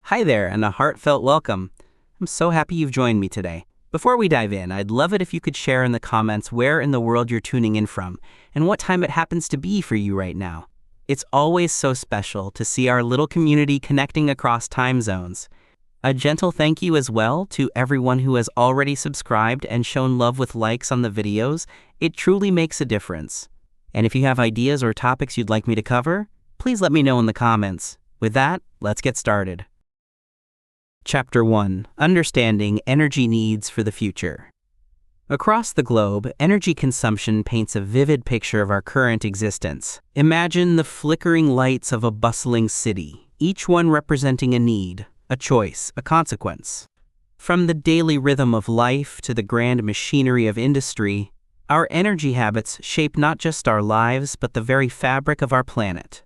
Hi there, and a heartfelt welcome. I'm so happy you've joined me today. Before we dive in, I'd love it if you could share in the comments where in the world you're tuning in from and what time it happens to be for you right now. It's always so special to see our little community connecting across time zones. A gentle thank you as well to everyone who has already subscribed and shown love with likes on the videos. It truly makes a difference. And if you have ideas or topics you'd like me to cover, please let me know in the comments. With that, let's get started. Chapter 1. Understanding Energy Needs for the Future. Across the globe, energy consumption paints a vivid picture of our current existence. Imagine the flickering lights of a bustling city, each one representing a need, a choice, a consequence. From the daily rhythm of life to the grand machinery of industry, our energy habits shape not just our lives but the very fabric of our planet.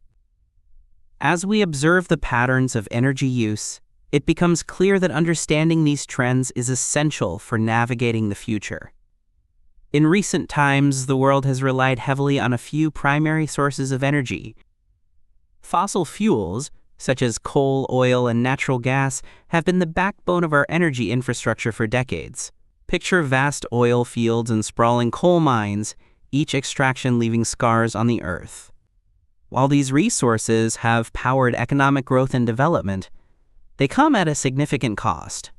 As we observe the patterns of energy use, it becomes clear that understanding these trends is essential for navigating the future. In recent times, the world has relied heavily on a few primary sources of energy. Fossil fuels, such as coal, oil, and natural gas, have been the backbone of our energy infrastructure for decades. Picture vast oil fields and sprawling coal mines, each extraction leaving scars on the earth. While these resources have powered economic growth and development, they come at a significant cost.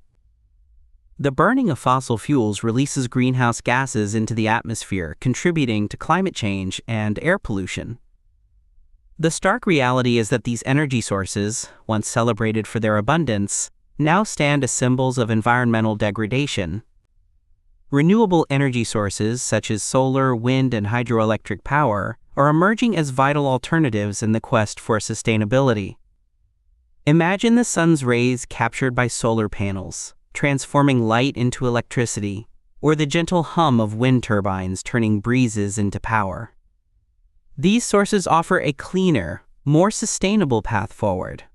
The burning of fossil fuels releases greenhouse gases into the atmosphere, contributing to climate change and air pollution. The stark reality is that these energy sources, once celebrated for their abundance, now stand as symbols of environmental degradation. Renewable energy sources such as solar, wind, and hydroelectric power are emerging as vital alternatives in the quest for sustainability. Imagine the sun's rays captured by solar panels, transforming light into electricity, or the gentle hum of wind turbines turning breezes into power. These sources offer a cleaner, more sustainable path forward.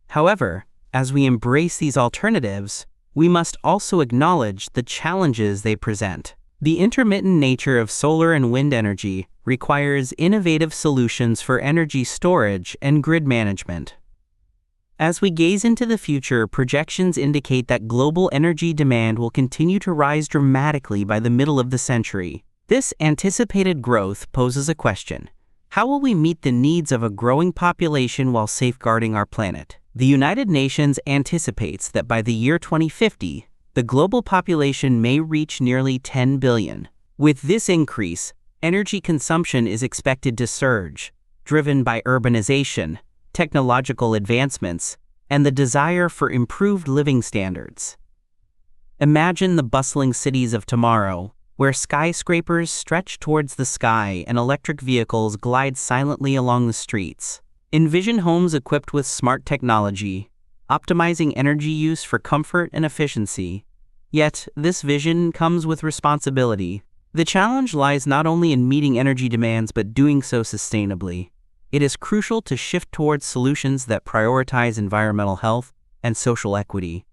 However, as we embrace these alternatives, we must also acknowledge the challenges they present. The intermittent nature of solar and wind energy requires innovative solutions for energy storage and grid management. As we gaze into the future, projections indicate that global energy demand will continue to rise dramatically by the middle of the century. This anticipated growth poses a question. How will we meet the needs of a growing population while safeguarding our planet? The United Nations anticipates that by the year 2050, the global population may reach nearly 10 billion. With this increase, energy consumption is expected to surge, driven by urbanization, technological advancements, and the desire for improved living standards. Imagine the bustling cities of tomorrow, where skyscrapers stretch towards the sky and electric vehicles glide silently along the streets. Envision homes equipped with smart technology, optimizing energy use for comfort and efficiency. Yet, this vision comes with responsibility. The challenge lies not only in meeting energy demands but doing so sustainably. It is crucial to shift towards solutions that prioritize environmental health and social equity.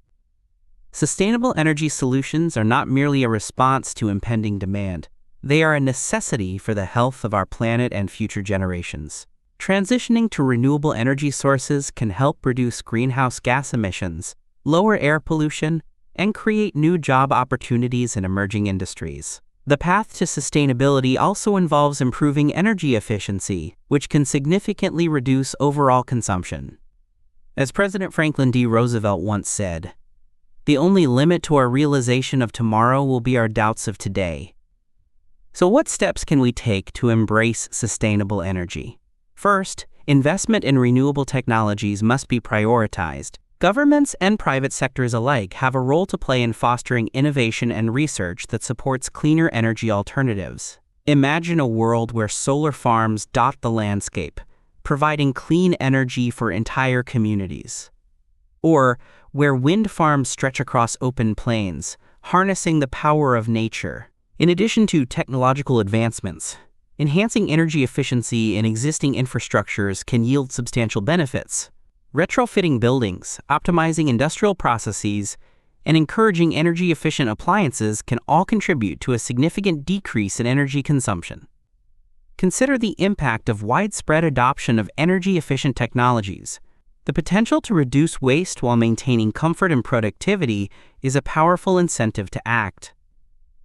Sustainable energy solutions are not merely a response to impending demand. They are a necessity for the health of our planet and future generations. Transitioning to renewable energy sources can help reduce greenhouse gas emissions, lower air pollution, and create new job opportunities in emerging industries. The path to sustainability also involves improving energy efficiency, which can significantly reduce overall consumption. As President Franklin D. Roosevelt once said, "The only limit to our realization of tomorrow will be our doubts of today." So what steps can we take to embrace sustainable energy? First, investment in renewable technologies must be prioritized. Governments and private sectors alike have a role to play in fostering innovation and research that supports cleaner energy alternatives. Imagine a world where solar farms dot the landscape, providing clean energy for entire communities. Or where wind farms stretch across open plains, harnessing the power of nature. In addition to technological advancements, enhancing energy efficiency in existing infrastructures can yield substantial benefits. Retrofitting buildings, optimizing industrial processes, and encouraging energy-efficient appliances can all contribute to a significant decrease in energy consumption. Consider the impact of widespread adoption of energy-efficient technologies, The potential to reduce waste while maintaining comfort and productivity is a powerful incentive to act.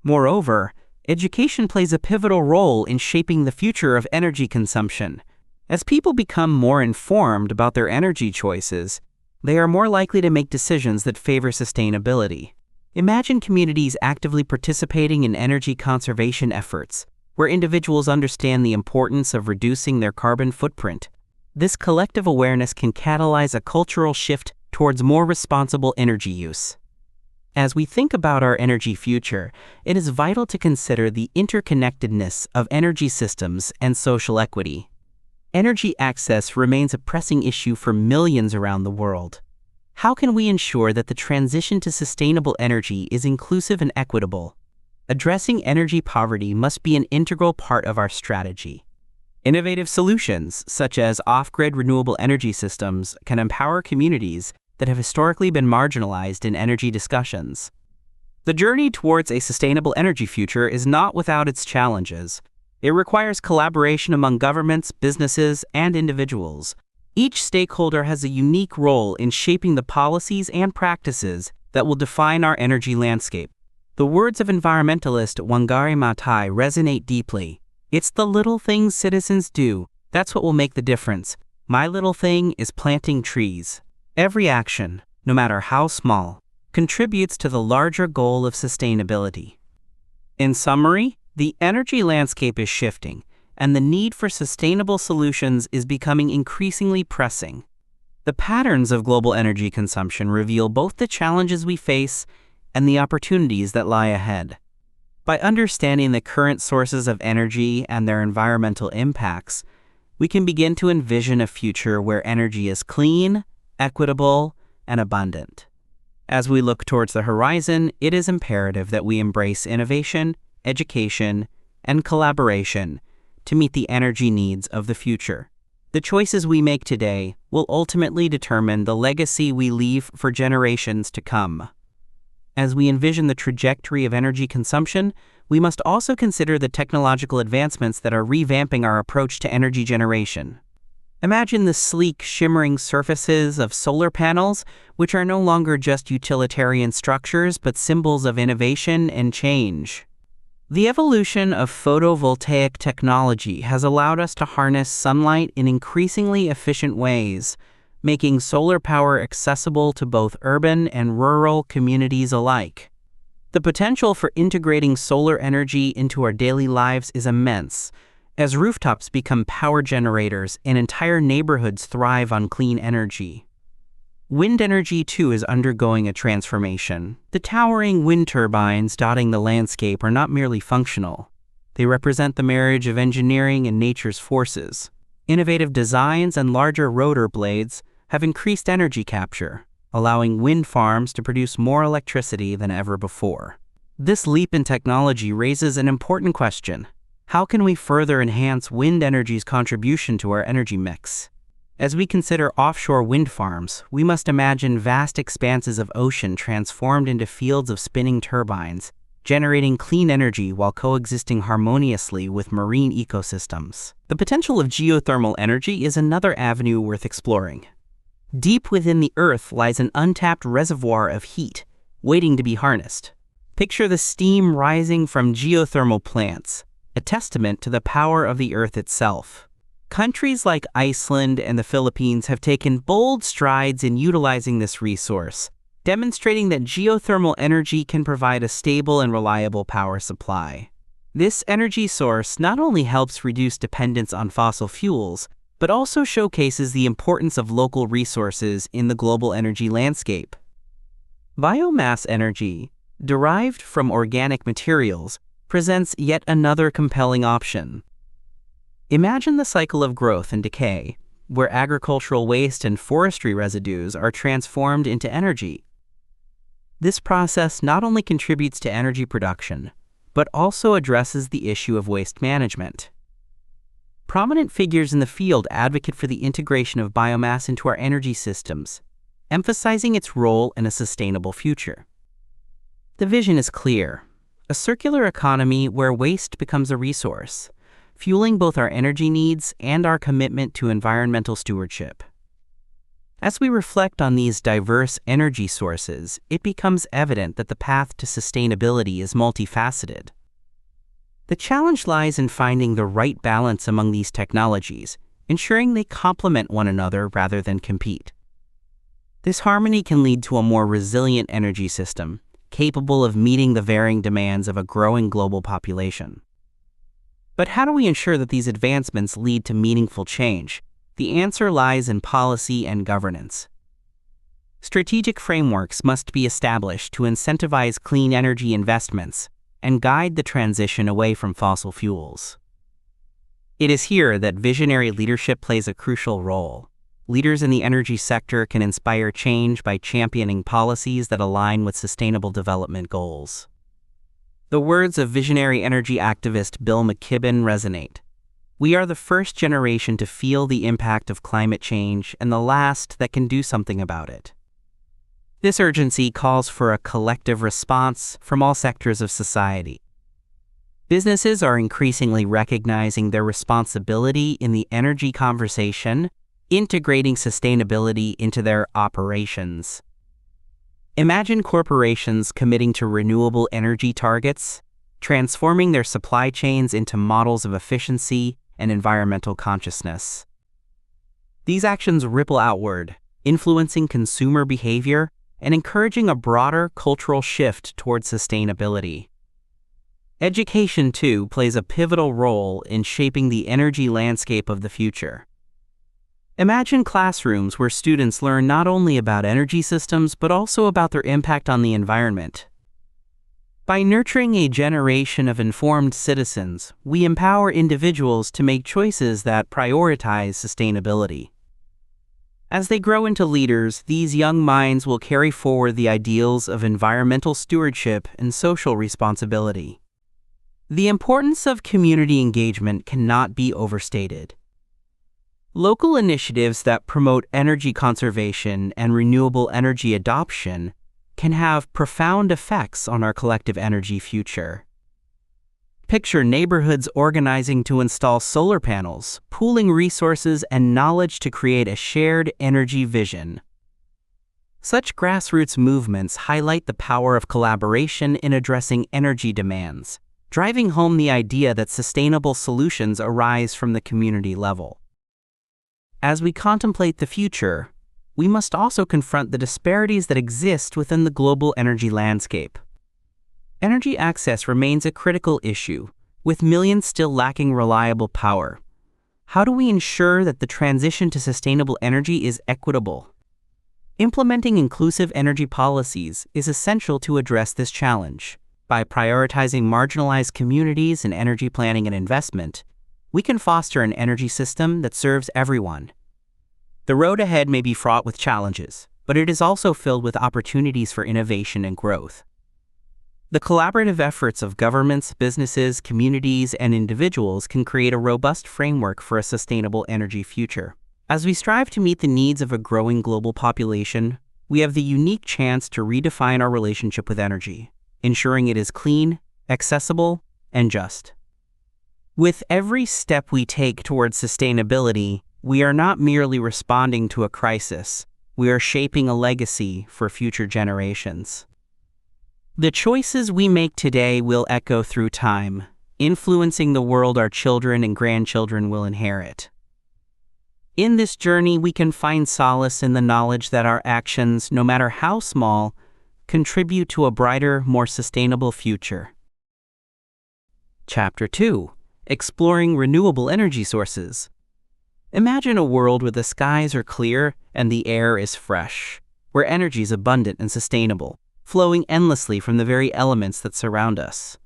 Moreover, education plays a pivotal role in shaping the future of energy consumption. As people become more informed about their energy choices, they are more likely to make decisions that favor sustainability. Imagine communities actively participating in energy conservation efforts, where individuals understand the importance of reducing their carbon footprint. This collective awareness can catalyze a cultural shift towards more responsible energy use. As we think about our energy future, it is vital to consider the interconnectedness of energy systems and social equity. Energy access remains a pressing issue for millions around the world. How can we ensure that the transition to sustainable energy is inclusive and equitable? Addressing energy poverty must be an integral part of our strategy. Innovative solutions, such as off-grid renewable energy systems, can empower communities that have historically been marginalized in energy discussions. The journey towards a sustainable energy future is not without its challenges. It requires collaboration among governments, businesses, and individuals. Each stakeholder has a unique role in shaping the policies and practices that will define our energy landscape. The words of environmentalist Wangari Maathai resonate deeply. It's the little things citizens do. That's what will make the difference. My little thing is planting trees. Every action, no matter how small, contributes to the larger goal of sustainability. In summary, the energy landscape is shifting, and the need for sustainable solutions is becoming increasingly pressing. The patterns of global energy consumption reveal both the challenges we face and the opportunities that lie ahead. By understanding the current sources of energy and their environmental impacts, we can begin to envision a future where energy is clean, equitable, and abundant. As we look towards the horizon, it is imperative that we embrace innovation, education, and collaboration to meet the energy needs of the future. The choices we make today will ultimately determine the legacy we leave for generations to come. As we envision the trajectory of energy consumption, we must also consider the technological advancements that are revamping our approach to energy generation. Imagine the sleek, shimmering surfaces of solar panels, which are no longer just utilitarian structures but symbols of innovation and change. The evolution of photovoltaic technology has allowed us to harness sunlight in increasingly efficient ways, making solar power accessible to both urban and rural communities alike. The potential for integrating solar energy into our daily lives is immense, as rooftops become power generators and entire neighborhoods thrive on clean energy. Wind energy, too, is undergoing a transformation. The towering wind turbines dotting the landscape are not merely functional. They represent the marriage of engineering and nature's forces. Innovative designs and larger rotor blades have increased energy capture, allowing wind farms to produce more electricity than ever before. This leap in technology raises an important question. How can we further enhance wind energy's contribution to our energy mix? As we consider offshore wind farms, we must imagine vast expanses of ocean transformed into fields of spinning turbines, generating clean energy while coexisting harmoniously with marine ecosystems. The potential of geothermal energy is another avenue worth exploring. Deep within the Earth lies an untapped reservoir of heat, waiting to be harnessed. Picture the steam rising from geothermal plants, a testament to the power of the Earth itself. Countries like Iceland and the Philippines have taken bold strides in utilizing this resource, demonstrating that geothermal energy can provide a stable and reliable power supply. This energy source not only helps reduce dependence on fossil fuels, but also showcases the importance of local resources in the global energy landscape. Biomass energy, derived from organic materials, presents yet another compelling option. Imagine the cycle of growth and decay, where agricultural waste and forestry residues are transformed into energy. This process not only contributes to energy production, but also addresses the issue of waste management. Prominent figures in the field advocate for the integration of biomass into our energy systems, emphasizing its role in a sustainable future. The vision is clear: a circular economy where waste becomes a resource, fueling both our energy needs and our commitment to environmental stewardship. As we reflect on these diverse energy sources, it becomes evident that the path to sustainability is multifaceted. The challenge lies in finding the right balance among these technologies, ensuring they complement one another rather than compete. This harmony can lead to a more resilient energy system, capable of meeting the varying demands of a growing global population. But how do we ensure that these advancements lead to meaningful change? The answer lies in policy and governance. Strategic frameworks must be established to incentivize clean energy investments and guide the transition away from fossil fuels. It is here that visionary leadership plays a crucial role. Leaders in the energy sector can inspire change by championing policies that align with sustainable development goals. The words of visionary energy activist Bill McKibben resonate. We are the first generation to feel the impact of climate change and the last that can do something about it. This urgency calls for a collective response from all sectors of society. Businesses are increasingly recognizing their responsibility in the energy conversation, integrating sustainability into their operations. Imagine corporations committing to renewable energy targets, transforming their supply chains into models of efficiency and environmental consciousness. These actions ripple outward, influencing consumer behavior and encouraging a broader cultural shift towards sustainability. Education, too, plays a pivotal role in shaping the energy landscape of the future. Imagine classrooms where students learn not only about energy systems but also about their impact on the environment. By nurturing a generation of informed citizens, we empower individuals to make choices that prioritize sustainability. As they grow into leaders, these young minds will carry forward the ideals of environmental stewardship and social responsibility. The importance of community engagement cannot be overstated. Local initiatives that promote energy conservation and renewable energy adoption can have profound effects on our collective energy future. Picture neighborhoods organizing to install solar panels, pooling resources and knowledge to create a shared energy vision. Such grassroots movements highlight the power of collaboration in addressing energy demands, driving home the idea that sustainable solutions arise from the community level. As we contemplate the future, we must also confront the disparities that exist within the global energy landscape. Energy access remains a critical issue, with millions still lacking reliable power. How do we ensure that the transition to sustainable energy is equitable? Implementing inclusive energy policies is essential to address this challenge. By prioritizing marginalized communities in energy planning and investment, we can foster an energy system that serves everyone. The road ahead may be fraught with challenges, but it is also filled with opportunities for innovation and growth. The collaborative efforts of governments, businesses, communities, and individuals can create a robust framework for a sustainable energy future. As we strive to meet the needs of a growing global population, we have the unique chance to redefine our relationship with energy, ensuring it is clean, accessible, and just. With every step we take towards sustainability, we are not merely responding to a crisis, we are shaping a legacy for future generations. The choices we make today will echo through time, influencing the world our children and grandchildren will inherit. In this journey, we can find solace in the knowledge that our actions, no matter how small, contribute to a brighter, more sustainable future. Chapter 2: Exploring Renewable Energy Sources. Imagine a world where the skies are clear and the air is fresh, where energy is abundant and sustainable, flowing endlessly from the very elements that surround us.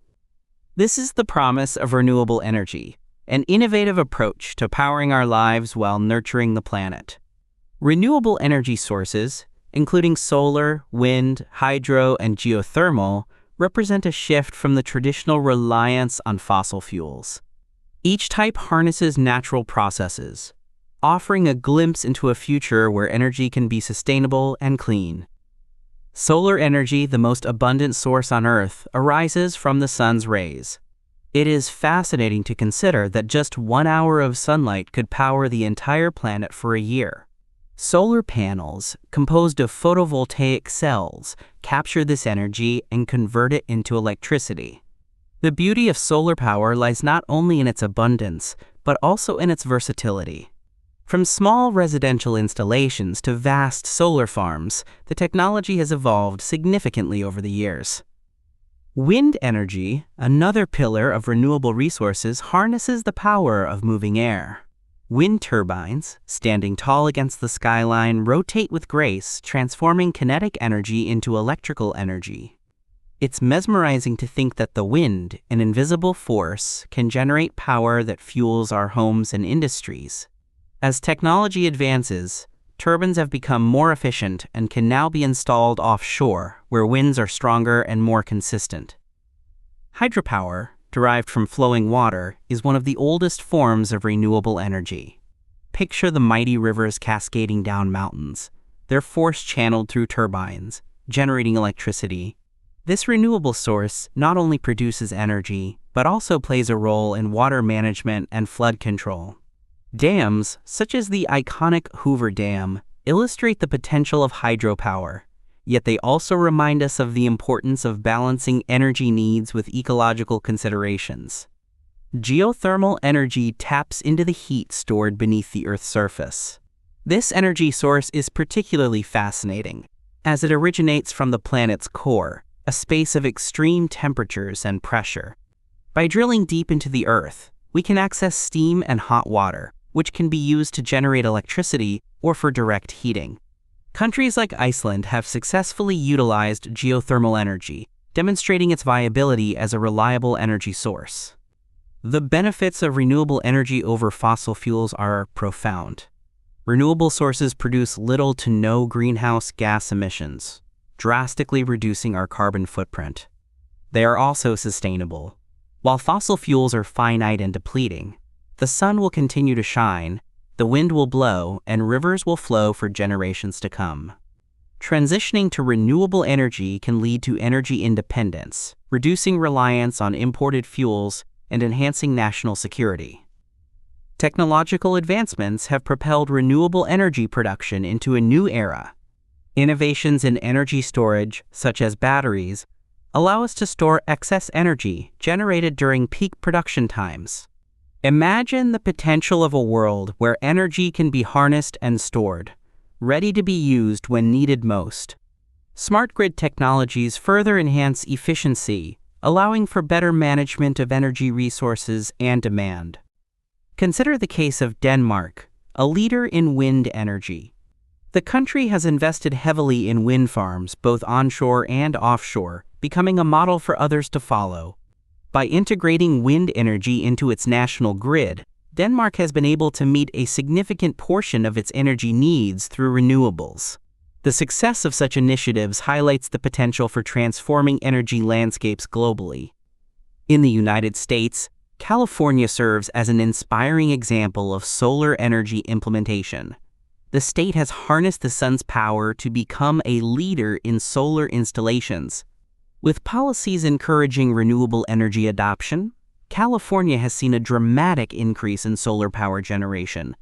This is the promise of renewable energy, an innovative approach to powering our lives while nurturing the planet. Renewable energy sources, including solar, wind, hydro, and geothermal, represent a shift from the traditional reliance on fossil fuels. Each type harnesses natural processes, offering a glimpse into a future where energy can be sustainable and clean. Solar energy, the most abundant source on Earth, arises from the sun's rays. It is fascinating to consider that just 1 hour of sunlight could power the entire planet for a year. Solar panels, composed of photovoltaic cells, capture this energy and convert it into electricity. The beauty of solar power lies not only in its abundance, but also in its versatility. From small residential installations to vast solar farms, the technology has evolved significantly over the years. Wind energy, another pillar of renewable resources, harnesses the power of moving air. Wind turbines, standing tall against the skyline, rotate with grace, transforming kinetic energy into electrical energy. It's mesmerizing to think that the wind, an invisible force, can generate power that fuels our homes and industries. As technology advances, turbines have become more efficient and can now be installed offshore, where winds are stronger and more consistent. Hydropower, derived from flowing water, is one of the oldest forms of renewable energy. Picture the mighty rivers cascading down mountains, their force channeled through turbines, generating electricity. This renewable source not only produces energy, but also plays a role in water management and flood control. Dams, such as the iconic Hoover Dam, illustrate the potential of hydropower, yet they also remind us of the importance of balancing energy needs with ecological considerations. Geothermal energy taps into the heat stored beneath the Earth's surface. This energy source is particularly fascinating, as it originates from the planet's core, a space of extreme temperatures and pressure. By drilling deep into the Earth, we can access steam and hot water, which can be used to generate electricity or for direct heating. Countries like Iceland have successfully utilized geothermal energy, demonstrating its viability as a reliable energy source. The benefits of renewable energy over fossil fuels are profound. Renewable sources produce little to no greenhouse gas emissions, drastically reducing our carbon footprint. They are also sustainable. While fossil fuels are finite and depleting, the sun will continue to shine, the wind will blow, and rivers will flow for generations to come. Transitioning to renewable energy can lead to energy independence, reducing reliance on imported fuels and enhancing national security. Technological advancements have propelled renewable energy production into a new era. Innovations in energy storage, such as batteries, allow us to store excess energy generated during peak production times. Imagine the potential of a world where energy can be harnessed and stored, ready to be used when needed most. Smart grid technologies further enhance efficiency, allowing for better management of energy resources and demand. Consider the case of Denmark, a leader in wind energy. The country has invested heavily in wind farms, both onshore and offshore, becoming a model for others to follow. By integrating wind energy into its national grid, Denmark has been able to meet a significant portion of its energy needs through renewables. The success of such initiatives highlights the potential for transforming energy landscapes globally. In the United States, California serves as an inspiring example of solar energy implementation. The state has harnessed the sun's power to become a leader in solar installations. With policies encouraging renewable energy adoption, California has seen a dramatic increase in solar power generation,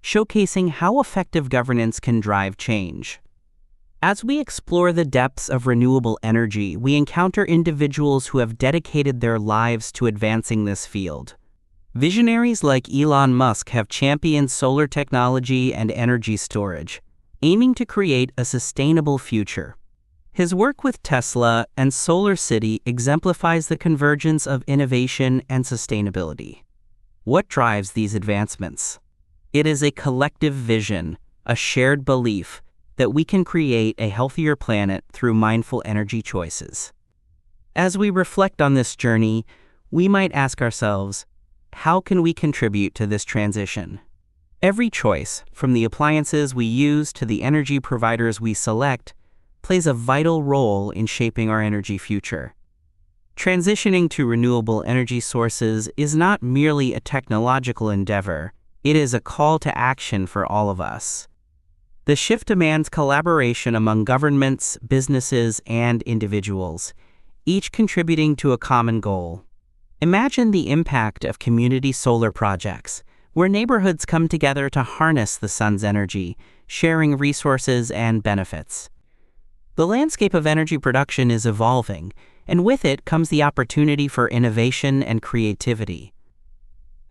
showcasing how effective governance can drive change. As we explore the depths of renewable energy, we encounter individuals who have dedicated their lives to advancing this field. Visionaries like Elon Musk have championed solar technology and energy storage, aiming to create a sustainable future. His work with Tesla and Solar City exemplifies the convergence of innovation and sustainability. What drives these advancements? It is a collective vision, a shared belief that we can create a healthier planet through mindful energy choices. As we reflect on this journey, we might ask ourselves, how can we contribute to this transition? Every choice, from the appliances we use to the energy providers we select, plays a vital role in shaping our energy future. Transitioning to renewable energy sources is not merely a technological endeavor, it is a call to action for all of us. The shift demands collaboration among governments, businesses, and individuals, each contributing to a common goal. Imagine the impact of community solar projects, where neighborhoods come together to harness the sun's energy, sharing resources and benefits. The landscape of energy production is evolving, and with it comes the opportunity for innovation and creativity.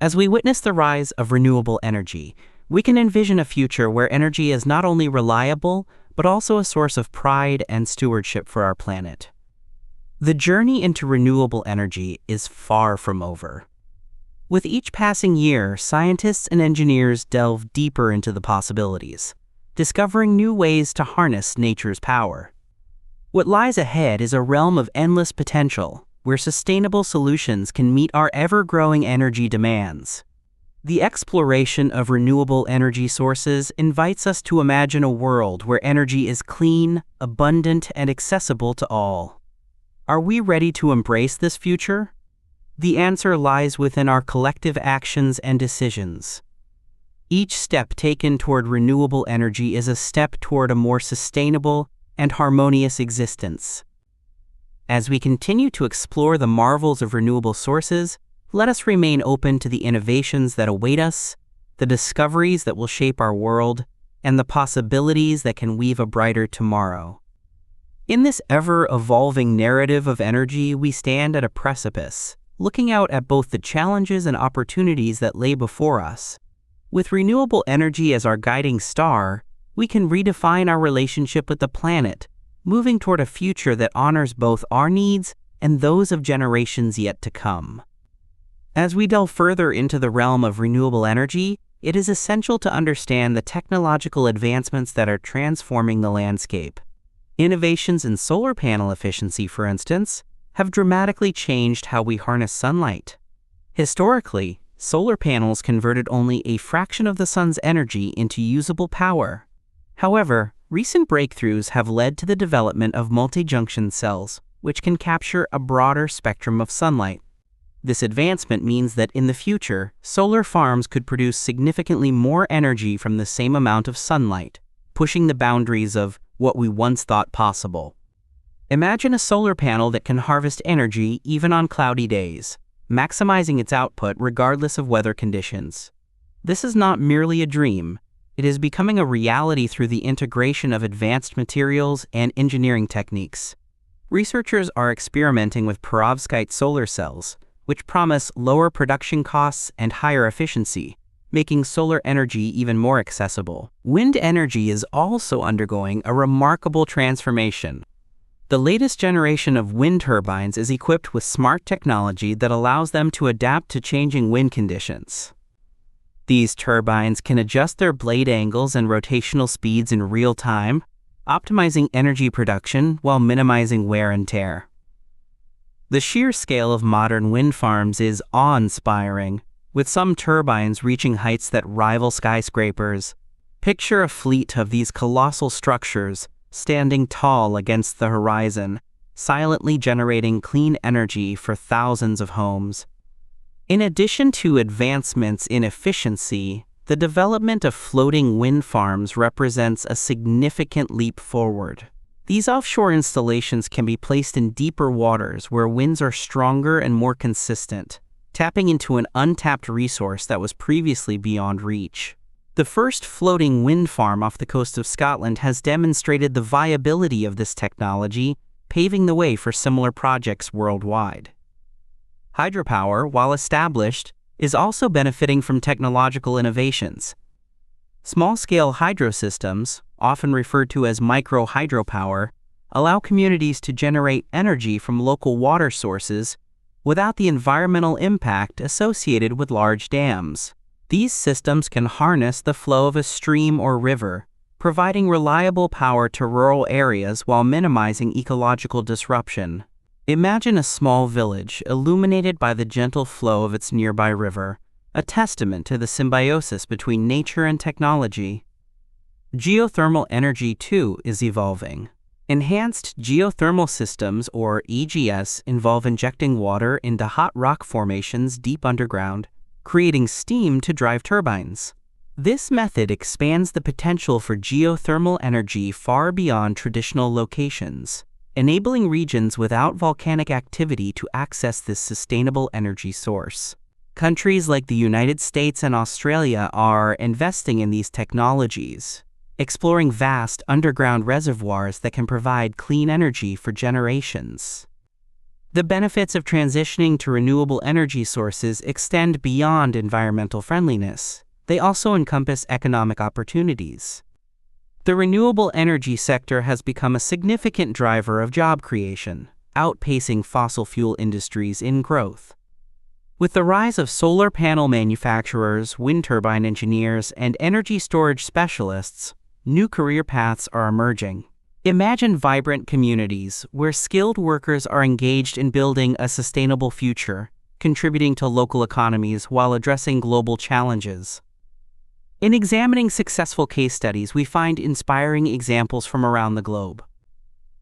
As we witness the rise of renewable energy, we can envision a future where energy is not only reliable, but also a source of pride and stewardship for our planet. The journey into renewable energy is far from over. With each passing year, scientists and engineers delve deeper into the possibilities, discovering new ways to harness nature's power. What lies ahead is a realm of endless potential, where sustainable solutions can meet our ever-growing energy demands. The exploration of renewable energy sources invites us to imagine a world where energy is clean, abundant, and accessible to all. Are we ready to embrace this future? The answer lies within our collective actions and decisions. Each step taken toward renewable energy is a step toward a more sustainable and harmonious existence. As we continue to explore the marvels of renewable sources, let us remain open to the innovations that await us, the discoveries that will shape our world, and the possibilities that can weave a brighter tomorrow. In this ever-evolving narrative of energy, we stand at a precipice, looking out at both the challenges and opportunities that lay before us. With renewable energy as our guiding star, we can redefine our relationship with the planet, moving toward a future that honors both our needs and those of generations yet to come. As we delve further into the realm of renewable energy, it is essential to understand the technological advancements that are transforming the landscape. Innovations in solar panel efficiency, for instance, have dramatically changed how we harness sunlight. Historically, solar panels converted only a fraction of the sun's energy into usable power. However, recent breakthroughs have led to the development of multi-junction cells, which can capture a broader spectrum of sunlight. This advancement means that in the future, solar farms could produce significantly more energy from the same amount of sunlight, pushing the boundaries of what we once thought possible. Imagine a solar panel that can harvest energy even on cloudy days, maximizing its output regardless of weather conditions. This is not merely a dream. It is becoming a reality through the integration of advanced materials and engineering techniques. Researchers are experimenting with perovskite solar cells, which promise lower production costs and higher efficiency, making solar energy even more accessible. Wind energy is also undergoing a remarkable transformation. The latest generation of wind turbines is equipped with smart technology that allows them to adapt to changing wind conditions. These turbines can adjust their blade angles and rotational speeds in real time, optimizing energy production while minimizing wear and tear. The sheer scale of modern wind farms is awe-inspiring, with some turbines reaching heights that rival skyscrapers. Picture a fleet of these colossal structures standing tall against the horizon, silently generating clean energy for thousands of homes. In addition to advancements in efficiency, the development of floating wind farms represents a significant leap forward. These offshore installations can be placed in deeper waters where winds are stronger and more consistent, tapping into an untapped resource that was previously beyond reach. The first floating wind farm off the coast of Scotland has demonstrated the viability of this technology, paving the way for similar projects worldwide. Hydropower, while established, is also benefiting from technological innovations. Small-scale hydro systems, often referred to as micro-hydropower, allow communities to generate energy from local water sources without the environmental impact associated with large dams. These systems can harness the flow of a stream or river, providing reliable power to rural areas while minimizing ecological disruption. Imagine a small village illuminated by the gentle flow of its nearby river, a testament to the symbiosis between nature and technology. Geothermal energy, too, is evolving. Enhanced geothermal systems, or EGS, involve injecting water into hot rock formations deep underground, creating steam to drive turbines. This method expands the potential for geothermal energy far beyond traditional locations, enabling regions without volcanic activity to access this sustainable energy source. Countries like the United States and Australia are investing in these technologies, exploring vast underground reservoirs that can provide clean energy for generations. The benefits of transitioning to renewable energy sources extend beyond environmental friendliness. They also encompass economic opportunities. The renewable energy sector has become a significant driver of job creation, outpacing fossil fuel industries in growth. With the rise of solar panel manufacturers, wind turbine engineers, and energy storage specialists, new career paths are emerging. Imagine vibrant communities where skilled workers are engaged in building a sustainable future, contributing to local economies while addressing global challenges. In examining successful case studies, we find inspiring examples from around the globe.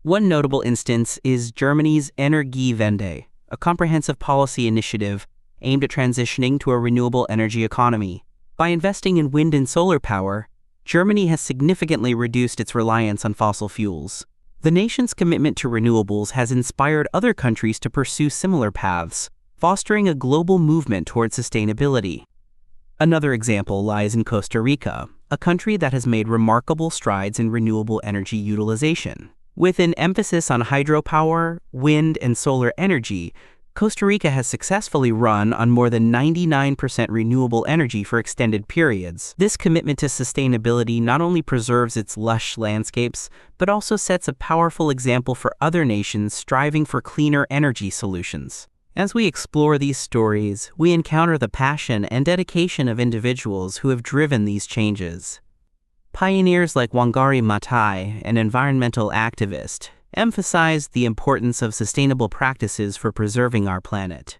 One notable instance is Germany's Energiewende, a comprehensive policy initiative aimed at transitioning to a renewable energy economy. By investing in wind and solar power, Germany has significantly reduced its reliance on fossil fuels. The nation's commitment to renewables has inspired other countries to pursue similar paths, fostering a global movement toward sustainability. Another example lies in Costa Rica, a country that has made remarkable strides in renewable energy utilization. With an emphasis on hydropower, wind, and solar energy, Costa Rica has successfully run on more than 99% renewable energy for extended periods. This commitment to sustainability not only preserves its lush landscapes, but also sets a powerful example for other nations striving for cleaner energy solutions. As we explore these stories, we encounter the passion and dedication of individuals who have driven these changes. Pioneers like Wangari Maathai, an environmental activist, emphasized the importance of sustainable practices for preserving our planet.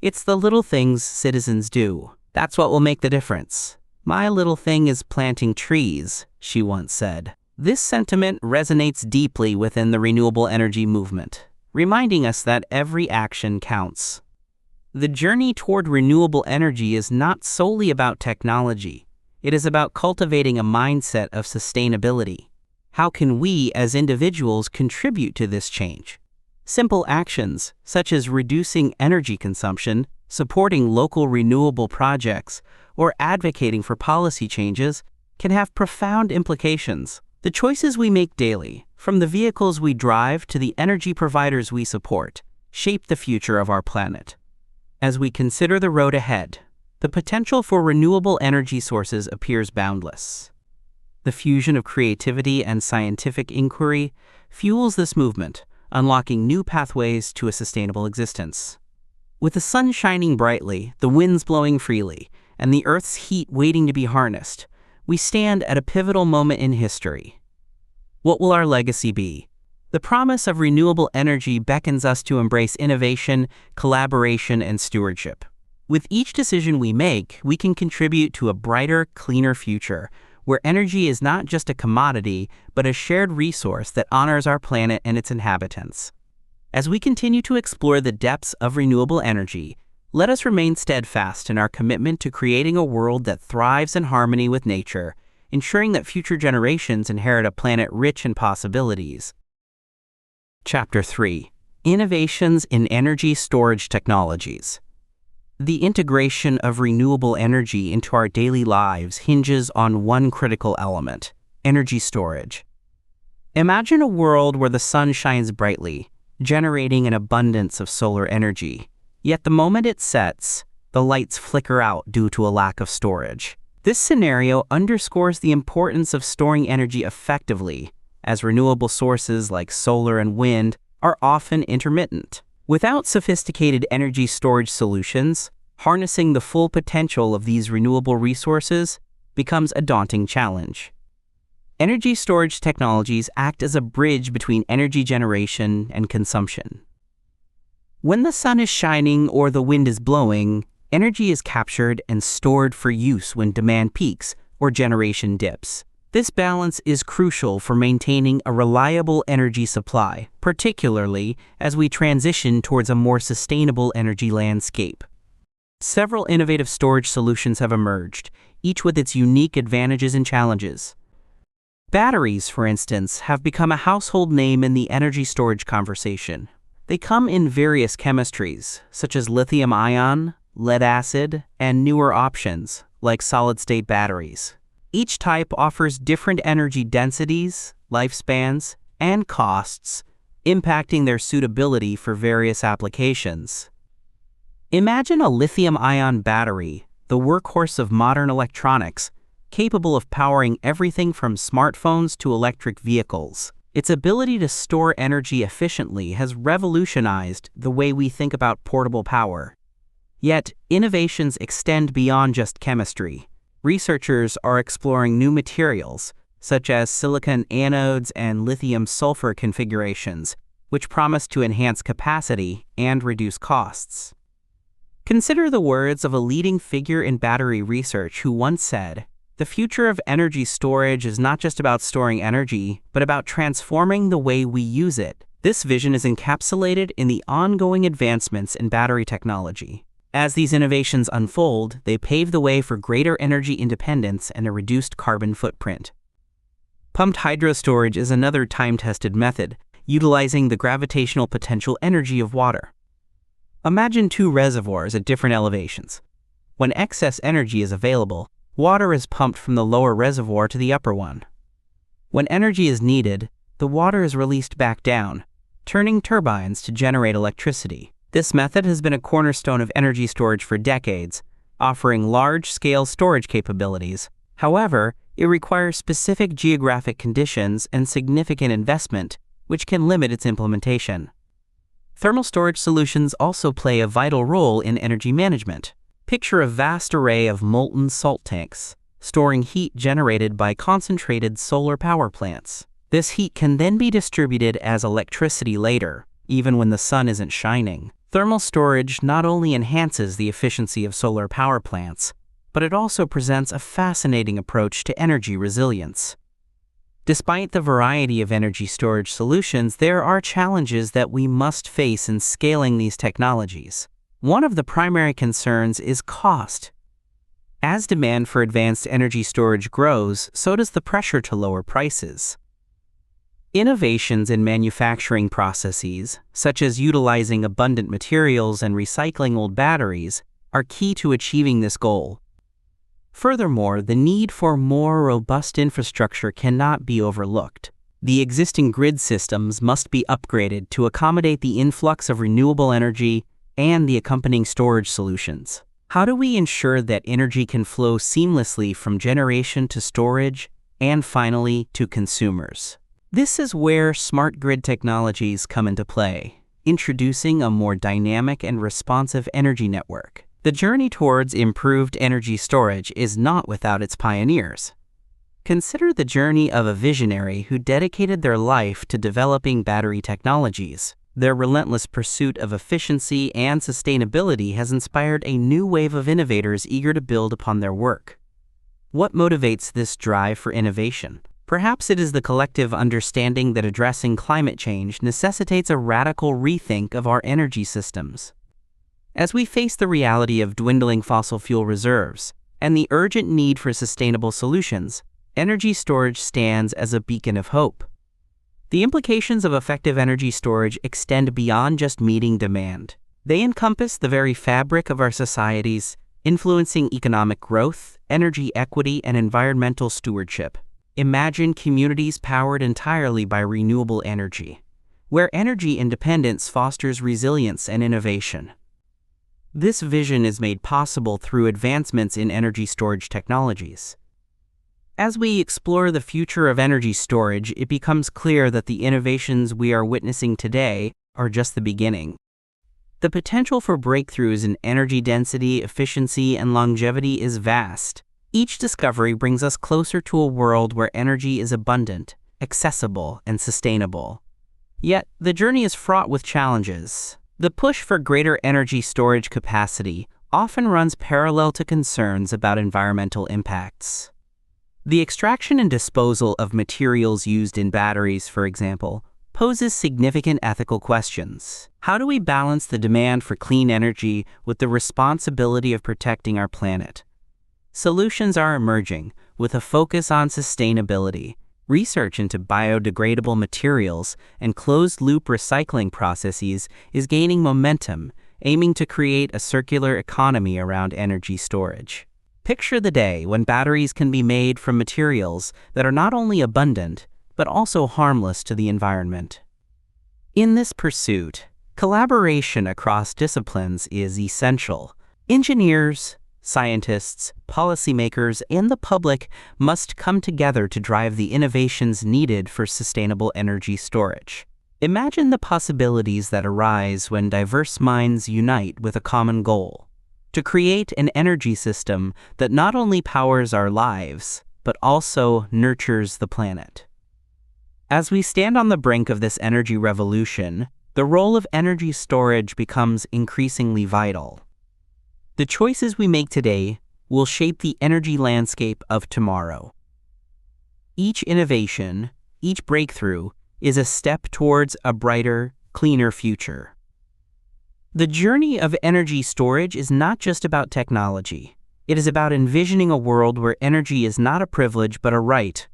It's the little things citizens do. That's what will make the difference. "My little thing is planting trees," she once said. This sentiment resonates deeply within the renewable energy movement, reminding us that every action counts. The journey toward renewable energy is not solely about technology. It is about cultivating a mindset of sustainability. How can we, as individuals, contribute to this change? Simple actions, such as reducing energy consumption, supporting local renewable projects, or advocating for policy changes, can have profound implications. The choices we make daily, from the vehicles we drive to the energy providers we support, shape the future of our planet. As we consider the road ahead, the potential for renewable energy sources appears boundless. The fusion of creativity and scientific inquiry fuels this movement, unlocking new pathways to a sustainable existence. With the sun shining brightly, the winds blowing freely, and the Earth's heat waiting to be harnessed, we stand at a pivotal moment in history. What will our legacy be? The promise of renewable energy beckons us to embrace innovation, collaboration, and stewardship. With each decision we make, we can contribute to a brighter, cleaner future, where energy is not just a commodity, but a shared resource that honors our planet and its inhabitants. As we continue to explore the depths of renewable energy, let us remain steadfast in our commitment to creating a world that thrives in harmony with nature, ensuring that future generations inherit a planet rich in possibilities. Chapter 3: Innovations in Energy Storage Technologies. The integration of renewable energy into our daily lives hinges on one critical element: energy storage. Imagine a world where the sun shines brightly, generating an abundance of solar energy. Yet the moment it sets, the lights flicker out due to a lack of storage. This scenario underscores the importance of storing energy effectively, as renewable sources like solar and wind are often intermittent. Without sophisticated energy storage solutions, harnessing the full potential of these renewable resources becomes a daunting challenge. Energy storage technologies act as a bridge between energy generation and consumption. When the sun is shining or the wind is blowing, energy is captured and stored for use when demand peaks or generation dips. This balance is crucial for maintaining a reliable energy supply, particularly as we transition towards a more sustainable energy landscape. Several innovative storage solutions have emerged, each with its unique advantages and challenges. Batteries, for instance, have become a household name in the energy storage conversation. They come in various chemistries, such as lithium-ion, lead-acid, and newer options, like solid-state batteries. Each type offers different energy densities, lifespans, and costs, impacting their suitability for various applications. Imagine a lithium-ion battery, the workhorse of modern electronics, capable of powering everything from smartphones to electric vehicles. Its ability to store energy efficiently has revolutionized the way we think about portable power. Yet, innovations extend beyond just chemistry. Researchers are exploring new materials, such as silicon anodes and lithium-sulfur configurations, which promise to enhance capacity and reduce costs. Consider the words of a leading figure in battery research who once said, "The future of energy storage is not just about storing energy, but about transforming the way we use it." This vision is encapsulated in the ongoing advancements in battery technology. As these innovations unfold, they pave the way for greater energy independence and a reduced carbon footprint. Pumped hydro storage is another time-tested method, utilizing the gravitational potential energy of water. Imagine two reservoirs at different elevations. When excess energy is available, water is pumped from the lower reservoir to the upper one. When energy is needed, the water is released back down, turning turbines to generate electricity. This method has been a cornerstone of energy storage for decades, offering large-scale storage capabilities. However, it requires specific geographic conditions and significant investment, which can limit its implementation. Thermal storage solutions also play a vital role in energy management. Picture a vast array of molten salt tanks, storing heat generated by concentrated solar power plants. This heat can then be distributed as electricity later, even when the sun isn't shining. Thermal storage not only enhances the efficiency of solar power plants, but it also presents a fascinating approach to energy resilience. Despite the variety of energy storage solutions, there are challenges that we must face in scaling these technologies. One of the primary concerns is cost. As demand for advanced energy storage grows, so does the pressure to lower prices. Innovations in manufacturing processes, such as utilizing abundant materials and recycling old batteries, are key to achieving this goal. Furthermore, the need for more robust infrastructure cannot be overlooked. The existing grid systems must be upgraded to accommodate the influx of renewable energy and the accompanying storage solutions. How do we ensure that energy can flow seamlessly from generation to storage and finally to consumers? This is where smart grid technologies come into play, introducing a more dynamic and responsive energy network. The journey towards improved energy storage is not without its pioneers. Consider the journey of a visionary who dedicated their life to developing battery technologies. Their relentless pursuit of efficiency and sustainability has inspired a new wave of innovators eager to build upon their work. What motivates this drive for innovation? Perhaps it is the collective understanding that addressing climate change necessitates a radical rethink of our energy systems. As we face the reality of dwindling fossil fuel reserves and the urgent need for sustainable solutions, energy storage stands as a beacon of hope. The implications of effective energy storage extend beyond just meeting demand. They encompass the very fabric of our societies, influencing economic growth, energy equity, and environmental stewardship. Imagine communities powered entirely by renewable energy, where energy independence fosters resilience and innovation. This vision is made possible through advancements in energy storage technologies. As we explore the future of energy storage, it becomes clear that the innovations we are witnessing today are just the beginning. The potential for breakthroughs in energy density, efficiency, and longevity is vast. Each discovery brings us closer to a world where energy is abundant, accessible, and sustainable. Yet, the journey is fraught with challenges. The push for greater energy storage capacity often runs parallel to concerns about environmental impacts. The extraction and disposal of materials used in batteries, for example, poses significant ethical questions. How do we balance the demand for clean energy with the responsibility of protecting our planet? Solutions are emerging, with a focus on sustainability. Research into biodegradable materials and closed-loop recycling processes is gaining momentum, aiming to create a circular economy around energy storage. Picture the day when batteries can be made from materials that are not only abundant, but also harmless to the environment. In this pursuit, collaboration across disciplines is essential. Engineers, scientists, policymakers, and the public must come together to drive the innovations needed for sustainable energy storage. Imagine the possibilities that arise when diverse minds unite with a common goal: to create an energy system that not only powers our lives, but also nurtures the planet. As we stand on the brink of this energy revolution, the role of energy storage becomes increasingly vital. The choices we make today will shape the energy landscape of tomorrow. Each innovation, each breakthrough, is a step towards a brighter, cleaner future. The journey of energy storage is not just about technology. It is about envisioning a world where energy is not a privilege but a right.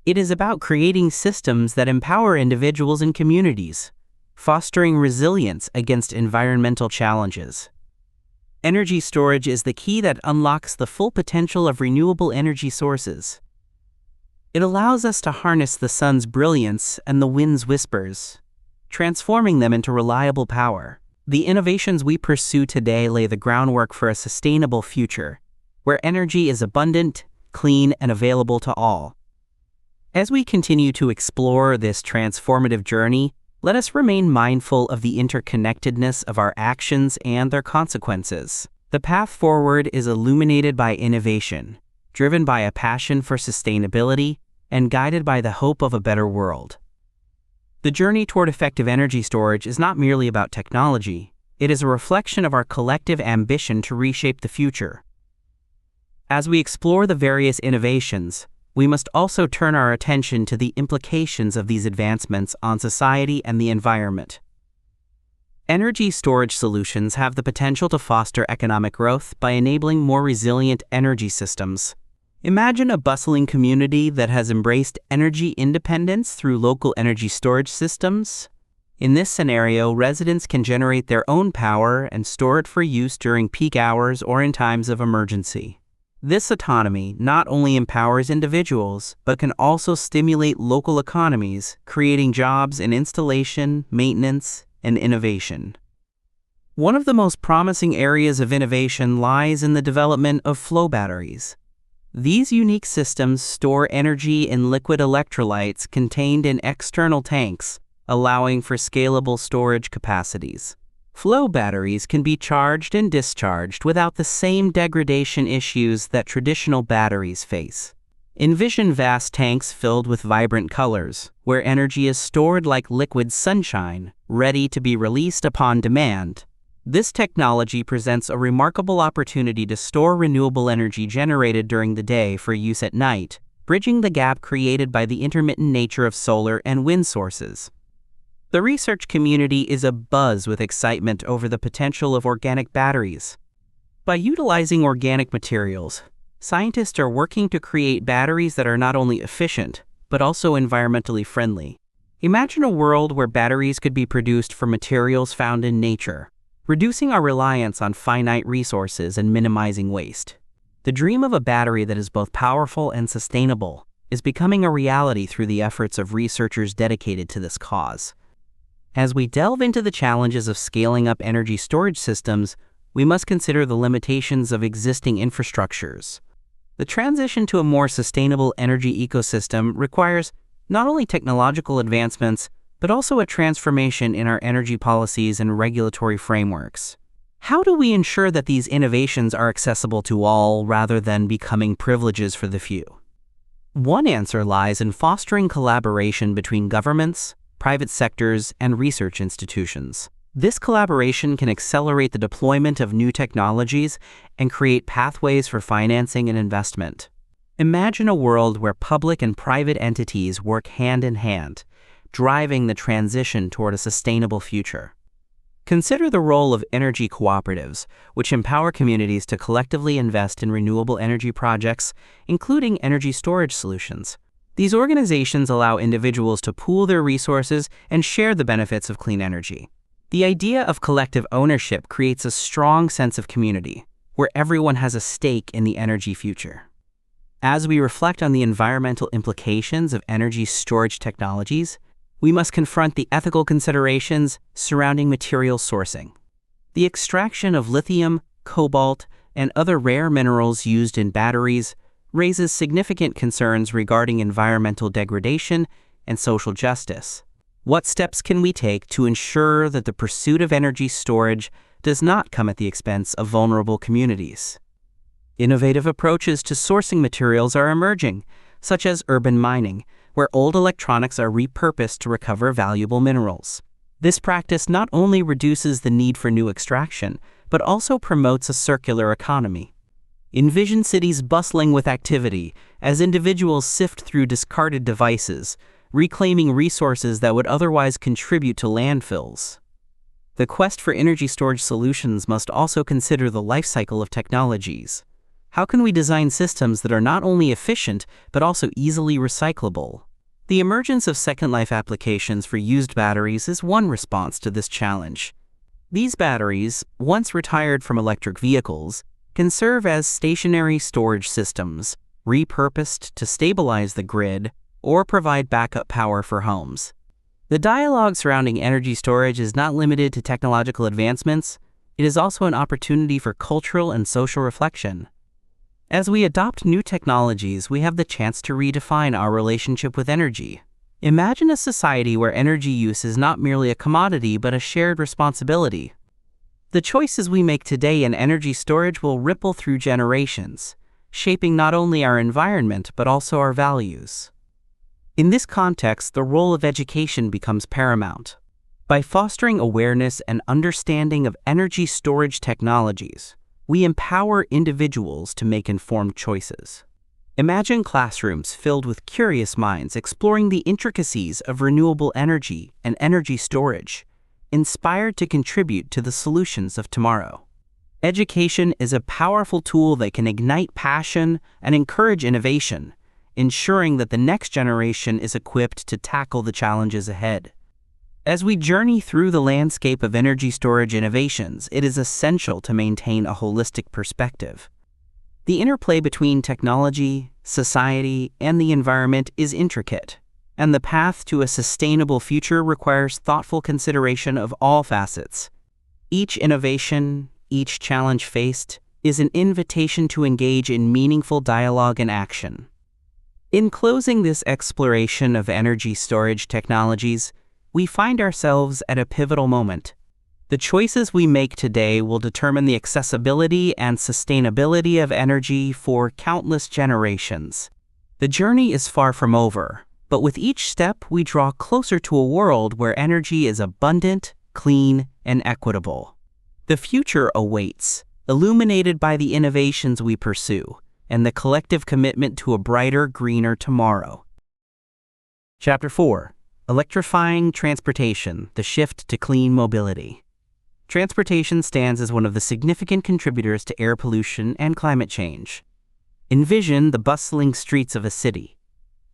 It is about creating systems that empower individuals and communities, fostering resilience against environmental challenges. Energy storage is the key that unlocks the full potential of renewable energy sources. It allows us to harness the sun's brilliance and the wind's whispers, transforming them into reliable power. The innovations we pursue today lay the groundwork for a sustainable future, where energy is abundant, clean, and available to all. As we continue to explore this transformative journey, let us remain mindful of the interconnectedness of our actions and their consequences. The path forward is illuminated by innovation, driven by a passion for sustainability, and guided by the hope of a better world. The journey toward effective energy storage is not merely about technology. It is a reflection of our collective ambition to reshape the future. As we explore the various innovations, we must also turn our attention to the implications of these advancements on society and the environment. Energy storage solutions have the potential to foster economic growth by enabling more resilient energy systems. Imagine a bustling community that has embraced energy independence through local energy storage systems. In this scenario, residents can generate their own power and store it for use during peak hours or in times of emergency. This autonomy not only empowers individuals, but can also stimulate local economies, creating jobs in installation, maintenance, and innovation. One of the most promising areas of innovation lies in the development of flow batteries. These unique systems store energy in liquid electrolytes contained in external tanks, allowing for scalable storage capacities. Flow batteries can be charged and discharged without the same degradation issues that traditional batteries face. Envision vast tanks filled with vibrant colors, where energy is stored like liquid sunshine, ready to be released upon demand. This technology presents a remarkable opportunity to store renewable energy generated during the day for use at night, bridging the gap created by the intermittent nature of solar and wind sources. The research community is abuzz with excitement over the potential of organic batteries. By utilizing organic materials, scientists are working to create batteries that are not only efficient, but also environmentally friendly. Imagine a world where batteries could be produced from materials found in nature, reducing our reliance on finite resources and minimizing waste. The dream of a battery that is both powerful and sustainable is becoming a reality through the efforts of researchers dedicated to this cause. As we delve into the challenges of scaling up energy storage systems, we must consider the limitations of existing infrastructures. The transition to a more sustainable energy ecosystem requires not only technological advancements, but also a transformation in our energy policies and regulatory frameworks. How do we ensure that these innovations are accessible to all rather than becoming privileges for the few? One answer lies in fostering collaboration between governments, private sectors, and research institutions. This collaboration can accelerate the deployment of new technologies and create pathways for financing and investment. Imagine a world where public and private entities work hand in hand, driving the transition toward a sustainable future. Consider the role of energy cooperatives, which empower communities to collectively invest in renewable energy projects, including energy storage solutions. These organizations allow individuals to pool their resources and share the benefits of clean energy. The idea of collective ownership creates a strong sense of community, where everyone has a stake in the energy future. As we reflect on the environmental implications of energy storage technologies, we must confront the ethical considerations surrounding material sourcing. The extraction of lithium, cobalt, and other rare minerals used in batteries raises significant concerns regarding environmental degradation and social justice. What steps can we take to ensure that the pursuit of energy storage does not come at the expense of vulnerable communities? Innovative approaches to sourcing materials are emerging, such as urban mining, where old electronics are repurposed to recover valuable minerals. This practice not only reduces the need for new extraction, but also promotes a circular economy. Envision cities bustling with activity as individuals sift through discarded devices, reclaiming resources that would otherwise contribute to landfills. The quest for energy storage solutions must also consider the life cycle of technologies. How can we design systems that are not only efficient, but also easily recyclable? The emergence of Second Life applications for used batteries is one response to this challenge. These batteries, once retired from electric vehicles, can serve as stationary storage systems, repurposed to stabilize the grid or provide backup power for homes. The dialogue surrounding energy storage is not limited to technological advancements. It is also an opportunity for cultural and social reflection. As we adopt new technologies, we have the chance to redefine our relationship with energy. Imagine a society where energy use is not merely a commodity but a shared responsibility. The choices we make today in energy storage will ripple through generations, shaping not only our environment but also our values. In this context, the role of education becomes paramount. By fostering awareness and understanding of energy storage technologies, we empower individuals to make informed choices. Imagine classrooms filled with curious minds exploring the intricacies of renewable energy and energy storage, inspired to contribute to the solutions of tomorrow. Education is a powerful tool that can ignite passion and encourage innovation, ensuring that the next generation is equipped to tackle the challenges ahead. As we journey through the landscape of energy storage innovations, it is essential to maintain a holistic perspective. The interplay between technology, society, and the environment is intricate, and the path to a sustainable future requires thoughtful consideration of all facets. Each innovation, each challenge faced, is an invitation to engage in meaningful dialogue and action. In closing this exploration of energy storage technologies, we find ourselves at a pivotal moment. The choices we make today will determine the accessibility and sustainability of energy for countless generations. The journey is far from over, but with each step we draw closer to a world where energy is abundant, clean, and equitable. The future awaits, illuminated by the innovations we pursue and the collective commitment to a brighter, greener tomorrow. Chapter 4. Electrifying Transportation, the Shift to Clean Mobility. Transportation stands as one of the significant contributors to air pollution and climate change. Envision the bustling streets of a city,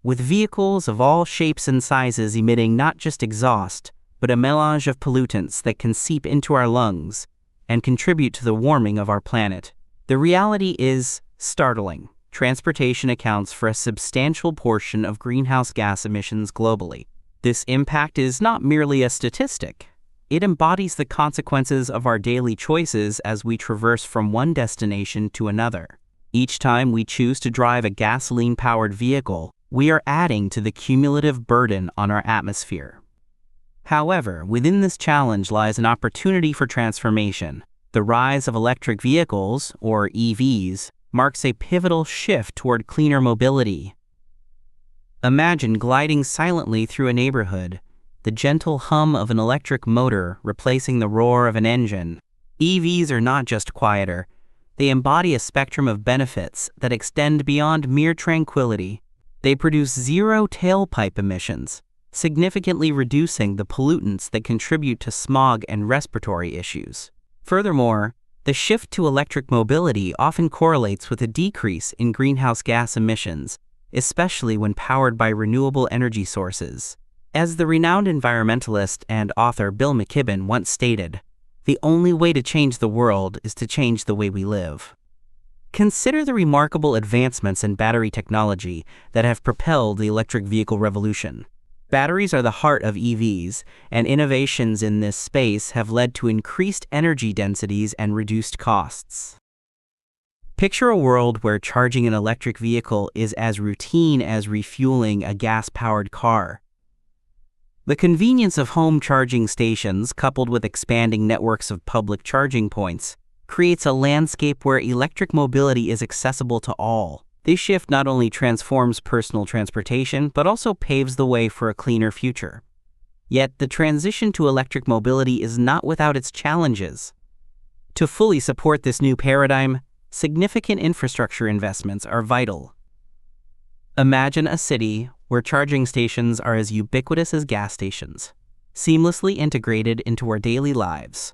with vehicles of all shapes and sizes emitting not just exhaust, but a melange of pollutants that can seep into our lungs and contribute to the warming of our planet. The reality is startling. Transportation accounts for a substantial portion of greenhouse gas emissions globally. This impact is not merely a statistic. It embodies the consequences of our daily choices as we traverse from one destination to another. Each time we choose to drive a gasoline-powered vehicle, we are adding to the cumulative burden on our atmosphere. However, within this challenge lies an opportunity for transformation. The rise of electric vehicles, or EVs, marks a pivotal shift toward cleaner mobility. Imagine gliding silently through a neighborhood, the gentle hum of an electric motor replacing the roar of an engine. EVs are not just quieter. They embody a spectrum of benefits that extend beyond mere tranquility. They produce zero tailpipe emissions, significantly reducing the pollutants that contribute to smog and respiratory issues. Furthermore, the shift to electric mobility often correlates with a decrease in greenhouse gas emissions, especially when powered by renewable energy sources. As the renowned environmentalist and author Bill McKibben once stated, The only way to change the world is to change the way we live. Consider the remarkable advancements in battery technology that have propelled the electric vehicle revolution. Batteries are the heart of EVs, and innovations in this space have led to increased energy densities and reduced costs. Picture a world where charging an electric vehicle is as routine as refueling a gas-powered car. The convenience of home charging stations, coupled with expanding networks of public charging points, creates a landscape where electric mobility is accessible to all. This shift not only transforms personal transportation, but also paves the way for a cleaner future. Yet, the transition to electric mobility is not without its challenges. To fully support this new paradigm, significant infrastructure investments are vital. Imagine a city where charging stations are as ubiquitous as gas stations, seamlessly integrated into our daily lives.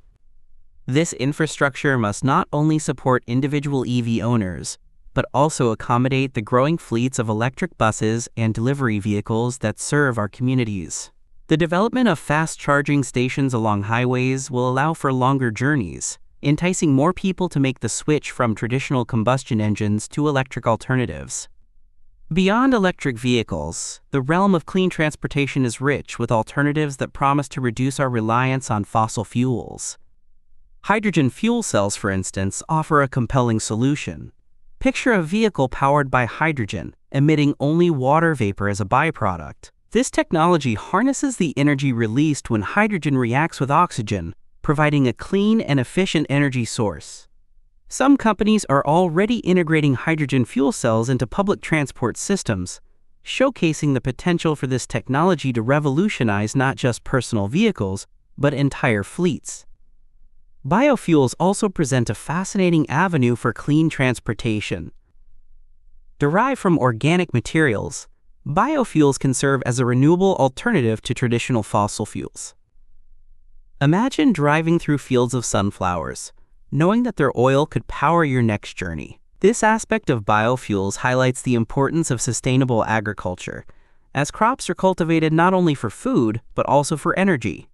This infrastructure must not only support individual EV owners, but also accommodate the growing fleets of electric buses and delivery vehicles that serve our communities. The development of fast charging stations along highways will allow for longer journeys, enticing more people to make the switch from traditional combustion engines to electric alternatives. Beyond electric vehicles, the realm of clean transportation is rich with alternatives that promise to reduce our reliance on fossil fuels. Hydrogen fuel cells, for instance, offer a compelling solution. Picture a vehicle powered by hydrogen, emitting only water vapor as a byproduct. This technology harnesses the energy released when hydrogen reacts with oxygen, providing a clean and efficient energy source. Some companies are already integrating hydrogen fuel cells into public transport systems, showcasing the potential for this technology to revolutionize not just personal vehicles, but entire fleets. Biofuels also present a fascinating avenue for clean transportation. Derived from organic materials, biofuels can serve as a renewable alternative to traditional fossil fuels. Imagine driving through fields of sunflowers, knowing that their oil could power your next journey. This aspect of biofuels highlights the importance of sustainable agriculture, as crops are cultivated not only for food, but also for energy.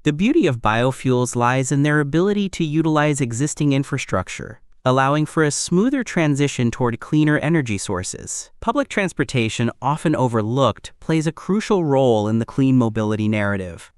The beauty of biofuels lies in their ability to utilize existing infrastructure, allowing for a smoother transition toward cleaner energy sources. Public transportation, often overlooked, plays a crucial role in the clean mobility narrative.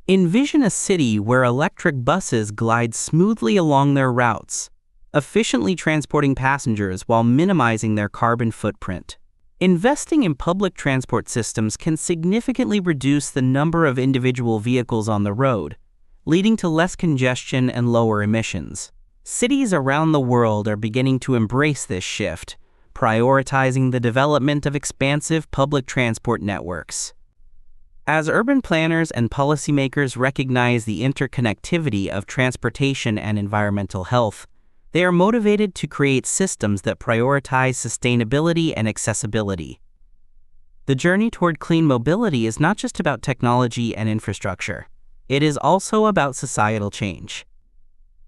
Envision a city where electric buses glide smoothly along their routes, efficiently transporting passengers while minimizing their carbon footprint. Investing in public transport systems can significantly reduce the number of individual vehicles on the road, leading to less congestion and lower emissions. Cities around the world are beginning to embrace this shift, prioritizing the development of expansive public transport networks. As urban planners and policymakers recognize the interconnectivity of transportation and environmental health, they are motivated to create systems that prioritize sustainability and accessibility. The journey toward clean mobility is not just about technology and infrastructure. It is also about societal change.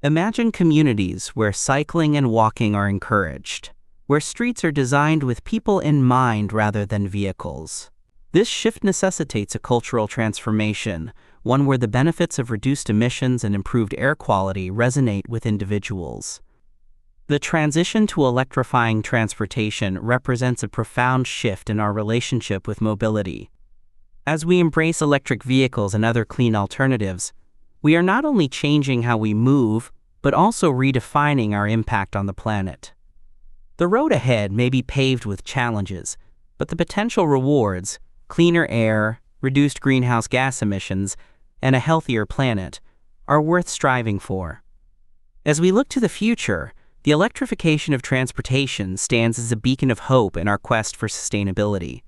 Imagine communities where cycling and walking are encouraged, where streets are designed with people in mind rather than vehicles. This shift necessitates a cultural transformation, one where the benefits of reduced emissions and improved air quality resonate with individuals. The transition to electrifying transportation represents a profound shift in our relationship with mobility. As we embrace electric vehicles and other clean alternatives, we are not only changing how we move, but also redefining our impact on the planet. The road ahead may be paved with challenges, but the potential rewards, cleaner air, reduced greenhouse gas emissions, and a healthier planet, are worth striving for. As we look to the future, the electrification of transportation stands as a beacon of hope in our quest for sustainability.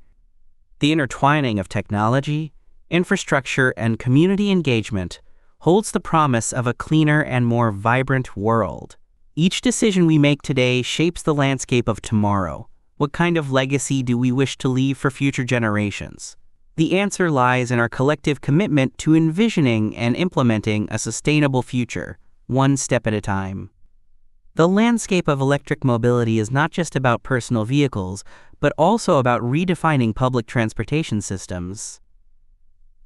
The intertwining of technology, infrastructure, and community engagement holds the promise of a cleaner and more vibrant world. Each decision we make today shapes the landscape of tomorrow. What kind of legacy do we wish to leave for future generations? The answer lies in our collective commitment to envisioning and implementing a sustainable future, one step at a time. The landscape of electric mobility is not just about personal vehicles, but also about redefining public transportation systems.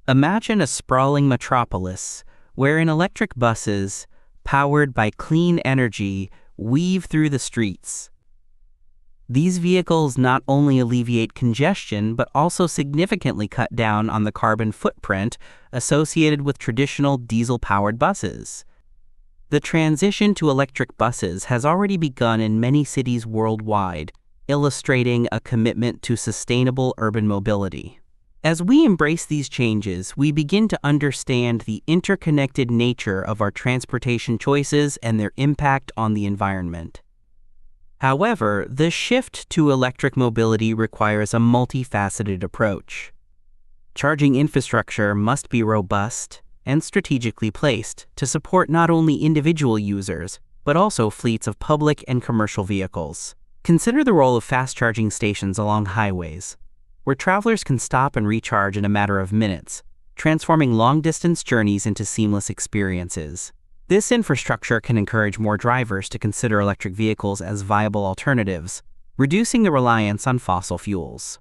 Imagine a sprawling metropolis wherein electric buses, powered by clean energy, weave through the streets. These vehicles not only alleviate congestion but also significantly cut down on the carbon footprint associated with traditional diesel-powered buses. The transition to electric buses has already begun in many cities worldwide, illustrating a commitment to sustainable urban mobility. As we embrace these changes, we begin to understand the interconnected nature of our transportation choices and their impact on the environment. However, the shift to electric mobility requires a multifaceted approach. Charging infrastructure must be robust and strategically placed to support not only individual users, but also fleets of public and commercial vehicles. Consider the role of fast charging stations along highways, where travelers can stop and recharge in a matter of minutes, transforming long-distance journeys into seamless experiences. This infrastructure can encourage more drivers to consider electric vehicles as viable alternatives, reducing the reliance on fossil fuels.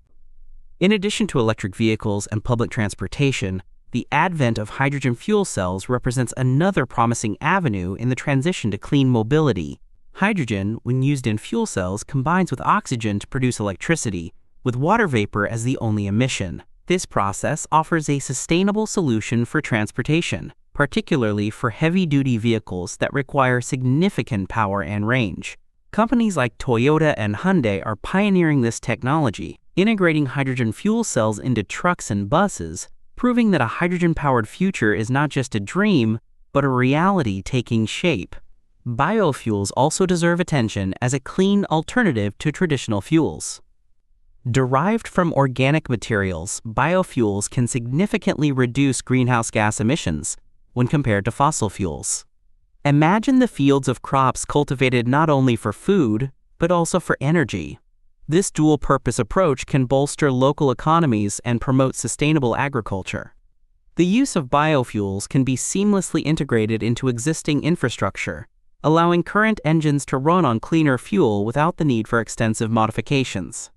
In addition to electric vehicles and public transportation, the advent of hydrogen fuel cells represents another promising avenue in the transition to clean mobility. Hydrogen, when used in fuel cells, combines with oxygen to produce electricity, with water vapor as the only emission. This process offers a sustainable solution for transportation, particularly for heavy-duty vehicles that require significant power and range. Companies like Toyota and Hyundai are pioneering this technology, integrating hydrogen fuel cells into trucks and buses, proving that a hydrogen-powered future is not just a dream, but a reality taking shape. Biofuels also deserve attention as a clean alternative to traditional fuels. Derived from organic materials, biofuels can significantly reduce greenhouse gas emissions when compared to fossil fuels. Imagine the fields of crops cultivated not only for food, but also for energy. This dual-purpose approach can bolster local economies and promote sustainable agriculture. The use of biofuels can be seamlessly integrated into existing infrastructure, allowing current engines to run on cleaner fuel without the need for extensive modifications.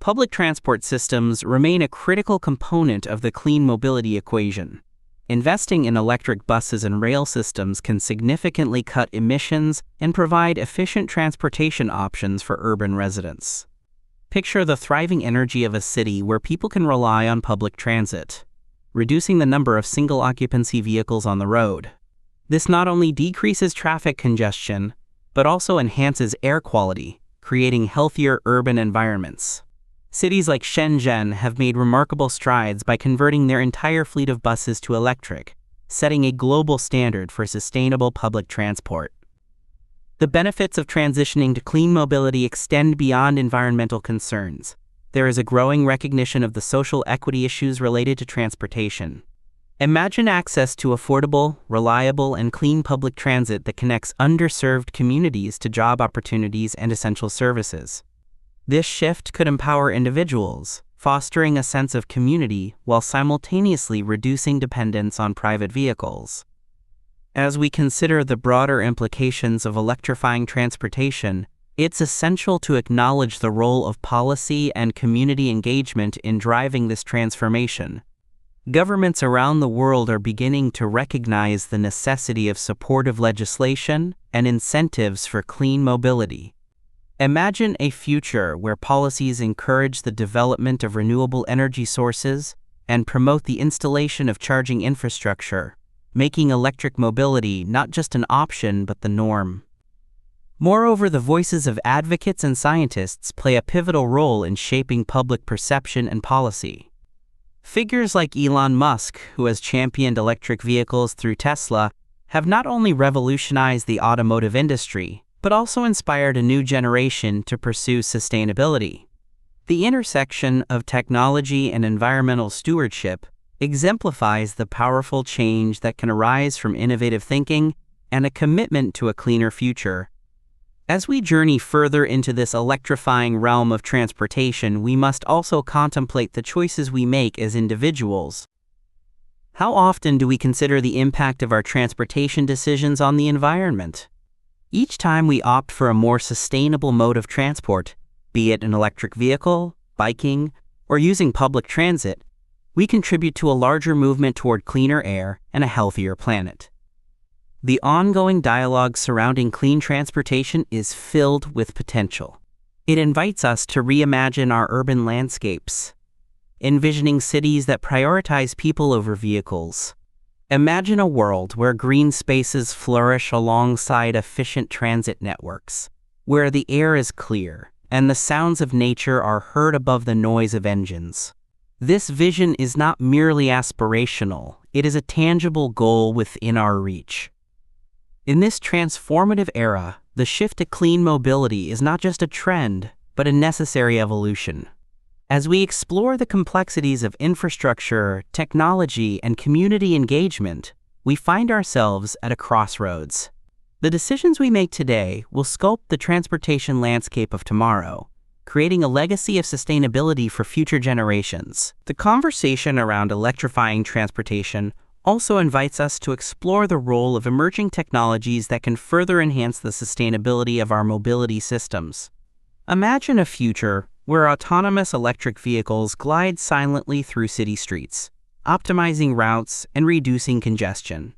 Public transport systems remain a critical component of the clean mobility equation. Investing in electric buses and rail systems can significantly cut emissions and provide efficient transportation options for urban residents. Picture the thriving energy of a city where people can rely on public transit, reducing the number of single-occupancy vehicles on the road. This not only decreases traffic congestion, but also enhances air quality, creating healthier urban environments. Cities like Shenzhen have made remarkable strides by converting their entire fleet of buses to electric, setting a global standard for sustainable public transport. The benefits of transitioning to clean mobility extend beyond environmental concerns. There is a growing recognition of the social equity issues related to transportation. Imagine access to affordable, reliable, and clean public transit that connects underserved communities to job opportunities and essential services. This shift could empower individuals, fostering a sense of community while simultaneously reducing dependence on private vehicles. As we consider the broader implications of electrifying transportation, it's essential to acknowledge the role of policy and community engagement in driving this transformation. Governments around the world are beginning to recognize the necessity of supportive legislation and incentives for clean mobility. Imagine a future where policies encourage the development of renewable energy sources and promote the installation of charging infrastructure, making electric mobility not just an option but the norm. Moreover, the voices of advocates and scientists play a pivotal role in shaping public perception and policy. Figures like Elon Musk, who has championed electric vehicles through Tesla, have not only revolutionized the automotive industry, but also inspired a new generation to pursue sustainability. The intersection of technology and environmental stewardship exemplifies the powerful change that can arise from innovative thinking and a commitment to a cleaner future. As we journey further into this electrifying realm of transportation, we must also contemplate the choices we make as individuals. How often do we consider the impact of our transportation decisions on the environment? Each time we opt for a more sustainable mode of transport, be it an electric vehicle, biking, or using public transit, we contribute to a larger movement toward cleaner air and a healthier planet. The ongoing dialogue surrounding clean transportation is filled with potential. It invites us to reimagine our urban landscapes, envisioning cities that prioritize people over vehicles. Imagine a world where green spaces flourish alongside efficient transit networks, where the air is clear and the sounds of nature are heard above the noise of engines. This vision is not merely aspirational, it is a tangible goal within our reach. In this transformative era, the shift to clean mobility is not just a trend, but a necessary evolution. As we explore the complexities of infrastructure, technology, and community engagement, we find ourselves at a crossroads. The decisions we make today will sculpt the transportation landscape of tomorrow, creating a legacy of sustainability for future generations. The conversation around electrifying transportation also invites us to explore the role of emerging technologies that can further enhance the sustainability of our mobility systems. Imagine a future where autonomous electric vehicles glide silently through city streets, optimizing routes and reducing congestion.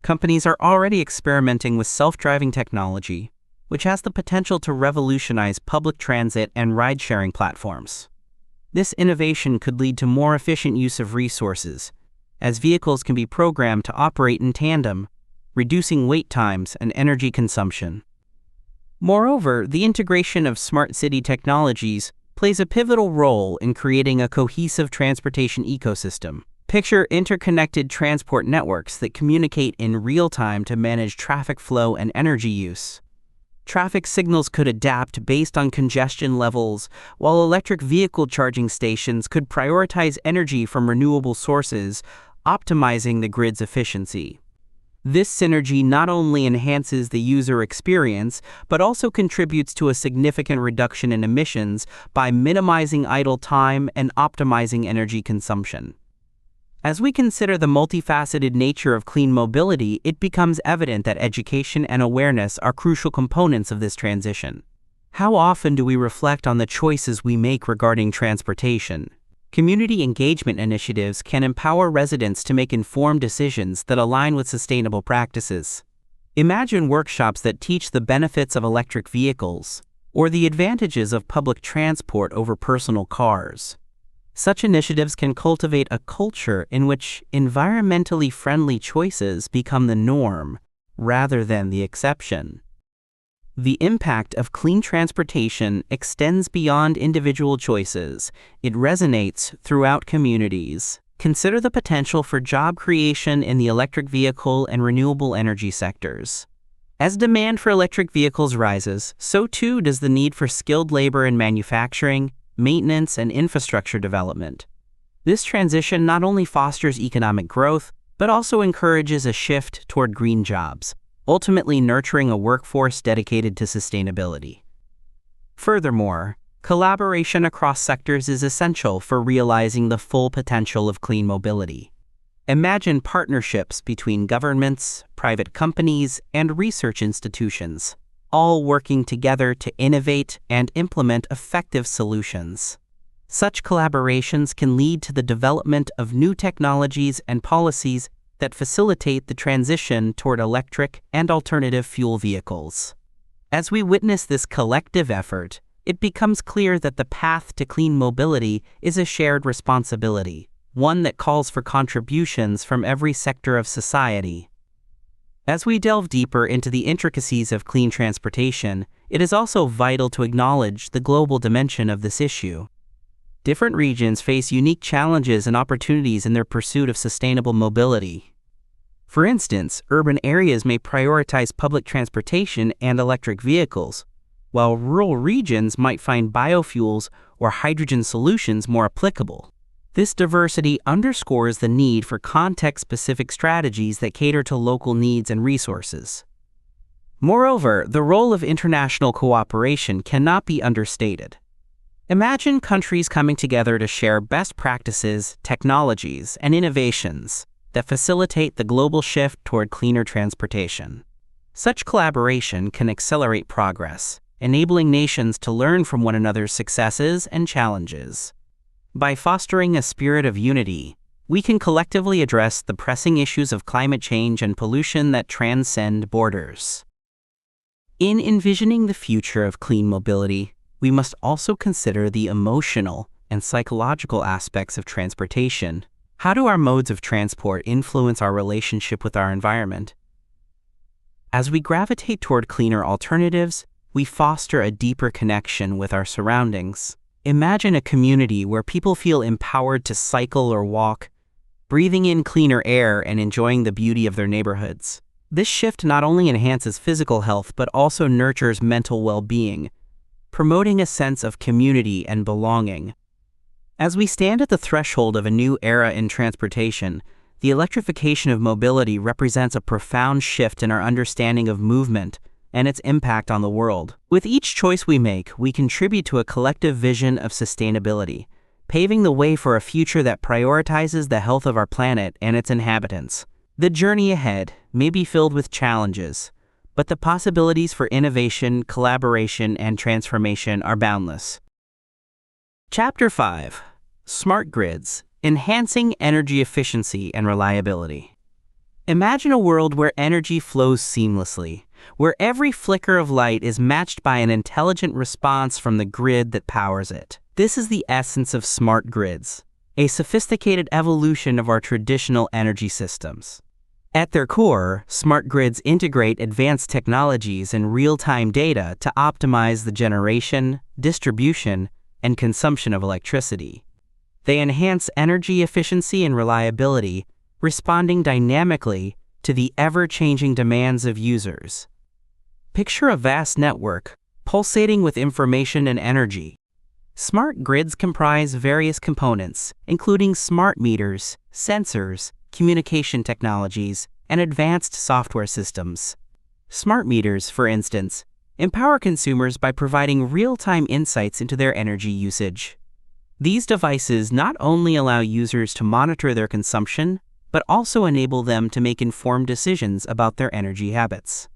Companies are already experimenting with self-driving technology, which has the potential to revolutionize public transit and ride-sharing platforms. This innovation could lead to more efficient use of resources, as vehicles can be programmed to operate in tandem, reducing wait times and energy consumption. Moreover, the integration of smart city technologies plays a pivotal role in creating a cohesive transportation ecosystem. Picture interconnected transport networks that communicate in real time to manage traffic flow and energy use. Traffic signals could adapt based on congestion levels, while electric vehicle charging stations could prioritize energy from renewable sources, optimizing the grid's efficiency. This synergy not only enhances the user experience, but also contributes to a significant reduction in emissions by minimizing idle time and optimizing energy consumption. As we consider the multifaceted nature of clean mobility, it becomes evident that education and awareness are crucial components of this transition. How often do we reflect on the choices we make regarding transportation? Community engagement initiatives can empower residents to make informed decisions that align with sustainable practices. Imagine workshops that teach the benefits of electric vehicles or the advantages of public transport over personal cars. Such initiatives can cultivate a culture in which environmentally friendly choices become the norm rather than the exception. The impact of clean transportation extends beyond individual choices. It resonates throughout communities. Consider the potential for job creation in the electric vehicle and renewable energy sectors. As demand for electric vehicles rises, so too does the need for skilled labor in manufacturing, maintenance, and infrastructure development. This transition not only fosters economic growth, but also encourages a shift toward green jobs, ultimately nurturing a workforce dedicated to sustainability. Furthermore, collaboration across sectors is essential for realizing the full potential of clean mobility. Imagine partnerships between governments, private companies, and research institutions, all working together to innovate and implement effective solutions. Such collaborations can lead to the development of new technologies and policies that facilitate the transition toward electric and alternative fuel vehicles. As we witness this collective effort, it becomes clear that the path to clean mobility is a shared responsibility, one that calls for contributions from every sector of society. As we delve deeper into the intricacies of clean transportation, it is also vital to acknowledge the global dimension of this issue. Different regions face unique challenges and opportunities in their pursuit of sustainable mobility. For instance, urban areas may prioritize public transportation and electric vehicles, while rural regions might find biofuels or hydrogen solutions more applicable. This diversity underscores the need for context-specific strategies that cater to local needs and resources. Moreover, the role of international cooperation cannot be understated. Imagine countries coming together to share best practices, technologies, and innovations that facilitate the global shift toward cleaner transportation. Such collaboration can accelerate progress, enabling nations to learn from one another's successes and challenges. By fostering a spirit of unity, we can collectively address the pressing issues of climate change and pollution that transcend borders. In envisioning the future of clean mobility, we must also consider the emotional and psychological aspects of transportation. How do our modes of transport influence our relationship with our environment? As we gravitate toward cleaner alternatives, we foster a deeper connection with our surroundings. Imagine a community where people feel empowered to cycle or walk, breathing in cleaner air and enjoying the beauty of their neighborhoods. This shift not only enhances physical health but also nurtures mental well-being, promoting a sense of community and belonging. As we stand at the threshold of a new era in transportation, the electrification of mobility represents a profound shift in our understanding of movement and its impact on the world. With each choice we make, we contribute to a collective vision of sustainability, paving the way for a future that prioritizes the health of our planet and its inhabitants. The journey ahead may be filled with challenges, but the possibilities for innovation, collaboration, and transformation are boundless. Chapter 5: Smart Grids: Enhancing Energy Efficiency and Reliability. Imagine a world where energy flows seamlessly, where every flicker of light is matched by an intelligent response from the grid that powers it. This is the essence of smart grids, a sophisticated evolution of our traditional energy systems. At their core, smart grids integrate advanced technologies and real-time data to optimize the generation, distribution, and consumption of electricity. They enhance energy efficiency and reliability, responding dynamically to the ever-changing demands of users. Picture a vast network, pulsating with information and energy. Smart grids comprise various components, including smart meters, sensors, communication technologies, and advanced software systems. Smart meters, for instance, empower consumers by providing real-time insights into their energy usage. These devices not only allow users to monitor their consumption, but also enable them to make informed decisions about their energy habits.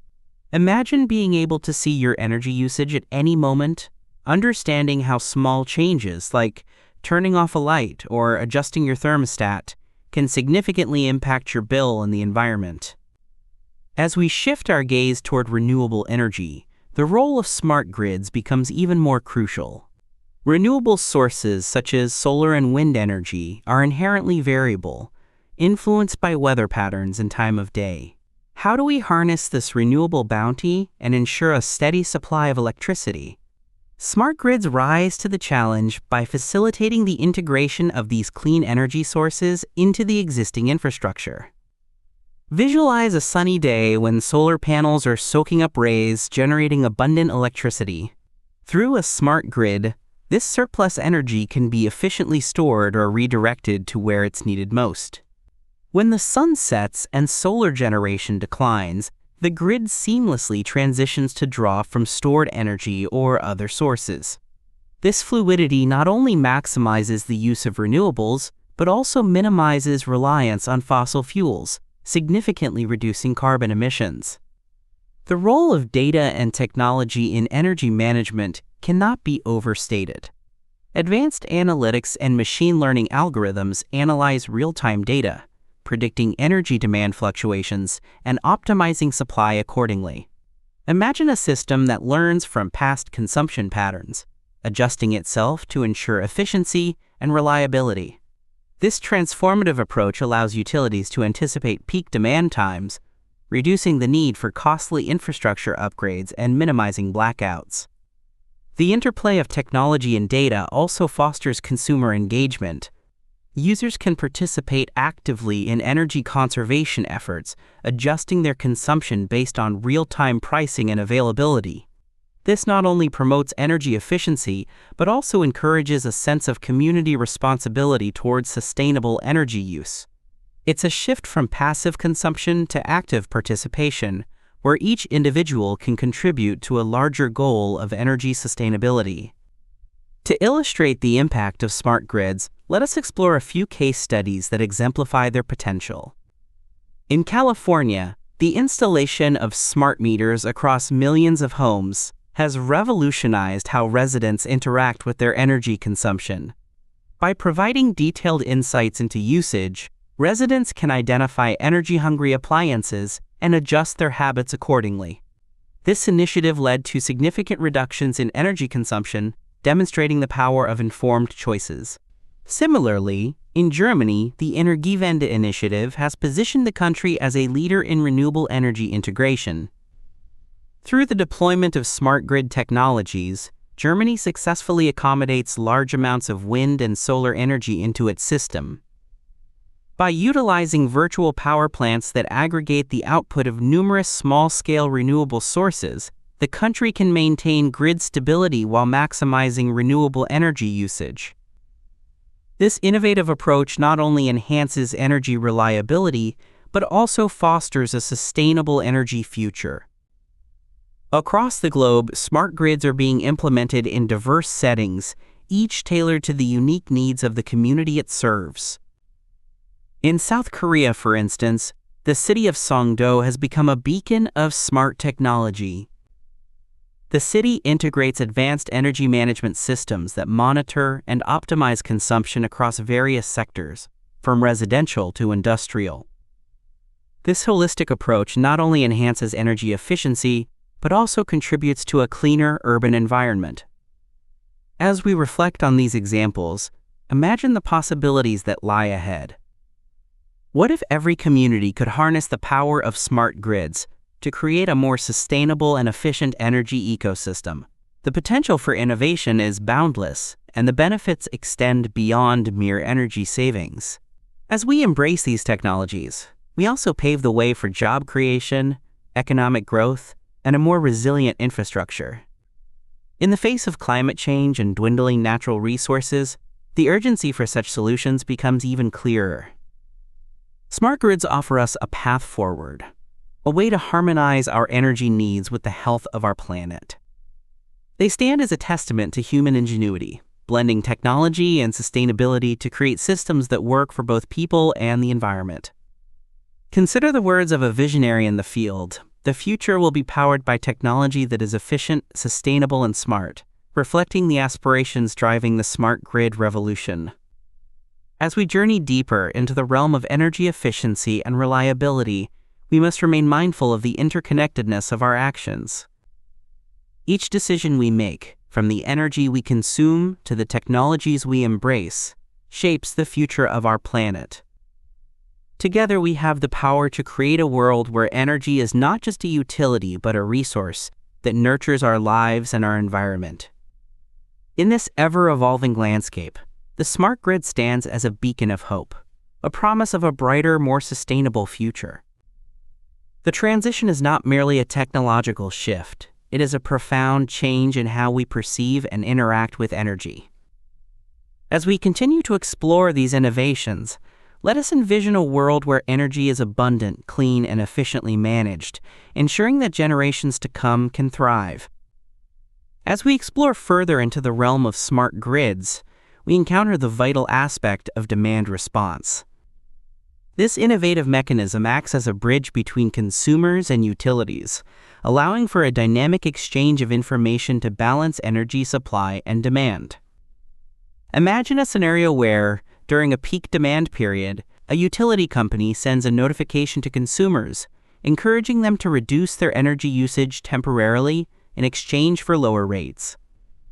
Imagine being able to see your energy usage at any moment, understanding how small changes like turning off a light or adjusting your thermostat can significantly impact your bill and the environment. As we shift our gaze toward renewable energy, the role of smart grids becomes even more crucial. Renewable sources such as solar and wind energy are inherently variable, influenced by weather patterns and time of day. How do we harness this renewable bounty and ensure a steady supply of electricity? Smart grids rise to the challenge by facilitating the integration of these clean energy sources into the existing infrastructure. Visualize a sunny day when solar panels are soaking up rays, generating abundant electricity. Through a smart grid, this surplus energy can be efficiently stored or redirected to where it's needed most. When the sun sets and solar generation declines, the grid seamlessly transitions to draw from stored energy or other sources. This fluidity not only maximizes the use of renewables, but also minimizes reliance on fossil fuels, significantly reducing carbon emissions. The role of data and technology in energy management cannot be overstated. Advanced analytics and machine learning algorithms analyze real-time data, predicting energy demand fluctuations and optimizing supply accordingly. Imagine a system that learns from past consumption patterns, adjusting itself to ensure efficiency and reliability. This transformative approach allows utilities to anticipate peak demand times, reducing the need for costly infrastructure upgrades and minimizing blackouts. The interplay of technology and data also fosters consumer engagement. Users can participate actively in energy conservation efforts, adjusting their consumption based on real-time pricing and availability. This not only promotes energy efficiency, but also encourages a sense of community responsibility towards sustainable energy use. It's a shift from passive consumption to active participation, where each individual can contribute to a larger goal of energy sustainability. To illustrate the impact of smart grids, let us explore a few case studies that exemplify their potential. In California, the installation of smart meters across millions of homes has revolutionized how residents interact with their energy consumption. By providing detailed insights into usage, residents can identify energy-hungry appliances and adjust their habits accordingly. This initiative led to significant reductions in energy consumption, demonstrating the power of informed choices. Similarly, in Germany, the Energiewende initiative has positioned the country as a leader in renewable energy integration. Through the deployment of smart grid technologies, Germany successfully accommodates large amounts of wind and solar energy into its system. By utilizing virtual power plants that aggregate the output of numerous small-scale renewable sources, the country can maintain grid stability while maximizing renewable energy usage. This innovative approach not only enhances energy reliability, but also fosters a sustainable energy future. Across the globe, smart grids are being implemented in diverse settings, each tailored to the unique needs of the community it serves. In South Korea, for instance, the city of Songdo has become a beacon of smart technology. The city integrates advanced energy management systems that monitor and optimize consumption across various sectors, from residential to industrial. This holistic approach not only enhances energy efficiency, but also contributes to a cleaner urban environment. As we reflect on these examples, imagine the possibilities that lie ahead. What if every community could harness the power of smart grids to create a more sustainable and efficient energy ecosystem? The potential for innovation is boundless, and the benefits extend beyond mere energy savings. As we embrace these technologies, we also pave the way for job creation, economic growth, and a more resilient infrastructure. In the face of climate change and dwindling natural resources, the urgency for such solutions becomes even clearer. Smart grids offer us a path forward, a way to harmonize our energy needs with the health of our planet. They stand as a testament to human ingenuity, blending technology and sustainability to create systems that work for both people and the environment. Consider the words of a visionary in the field. The future will be powered by technology that is efficient, sustainable, and smart, reflecting the aspirations driving the smart grid revolution. As we journey deeper into the realm of energy efficiency and reliability, we must remain mindful of the interconnectedness of our actions. Each decision we make, from the energy we consume to the technologies we embrace, shapes the future of our planet. Together we have the power to create a world where energy is not just a utility but a resource that nurtures our lives and our environment. In this ever-evolving landscape, the smart grid stands as a beacon of hope, a promise of a brighter, more sustainable future. The transition is not merely a technological shift, it is a profound change in how we perceive and interact with energy. As we continue to explore these innovations, let us envision a world where energy is abundant, clean, and efficiently managed, ensuring that generations to come can thrive. As we explore further into the realm of smart grids, we encounter the vital aspect of demand response. This innovative mechanism acts as a bridge between consumers and utilities, allowing for a dynamic exchange of information to balance energy supply and demand. Imagine a scenario where, during a peak demand period, a utility company sends a notification to consumers, encouraging them to reduce their energy usage temporarily in exchange for lower rates.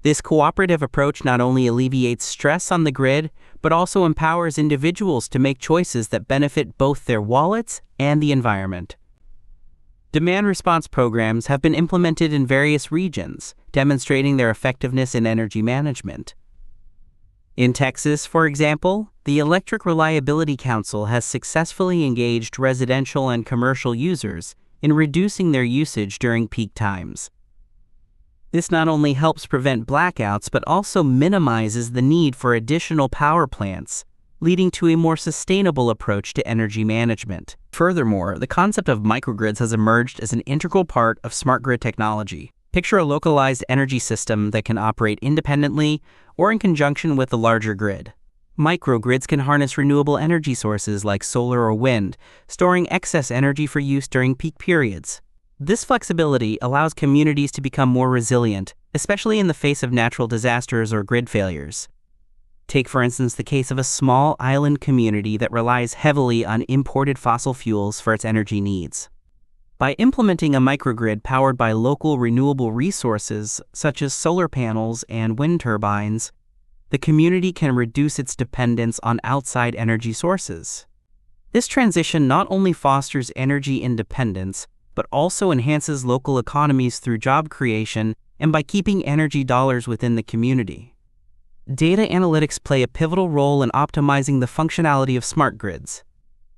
This cooperative approach not only alleviates stress on the grid, but also empowers individuals to make choices that benefit both their wallets and the environment. Demand response programs have been implemented in various regions, demonstrating their effectiveness in energy management. In Texas, for example, the Electric Reliability Council has successfully engaged residential and commercial users in reducing their usage during peak times. This not only helps prevent blackouts, but also minimizes the need for additional power plants, leading to a more sustainable approach to energy management. Furthermore, the concept of microgrids has emerged as an integral part of smart grid technology. Picture a localized energy system that can operate independently or in conjunction with the larger grid. Microgrids can harness renewable energy sources like solar or wind, storing excess energy for use during peak periods. This flexibility allows communities to become more resilient, especially in the face of natural disasters or grid failures. Take, for instance, the case of a small island community that relies heavily on imported fossil fuels for its energy needs. By implementing a microgrid powered by local renewable resources, such as solar panels and wind turbines, the community can reduce its dependence on outside energy sources. This transition not only fosters energy independence, but also enhances local economies through job creation and by keeping energy dollars within the community. Data analytics play a pivotal role in optimizing the functionality of smart grids.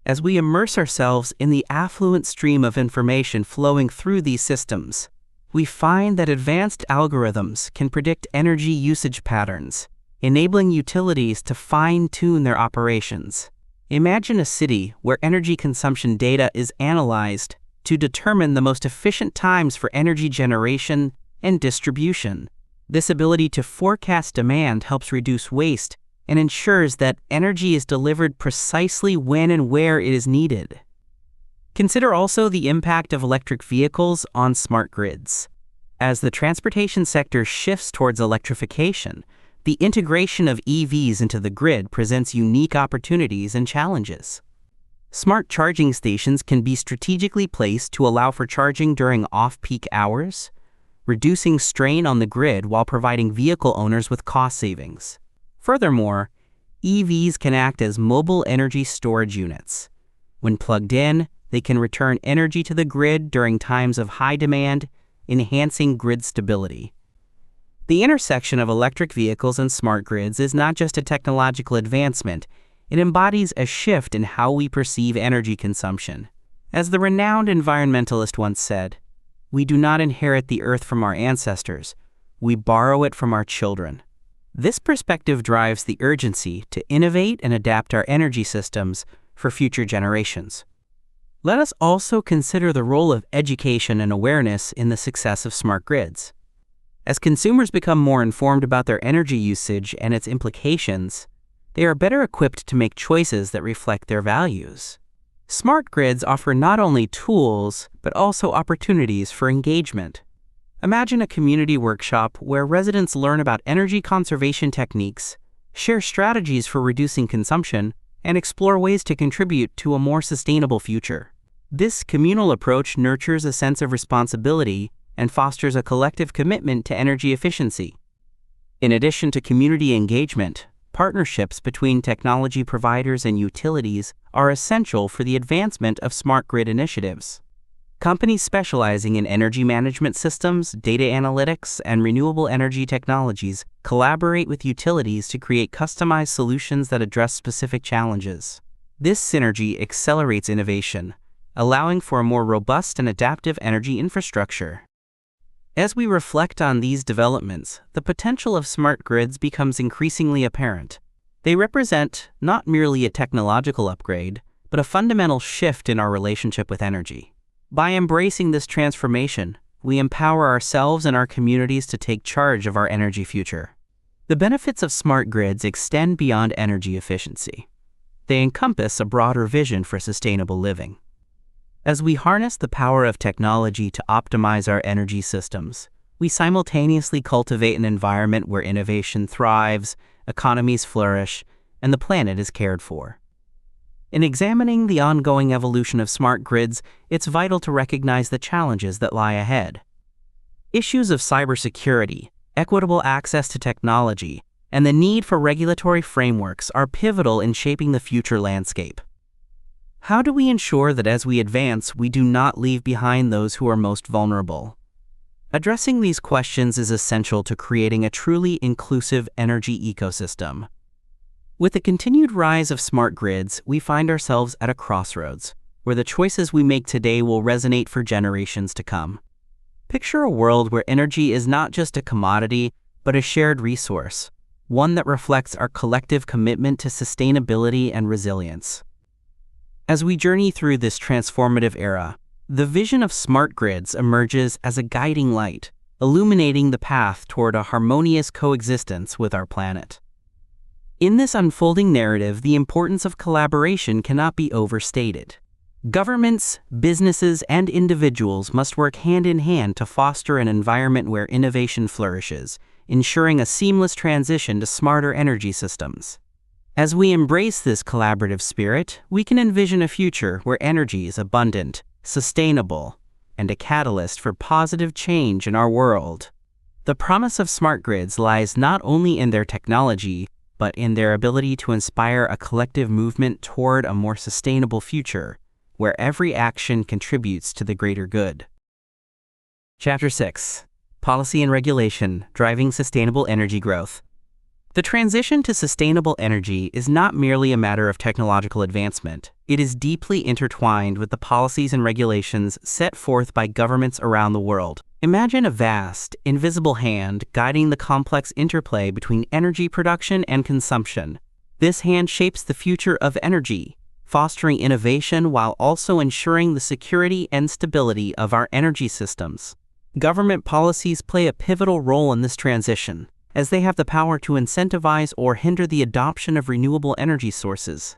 As we immerse ourselves in the affluent stream of information flowing through these systems, we find that advanced algorithms can predict energy usage patterns, enabling utilities to fine-tune their operations. Imagine a city where energy consumption data is analyzed to determine the most efficient times for energy generation and distribution. This ability to forecast demand helps reduce waste and ensures that energy is delivered precisely when and where it is needed. Consider also the impact of electric vehicles on smart grids. As the transportation sector shifts towards electrification, the integration of EVs into the grid presents unique opportunities and challenges. Smart charging stations can be strategically placed to allow for charging during off-peak hours, reducing strain on the grid while providing vehicle owners with cost savings. Furthermore, EVs can act as mobile energy storage units. When plugged in, they can return energy to the grid during times of high demand, enhancing grid stability. The intersection of electric vehicles and smart grids is not just a technological advancement, it embodies a shift in how we perceive energy consumption. As the renowned environmentalist once said, "We do not inherit the earth from our ancestors, we borrow it from our children." This perspective drives the urgency to innovate and adapt our energy systems for future generations. Let us also consider the role of education and awareness in the success of smart grids. As consumers become more informed about their energy usage and its implications, they are better equipped to make choices that reflect their values. Smart grids offer not only tools, but also opportunities for engagement. Imagine a community workshop where residents learn about energy conservation techniques, share strategies for reducing consumption, and explore ways to contribute to a more sustainable future. This communal approach nurtures a sense of responsibility and fosters a collective commitment to energy efficiency. In addition to community engagement, partnerships between technology providers and utilities are essential for the advancement of smart grid initiatives. Companies specializing in energy management systems, data analytics, and renewable energy technologies collaborate with utilities to create customized solutions that address specific challenges. This synergy accelerates innovation, allowing for a more robust and adaptive energy infrastructure. As we reflect on these developments, the potential of smart grids becomes increasingly apparent. They represent not merely a technological upgrade, but a fundamental shift in our relationship with energy. By embracing this transformation, we empower ourselves and our communities to take charge of our energy future. The benefits of smart grids extend beyond energy efficiency. They encompass a broader vision for sustainable living. As we harness the power of technology to optimize our energy systems, we simultaneously cultivate an environment where innovation thrives, economies flourish, and the planet is cared for. In examining the ongoing evolution of smart grids, it's vital to recognize the challenges that lie ahead. Issues of cybersecurity, equitable access to technology, and the need for regulatory frameworks are pivotal in shaping the future landscape. How do we ensure that as we advance, we do not leave behind those who are most vulnerable? Addressing these questions is essential to creating a truly inclusive energy ecosystem. With the continued rise of smart grids, we find ourselves at a crossroads, where the choices we make today will resonate for generations to come. Picture a world where energy is not just a commodity, but a shared resource, one that reflects our collective commitment to sustainability and resilience. As we journey through this transformative era, the vision of smart grids emerges as a guiding light, illuminating the path toward a harmonious coexistence with our planet. In this unfolding narrative, the importance of collaboration cannot be overstated. Governments, businesses, and individuals must work hand in hand to foster an environment where innovation flourishes, ensuring a seamless transition to smarter energy systems. As we embrace this collaborative spirit, we can envision a future where energy is abundant, sustainable, and a catalyst for positive change in our world. The promise of smart grids lies not only in their technology, but in their ability to inspire a collective movement toward a more sustainable future, where every action contributes to the greater good. Chapter 6. Policy and Regulation, Driving Sustainable Energy Growth. The transition to sustainable energy is not merely a matter of technological advancement. It is deeply intertwined with the policies and regulations set forth by governments around the world. Imagine a vast, invisible hand guiding the complex interplay between energy production and consumption. This hand shapes the future of energy, fostering innovation while also ensuring the security and stability of our energy systems. Government policies play a pivotal role in this transition, as they have the power to incentivize or hinder the adoption of renewable energy sources.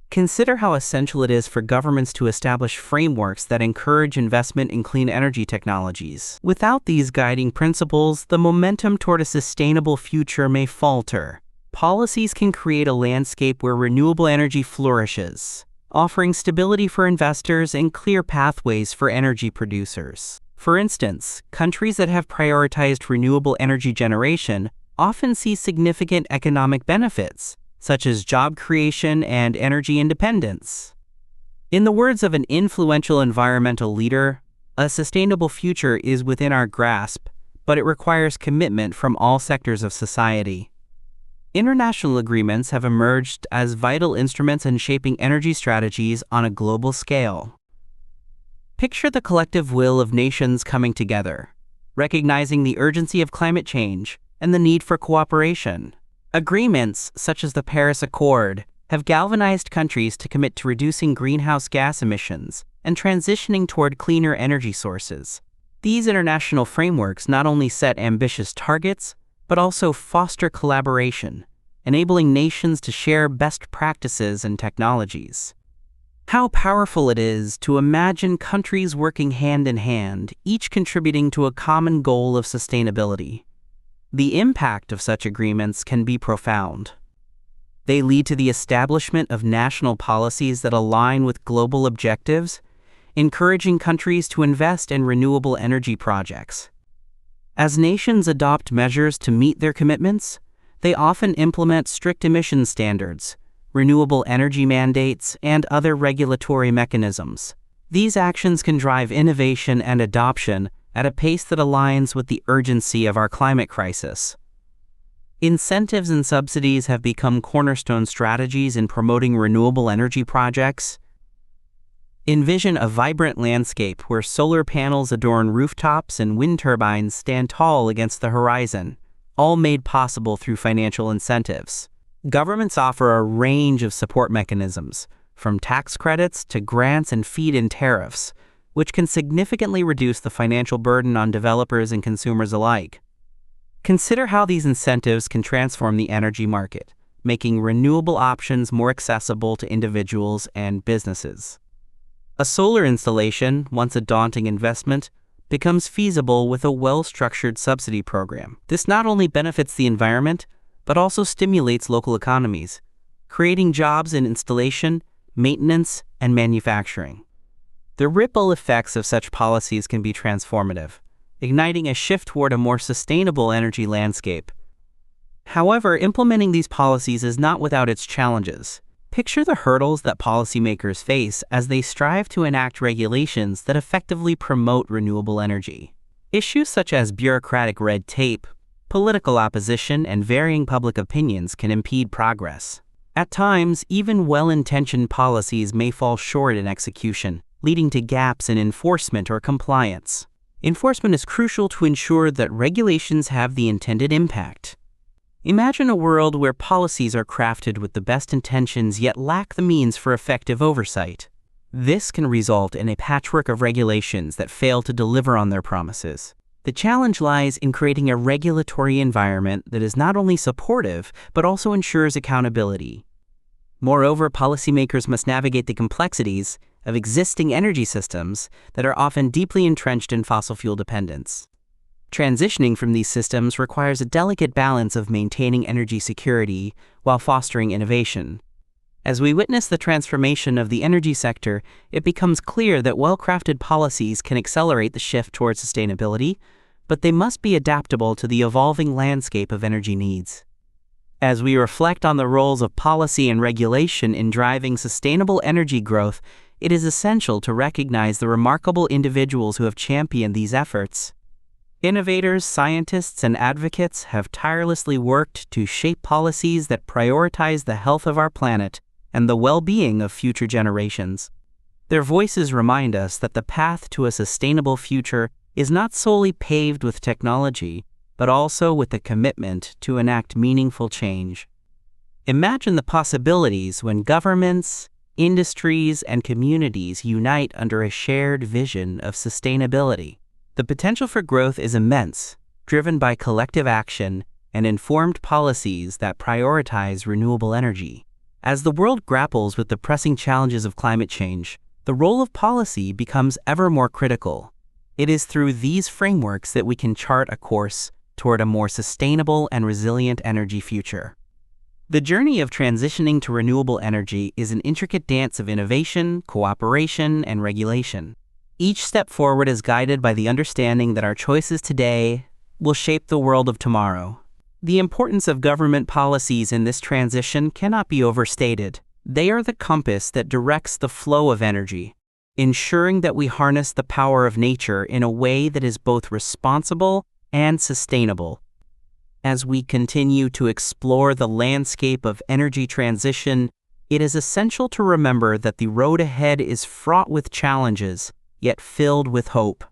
Consider how essential it is for governments to establish frameworks that encourage investment in clean energy technologies. Without these guiding principles, the momentum toward a sustainable future may falter. Policies can create a landscape where renewable energy flourishes, offering stability for investors and clear pathways for energy producers. For instance, countries that have prioritized renewable energy generation often see significant economic benefits, such as job creation and energy independence. In the words of an influential environmental leader, a sustainable future is within our grasp, but it requires commitment from all sectors of society. International agreements have emerged as vital instruments in shaping energy strategies on a global scale. Picture the collective will of nations coming together, recognizing the urgency of climate change and the need for cooperation. Agreements, such as the Paris Accord, have galvanized countries to commit to reducing greenhouse gas emissions and transitioning toward cleaner energy sources. These international frameworks not only set ambitious targets, but also foster collaboration, enabling nations to share best practices and technologies. How powerful it is to imagine countries working hand in hand, each contributing to a common goal of sustainability. The impact of such agreements can be profound. They lead to the establishment of national policies that align with global objectives, encouraging countries to invest in renewable energy projects. As nations adopt measures to meet their commitments, they often implement strict emission standards, renewable energy mandates, and other regulatory mechanisms. These actions can drive innovation and adoption at a pace that aligns with the urgency of our climate crisis. Incentives and subsidies have become cornerstone strategies in promoting renewable energy projects. Envision a vibrant landscape where solar panels adorn rooftops and wind turbines stand tall against the horizon, all made possible through financial incentives. Governments offer a range of support mechanisms, from tax credits to grants and feed-in tariffs, which can significantly reduce the financial burden on developers and consumers alike. Consider how these incentives can transform the energy market, making renewable options more accessible to individuals and businesses. A solar installation, once a daunting investment, becomes feasible with a well-structured subsidy program. This not only benefits the environment, but also stimulates local economies, creating jobs in installation, maintenance, and manufacturing. The ripple effects of such policies can be transformative, igniting a shift toward a more sustainable energy landscape. However, implementing these policies is not without its challenges. Picture the hurdles that policymakers face as they strive to enact regulations that effectively promote renewable energy. Issues such as bureaucratic red tape, political opposition, and varying public opinions can impede progress. At times, even well-intentioned policies may fall short in execution, leading to gaps in enforcement or compliance. Enforcement is crucial to ensure that regulations have the intended impact. Imagine a world where policies are crafted with the best intentions yet lack the means for effective oversight. This can result in a patchwork of regulations that fail to deliver on their promises. The challenge lies in creating a regulatory environment that is not only supportive, but also ensures accountability. Moreover, policymakers must navigate the complexities of existing energy systems that are often deeply entrenched in fossil fuel dependence. Transitioning from these systems requires a delicate balance of maintaining energy security while fostering innovation. As we witness the transformation of the energy sector, it becomes clear that well-crafted policies can accelerate the shift towards sustainability, but they must be adaptable to the evolving landscape of energy needs. As we reflect on the roles of policy and regulation in driving sustainable energy growth, it is essential to recognize the remarkable individuals who have championed these efforts. Innovators, scientists, and advocates have tirelessly worked to shape policies that prioritize the health of our planet and the well-being of future generations. Their voices remind us that the path to a sustainable future is not solely paved with technology, but also with the commitment to enact meaningful change. Imagine the possibilities when governments, industries, and communities unite under a shared vision of sustainability. The potential for growth is immense, driven by collective action and informed policies that prioritize renewable energy. As the world grapples with the pressing challenges of climate change, the role of policy becomes ever more critical. It is through these frameworks that we can chart a course toward a more sustainable and resilient energy future. The journey of transitioning to renewable energy is an intricate dance of innovation, cooperation, and regulation. Each step forward is guided by the understanding that our choices today will shape the world of tomorrow. The importance of government policies in this transition cannot be overstated. They are the compass that directs the flow of energy, ensuring that we harness the power of nature in a way that is both responsible and sustainable. As we continue to explore the landscape of energy transition, it is essential to remember that the road ahead is fraught with challenges, yet filled with hope.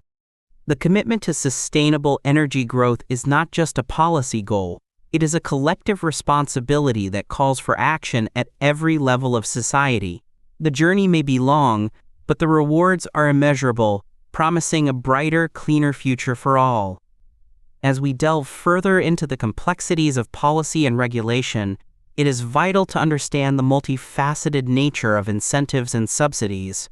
The commitment to sustainable energy growth is not just a policy goal. It is a collective responsibility that calls for action at every level of society. The journey may be long, but the rewards are immeasurable, promising a brighter, cleaner future for all. As we delve further into the complexities of policy and regulation, it is vital to understand the multifaceted nature of incentives and subsidies.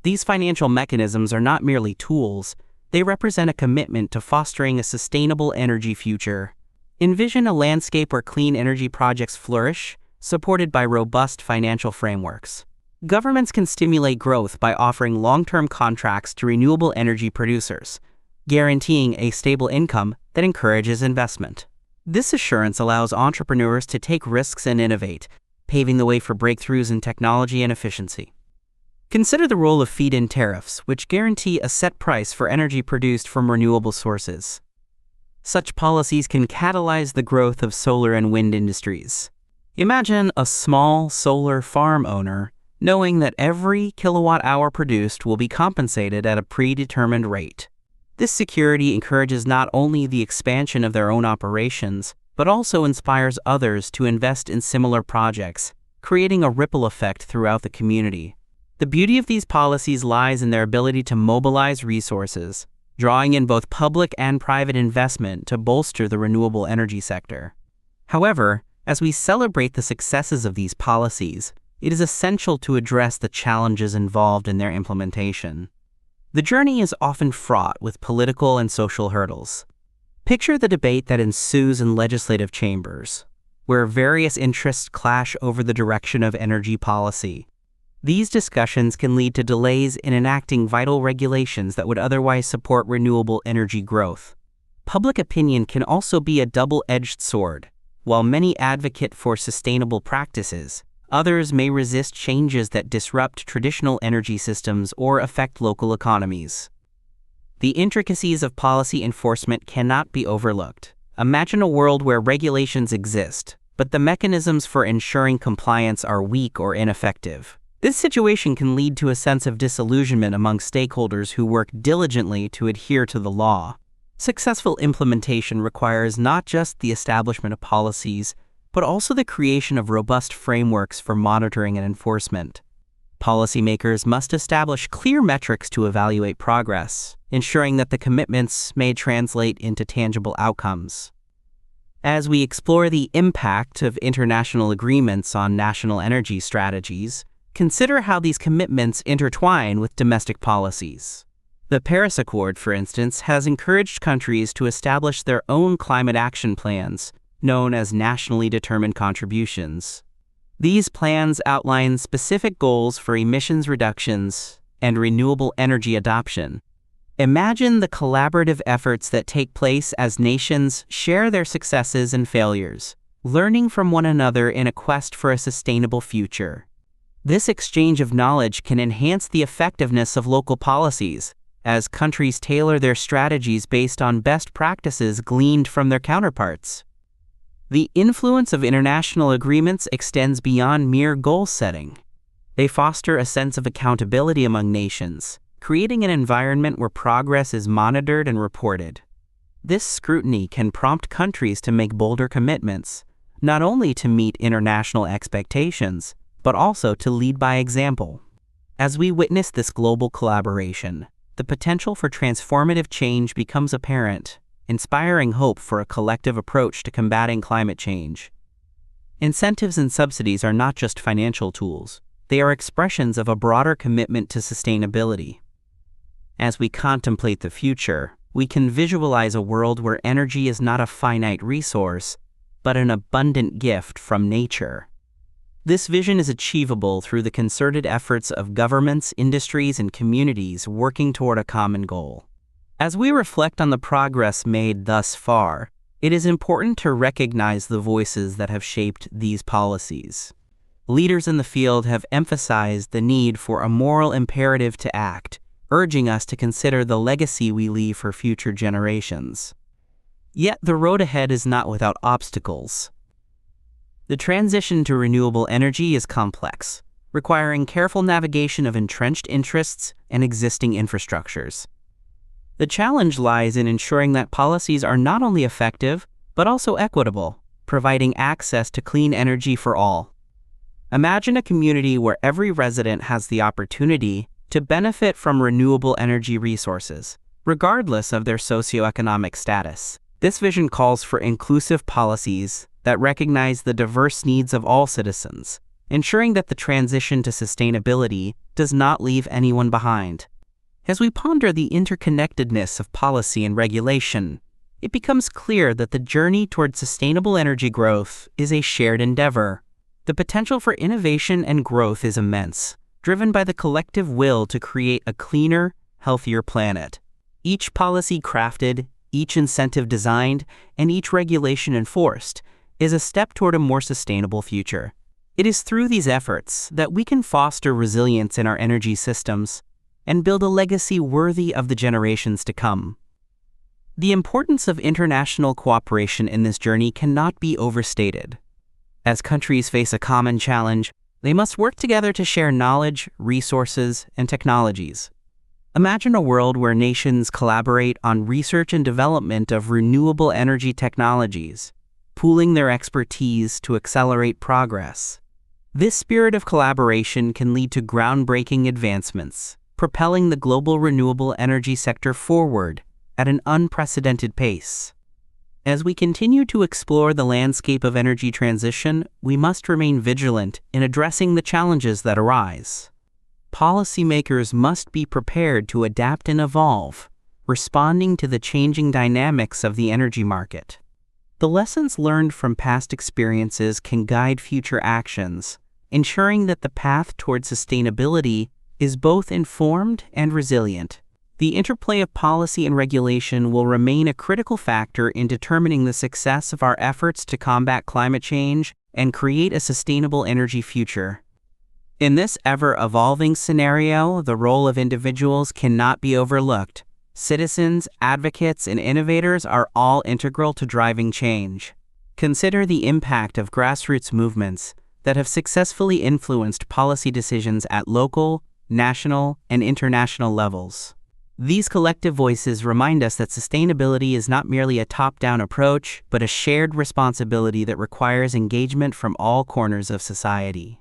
These financial mechanisms are not merely tools. They represent a commitment to fostering a sustainable energy future. Envision a landscape where clean energy projects flourish, supported by robust financial frameworks. Governments can stimulate growth by offering long-term contracts to renewable energy producers, guaranteeing a stable income that encourages investment. This assurance allows entrepreneurs to take risks and innovate, paving the way for breakthroughs in technology and efficiency. Consider the role of feed-in tariffs, which guarantee a set price for energy produced from renewable sources. Such policies can catalyze the growth of solar and wind industries. Imagine a small solar farm owner knowing that every kilowatt-hour produced will be compensated at a predetermined rate. This security encourages not only the expansion of their own operations, but also inspires others to invest in similar projects, creating a ripple effect throughout the community. The beauty of these policies lies in their ability to mobilize resources, drawing in both public and private investment to bolster the renewable energy sector. However, as we celebrate the successes of these policies, it is essential to address the challenges involved in their implementation. The journey is often fraught with political and social hurdles. Picture the debate that ensues in legislative chambers, where various interests clash over the direction of energy policy. These discussions can lead to delays in enacting vital regulations that would otherwise support renewable energy growth. Public opinion can also be a double-edged sword. While many advocate for sustainable practices, others may resist changes that disrupt traditional energy systems or affect local economies. The intricacies of policy enforcement cannot be overlooked. Imagine a world where regulations exist, but the mechanisms for ensuring compliance are weak or ineffective. This situation can lead to a sense of disillusionment among stakeholders who work diligently to adhere to the law. Successful implementation requires not just the establishment of policies, but also the creation of robust frameworks for monitoring and enforcement. Policymakers must establish clear metrics to evaluate progress, ensuring that the commitments may translate into tangible outcomes. As we explore the impact of international agreements on national energy strategies, consider how these commitments intertwine with domestic policies. The Paris Accord, for instance, has encouraged countries to establish their own climate action plans, known as nationally determined contributions. These plans outline specific goals for emissions reductions and renewable energy adoption. Imagine the collaborative efforts that take place as nations share their successes and failures, learning from one another in a quest for a sustainable future. This exchange of knowledge can enhance the effectiveness of local policies, as countries tailor their strategies based on best practices gleaned from their counterparts. The influence of international agreements extends beyond mere goal setting. They foster a sense of accountability among nations, creating an environment where progress is monitored and reported. This scrutiny can prompt countries to make bolder commitments, not only to meet international expectations, but also to lead by example. As we witness this global collaboration, the potential for transformative change becomes apparent, inspiring hope for a collective approach to combating climate change. Incentives and subsidies are not just financial tools, they are expressions of a broader commitment to sustainability. As we contemplate the future, we can visualize a world where energy is not a finite resource, but an abundant gift from nature. This vision is achievable through the concerted efforts of governments, industries, and communities working toward a common goal. As we reflect on the progress made thus far, it is important to recognize the voices that have shaped these policies. Leaders in the field have emphasized the need for a moral imperative to act, urging us to consider the legacy we leave for future generations. Yet the road ahead is not without obstacles. The transition to renewable energy is complex, requiring careful navigation of entrenched interests and existing infrastructures. The challenge lies in ensuring that policies are not only effective, but also equitable, providing access to clean energy for all. Imagine a community where every resident has the opportunity to benefit from renewable energy resources, regardless of their socioeconomic status. This vision calls for inclusive policies that recognize the diverse needs of all citizens, ensuring that the transition to sustainability does not leave anyone behind. As we ponder the interconnectedness of policy and regulation, it becomes clear that the journey toward sustainable energy growth is a shared endeavor. The potential for innovation and growth is immense, driven by the collective will to create a cleaner, healthier planet. Each policy crafted, each incentive designed, and each regulation enforced is a step toward a more sustainable future. It is through these efforts that we can foster resilience in our energy systems and build a legacy worthy of the generations to come. The importance of international cooperation in this journey cannot be overstated. As countries face a common challenge, they must work together to share knowledge, resources, and technologies. Imagine a world where nations collaborate on research and development of renewable energy technologies, pooling their expertise to accelerate progress. This spirit of collaboration can lead to groundbreaking advancements, propelling the global renewable energy sector forward at an unprecedented pace. As we continue to explore the landscape of energy transition, we must remain vigilant in addressing the challenges that arise. Policymakers must be prepared to adapt and evolve, responding to the changing dynamics of the energy market. The lessons learned from past experiences can guide future actions, ensuring that the path toward sustainability is both informed and resilient. The interplay of policy and regulation will remain a critical factor in determining the success of our efforts to combat climate change and create a sustainable energy future. In this ever-evolving scenario, the role of individuals cannot be overlooked. Citizens, advocates, and innovators are all integral to driving change. Consider the impact of grassroots movements that have successfully influenced policy decisions at local, national, and international levels. These collective voices remind us that sustainability is not merely a top-down approach, but a shared responsibility that requires engagement from all corners of society.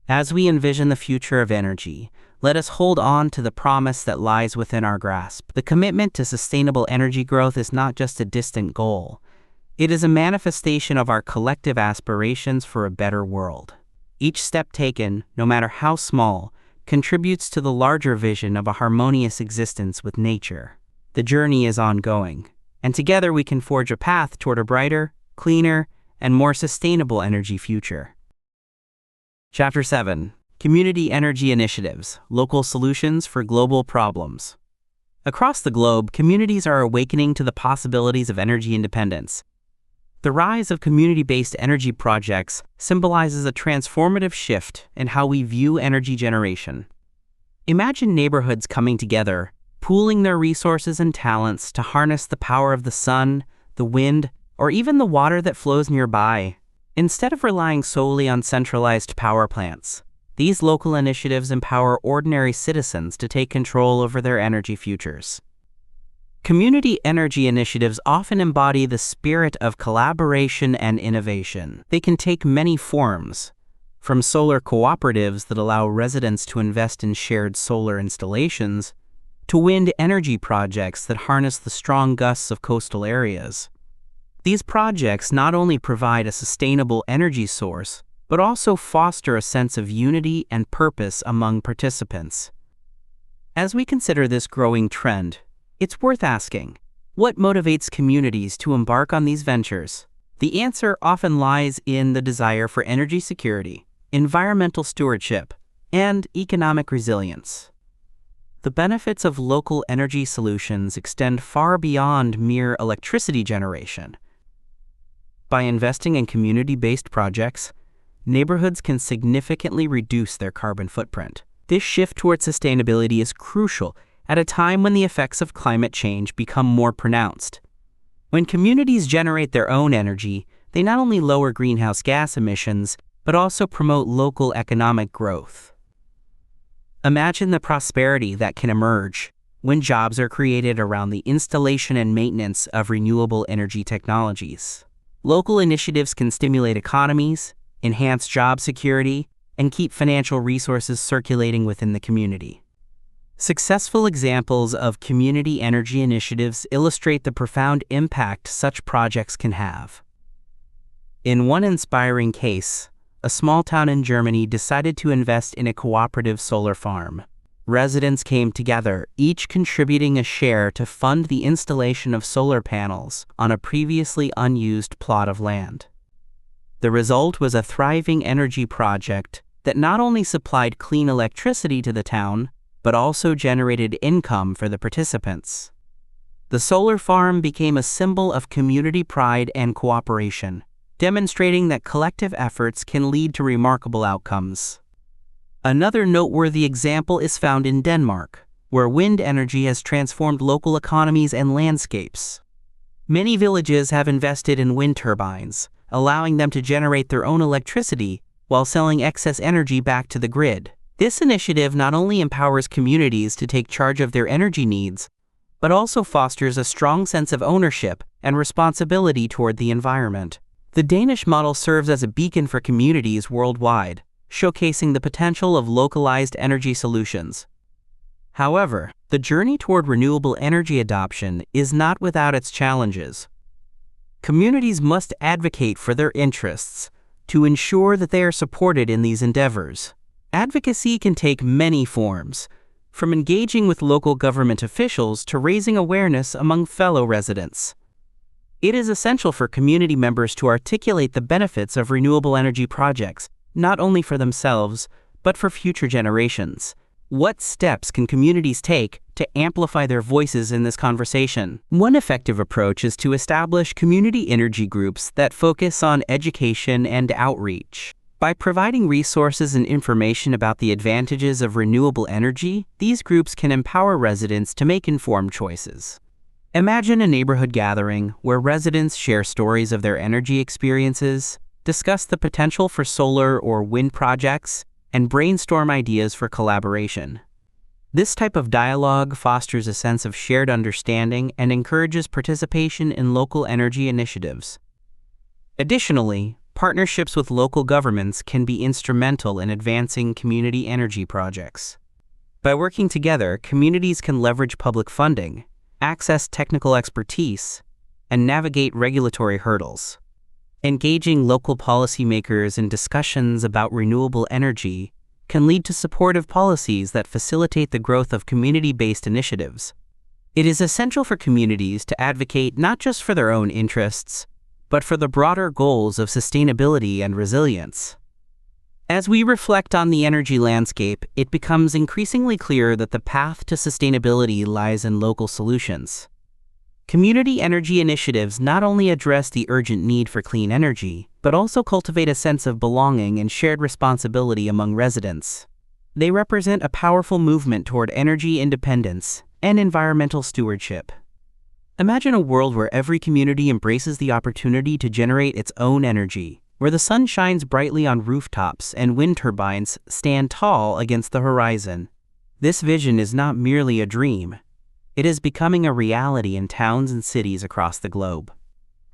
As we envision the future of energy, let us hold on to the promise that lies within our grasp. The commitment to sustainable energy growth is not just a distant goal. It is a manifestation of our collective aspirations for a better world. Each step taken, no matter how small, contributes to the larger vision of a harmonious existence with nature. The journey is ongoing, and together we can forge a path toward a brighter, cleaner, and more sustainable energy future. Chapter 7. Community Energy Initiatives, Local Solutions for Global Problems. Across the globe, communities are awakening to the possibilities of energy independence. The rise of community-based energy projects symbolizes a transformative shift in how we view energy generation. Imagine neighborhoods coming together, pooling their resources and talents to harness the power of the sun, the wind, or even the water that flows nearby. Instead of relying solely on centralized power plants, these local initiatives empower ordinary citizens to take control over their energy futures. Community energy initiatives often embody the spirit of collaboration and innovation. They can take many forms, from solar cooperatives that allow residents to invest in shared solar installations, to wind energy projects that harness the strong gusts of coastal areas. These projects not only provide a sustainable energy source, but also foster a sense of unity and purpose among participants. As we consider this growing trend, it's worth asking, what motivates communities to embark on these ventures? The answer often lies in the desire for energy security, environmental stewardship, and economic resilience. The benefits of local energy solutions extend far beyond mere electricity generation. By investing in community-based projects, neighborhoods can significantly reduce their carbon footprint. This shift toward sustainability is crucial at a time when the effects of climate change become more pronounced. When communities generate their own energy, they not only lower greenhouse gas emissions, but also promote local economic growth. Imagine the prosperity that can emerge when jobs are created around the installation and maintenance of renewable energy technologies. Local initiatives can stimulate economies, enhance job security, and keep financial resources circulating within the community. Successful examples of community energy initiatives illustrate the profound impact such projects can have. In one inspiring case, a small town in Germany decided to invest in a cooperative solar farm. Residents came together, each contributing a share to fund the installation of solar panels on a previously unused plot of land. The result was a thriving energy project that not only supplied clean electricity to the town, but also generated income for the participants. The solar farm became a symbol of community pride and cooperation, demonstrating that collective efforts can lead to remarkable outcomes. Another noteworthy example is found in Denmark, where wind energy has transformed local economies and landscapes. Many villages have invested in wind turbines, allowing them to generate their own electricity while selling excess energy back to the grid. This initiative not only empowers communities to take charge of their energy needs, but also fosters a strong sense of ownership and responsibility toward the environment. The Danish model serves as a beacon for communities worldwide, showcasing the potential of localized energy solutions. However, the journey toward renewable energy adoption is not without its challenges. Communities must advocate for their interests to ensure that they are supported in these endeavors. Advocacy can take many forms, from engaging with local government officials to raising awareness among fellow residents. It is essential for community members to articulate the benefits of renewable energy projects, not only for themselves, but for future generations. What steps can communities take to amplify their voices in this conversation? One effective approach is to establish community energy groups that focus on education and outreach. By providing resources and information about the advantages of renewable energy, these groups can empower residents to make informed choices. Imagine a neighborhood gathering where residents share stories of their energy experiences, discuss the potential for solar or wind projects, and brainstorm ideas for collaboration. This type of dialogue fosters a sense of shared understanding and encourages participation in local energy initiatives. Additionally, partnerships with local governments can be instrumental in advancing community energy projects. By working together, communities can leverage public funding, access technical expertise, and navigate regulatory hurdles. Engaging local policymakers in discussions about renewable energy can lead to supportive policies that facilitate the growth of community-based initiatives. It is essential for communities to advocate not just for their own interests, but for the broader goals of sustainability and resilience. As we reflect on the energy landscape, it becomes increasingly clear that the path to sustainability lies in local solutions. Community energy initiatives not only address the urgent need for clean energy, but also cultivate a sense of belonging and shared responsibility among residents. They represent a powerful movement toward energy independence and environmental stewardship. Imagine a world where every community embraces the opportunity to generate its own energy, where the sun shines brightly on rooftops and wind turbines stand tall against the horizon. This vision is not merely a dream. It is becoming a reality in towns and cities across the globe.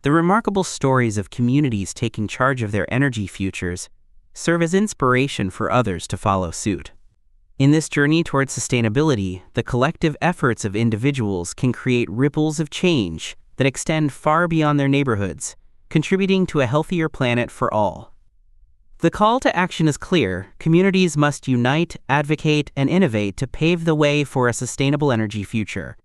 The remarkable stories of communities taking charge of their energy futures serve as inspiration for others to follow suit. In this journey towards sustainability, the collective efforts of individuals can create ripples of change that extend far beyond their neighborhoods, contributing to a healthier planet for all. The call to action is clear. Communities must unite, advocate, and innovate to pave the way for a sustainable energy future.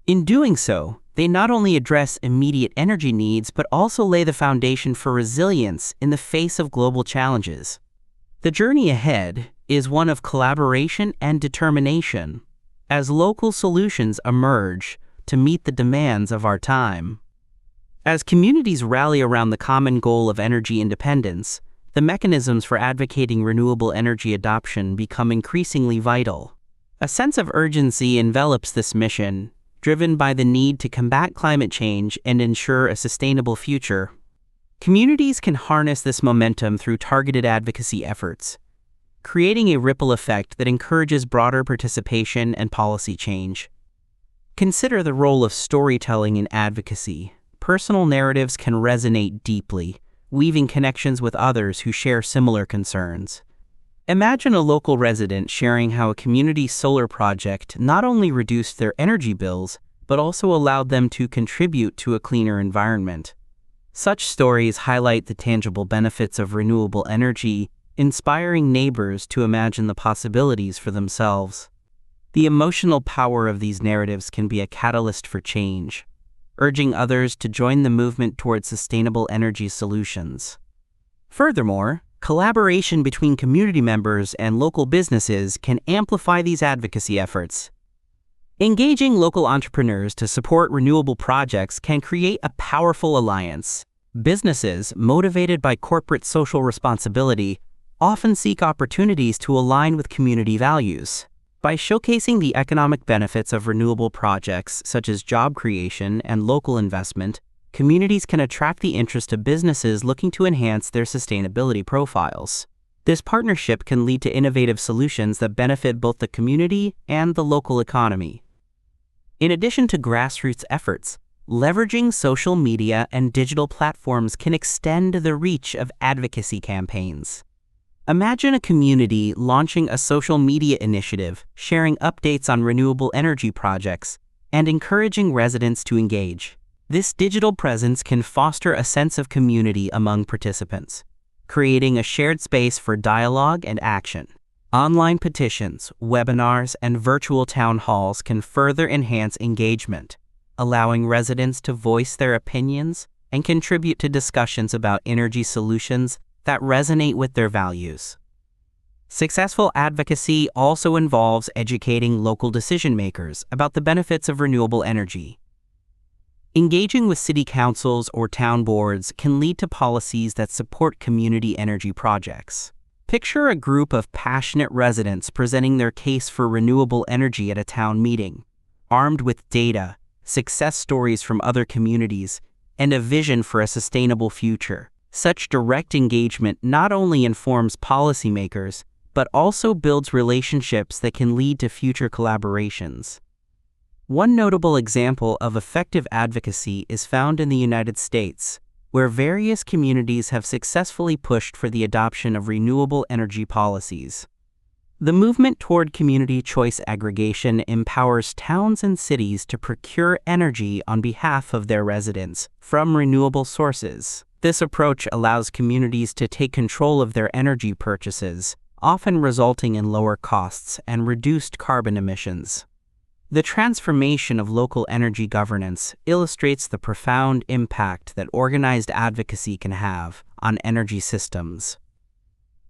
In doing so, they not only address immediate energy needs, but also lay the foundation for resilience in the face of global challenges. The journey ahead is one of collaboration and determination, as local solutions emerge to meet the demands of our time. As communities rally around the common goal of energy independence, the mechanisms for advocating renewable energy adoption become increasingly vital. A sense of urgency envelops this mission, driven by the need to combat climate change and ensure a sustainable future. Communities can harness this momentum through targeted advocacy efforts, creating a ripple effect that encourages broader participation and policy change. Consider the role of storytelling in advocacy. Personal narratives can resonate deeply, weaving connections with others who share similar concerns. Imagine a local resident sharing how a community solar project not only reduced their energy bills, but also allowed them to contribute to a cleaner environment. Such stories highlight the tangible benefits of renewable energy, inspiring neighbors to imagine the possibilities for themselves. The emotional power of these narratives can be a catalyst for change, urging others to join the movement towards sustainable energy solutions. Furthermore, collaboration between community members and local businesses can amplify these advocacy efforts. Engaging local entrepreneurs to support renewable projects can create a powerful alliance. Businesses, motivated by corporate social responsibility, often seek opportunities to align with community values. By showcasing the economic benefits of renewable projects, such as job creation and local investment, communities can attract the interest of businesses looking to enhance their sustainability profiles. This partnership can lead to innovative solutions that benefit both the community and the local economy. In addition to grassroots efforts, leveraging social media and digital platforms can extend the reach of advocacy campaigns. Imagine a community launching a social media initiative, sharing updates on renewable energy projects, and encouraging residents to engage. This digital presence can foster a sense of community among participants, creating a shared space for dialogue and action. Online petitions, webinars, and virtual town halls can further enhance engagement, allowing residents to voice their opinions and contribute to discussions about energy solutions that resonate with their values. Successful advocacy also involves educating local decision-makers about the benefits of renewable energy. Engaging with city councils or town boards can lead to policies that support community energy projects. Picture a group of passionate residents presenting their case for renewable energy at a town meeting, armed with data, success stories from other communities, and a vision for a sustainable future. Such direct engagement not only informs policymakers, but also builds relationships that can lead to future collaborations. One notable example of effective advocacy is found in the United States, where various communities have successfully pushed for the adoption of renewable energy policies. The movement toward community choice aggregation empowers towns and cities to procure energy on behalf of their residents from renewable sources. This approach allows communities to take control of their energy purchases, often resulting in lower costs and reduced carbon emissions. The transformation of local energy governance illustrates the profound impact that organized advocacy can have on energy systems.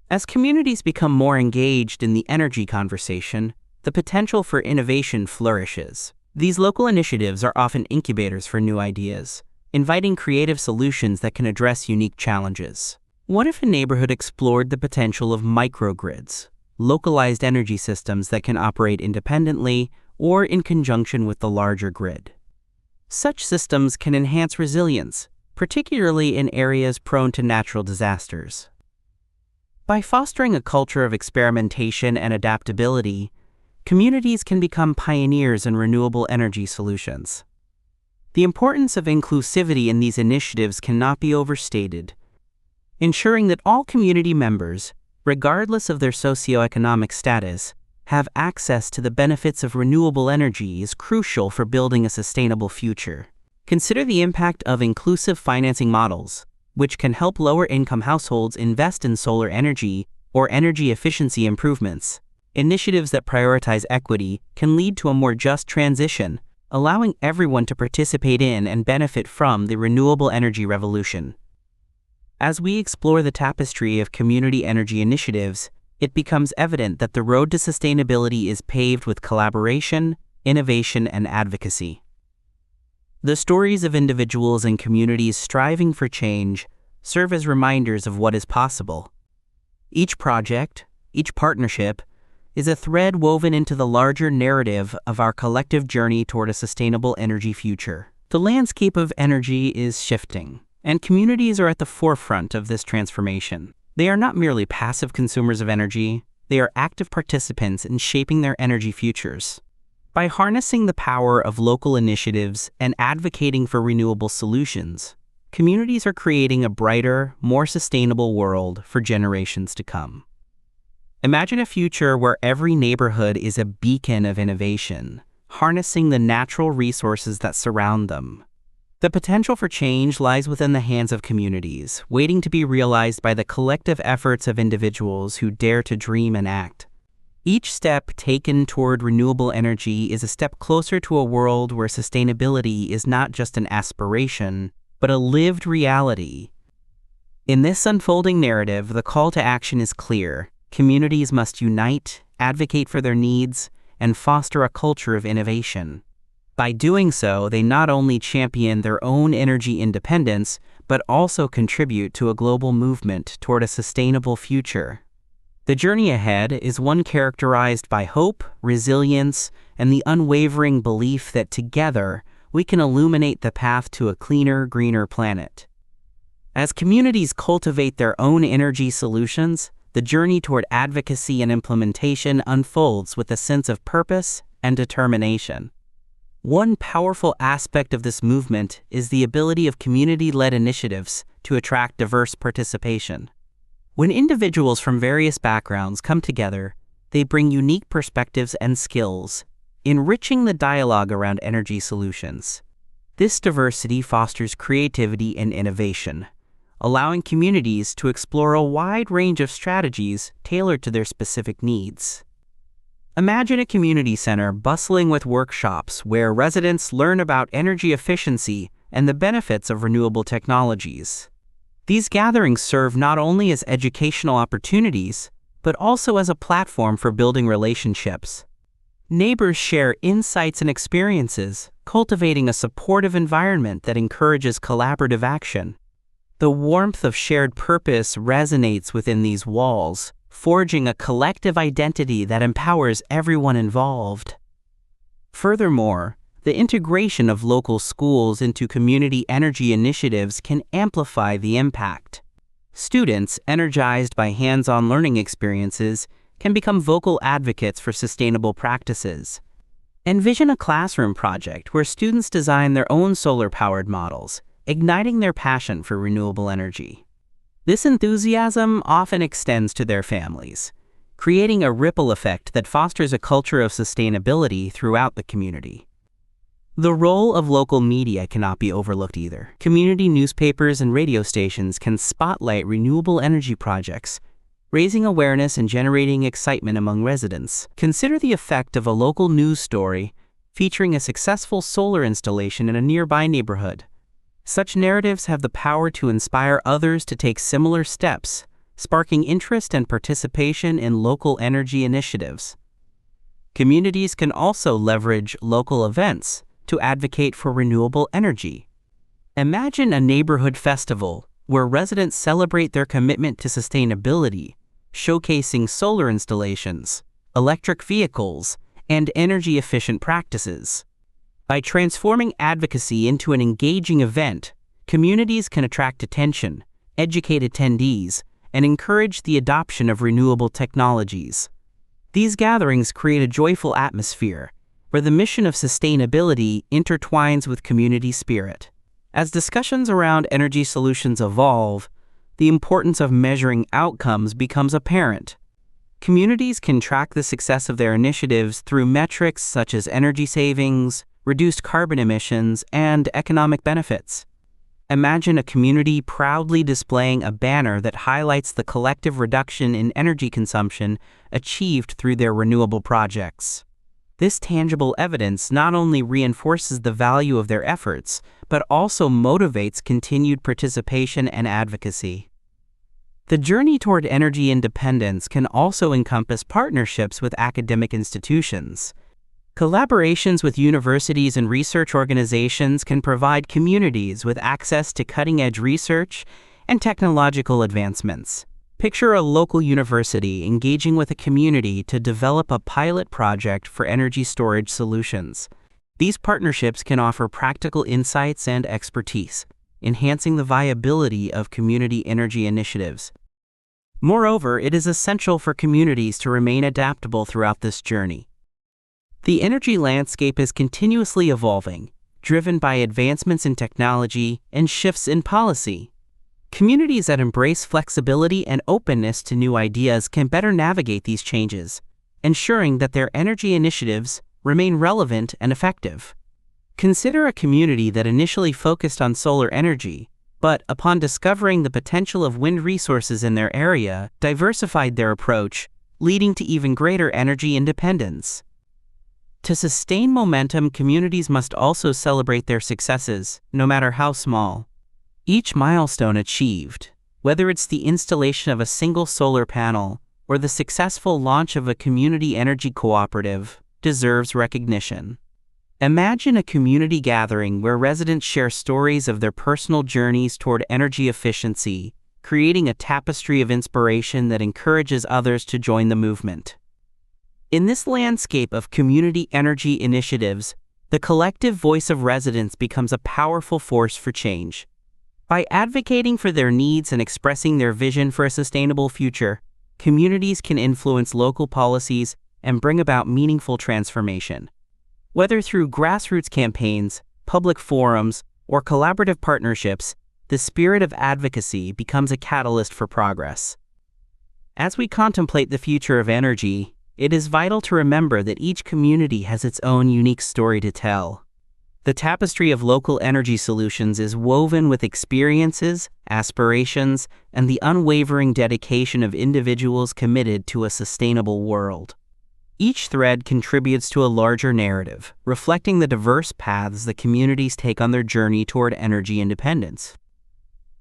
As communities become more engaged in the energy conversation, the potential for innovation flourishes. These local initiatives are often incubators for new ideas, inviting creative solutions that can address unique challenges. What if a neighborhood explored the potential of microgrids, localized energy systems that can operate independently or in conjunction with the larger grid? Such systems can enhance resilience, particularly in areas prone to natural disasters. By fostering a culture of experimentation and adaptability, communities can become pioneers in renewable energy solutions. The importance of inclusivity in these initiatives cannot be overstated. Ensuring that all community members, regardless of their socioeconomic status, have access to the benefits of renewable energy is crucial for building a sustainable future. Consider the impact of inclusive financing models, which can help lower-income households invest in solar energy or energy efficiency improvements. Initiatives that prioritize equity can lead to a more just transition, allowing everyone to participate in and benefit from the renewable energy revolution. As we explore the tapestry of community energy initiatives, it becomes evident that the road to sustainability is paved with collaboration, innovation, and advocacy. The stories of individuals and communities striving for change serve as reminders of what is possible. Each project, each partnership, is a thread woven into the larger narrative of our collective journey toward a sustainable energy future. The landscape of energy is shifting, and communities are at the forefront of this transformation. They are not merely passive consumers of energy, they are active participants in shaping their energy futures. By harnessing the power of local initiatives and advocating for renewable solutions, communities are creating a brighter, more sustainable world for generations to come. Imagine a future where every neighborhood is a beacon of innovation, harnessing the natural resources that surround them. The potential for change lies within the hands of communities, waiting to be realized by the collective efforts of individuals who dare to dream and act. Each step taken toward renewable energy is a step closer to a world where sustainability is not just an aspiration, but a lived reality. In this unfolding narrative, the call to action is clear. Communities must unite, advocate for their needs, and foster a culture of innovation. By doing so, they not only champion their own energy independence, but also contribute to a global movement toward a sustainable future. The journey ahead is one characterized by hope, resilience, and the unwavering belief that together we can illuminate the path to a cleaner, greener planet. As communities cultivate their own energy solutions, the journey toward advocacy and implementation unfolds with a sense of purpose and determination. One powerful aspect of this movement is the ability of community-led initiatives to attract diverse participation. When individuals from various backgrounds come together, they bring unique perspectives and skills, enriching the dialogue around energy solutions. This diversity fosters creativity and innovation, allowing communities to explore a wide range of strategies tailored to their specific needs. Imagine a community center bustling with workshops where residents learn about energy efficiency and the benefits of renewable technologies. These gatherings serve not only as educational opportunities, but also as a platform for building relationships. Neighbors share insights and experiences, cultivating a supportive environment that encourages collaborative action. The warmth of shared purpose resonates within these walls, forging a collective identity that empowers everyone involved. Furthermore, the integration of local schools into community energy initiatives can amplify the impact. Students, energized by hands-on learning experiences, can become vocal advocates for sustainable practices. Envision a classroom project where students design their own solar-powered models, igniting their passion for renewable energy. This enthusiasm often extends to their families, creating a ripple effect that fosters a culture of sustainability throughout the community. The role of local media cannot be overlooked either. Community newspapers and radio stations can spotlight renewable energy projects, raising awareness and generating excitement among residents. Consider the effect of a local news story featuring a successful solar installation in a nearby neighborhood. Such narratives have the power to inspire others to take similar steps, sparking interest and participation in local energy initiatives. Communities can also leverage local events to advocate for renewable energy. Imagine a neighborhood festival where residents celebrate their commitment to sustainability, showcasing solar installations, electric vehicles, and energy-efficient practices. By transforming advocacy into an engaging event, communities can attract attention, educate attendees, and encourage the adoption of renewable technologies. These gatherings create a joyful atmosphere where the mission of sustainability intertwines with community spirit. As discussions around energy solutions evolve, the importance of measuring outcomes becomes apparent. Communities can track the success of their initiatives through metrics such as energy savings, reduced carbon emissions, and economic benefits. Imagine a community proudly displaying a banner that highlights the collective reduction in energy consumption achieved through their renewable projects. This tangible evidence not only reinforces the value of their efforts, but also motivates continued participation and advocacy. The journey toward energy independence can also encompass partnerships with academic institutions. Collaborations with universities and research organizations can provide communities with access to cutting-edge research and technological advancements. Picture a local university engaging with a community to develop a pilot project for energy storage solutions. These partnerships can offer practical insights and expertise, enhancing the viability of community energy initiatives. Moreover, it is essential for communities to remain adaptable throughout this journey. The energy landscape is continuously evolving, driven by advancements in technology and shifts in policy. Communities that embrace flexibility and openness to new ideas can better navigate these changes, ensuring that their energy initiatives remain relevant and effective. Consider a community that initially focused on solar energy, but upon discovering the potential of wind resources in their area, diversified their approach, leading to even greater energy independence. To sustain momentum, communities must also celebrate their successes, no matter how small. Each milestone achieved, whether it's the installation of a single solar panel or the successful launch of a community energy cooperative, deserves recognition. Imagine a community gathering where residents share stories of their personal journeys toward energy efficiency, creating a tapestry of inspiration that encourages others to join the movement. In this landscape of community energy initiatives, the collective voice of residents becomes a powerful force for change. By advocating for their needs and expressing their vision for a sustainable future, communities can influence local policies and bring about meaningful transformation. Whether through grassroots campaigns, public forums, or collaborative partnerships, the spirit of advocacy becomes a catalyst for progress. As we contemplate the future of energy, it is vital to remember that each community has its own unique story to tell. The tapestry of local energy solutions is woven with experiences, aspirations, and the unwavering dedication of individuals committed to a sustainable world. Each thread contributes to a larger narrative, reflecting the diverse paths that communities take on their journey toward energy independence.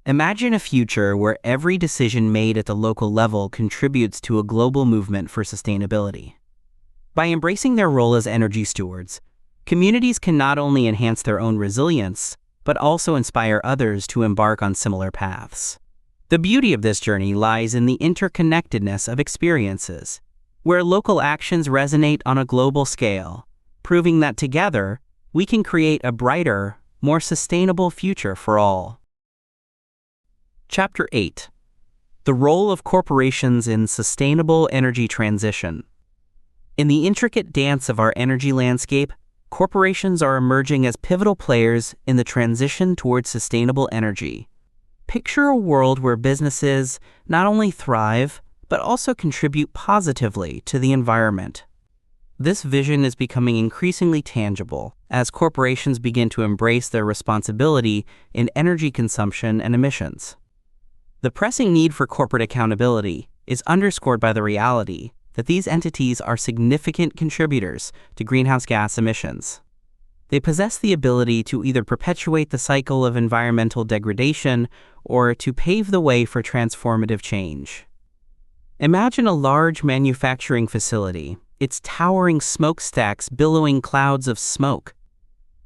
Imagine a future where every decision made at the local level contributes to a global movement for sustainability. By embracing their role as energy stewards, communities can not only enhance their own resilience, but also inspire others to embark on similar paths. The beauty of this journey lies in the interconnectedness of experiences, where local actions resonate on a global scale, proving that together, we can create a brighter, more sustainable future for all. Chapter 8. The Role of Corporations in Sustainable Energy Transition. In the intricate dance of our energy landscape, corporations are emerging as pivotal players in the transition towards sustainable energy. Picture a world where businesses not only thrive, but also contribute positively to the environment. This vision is becoming increasingly tangible as corporations begin to embrace their responsibility in energy consumption and emissions. The pressing need for corporate accountability, is underscored by the reality that these entities are significant contributors to greenhouse gas emissions. They possess the ability to either perpetuate the cycle of environmental degradation or to pave the way for transformative change. Imagine a large manufacturing facility, its towering smokestacks billowing clouds of smoke.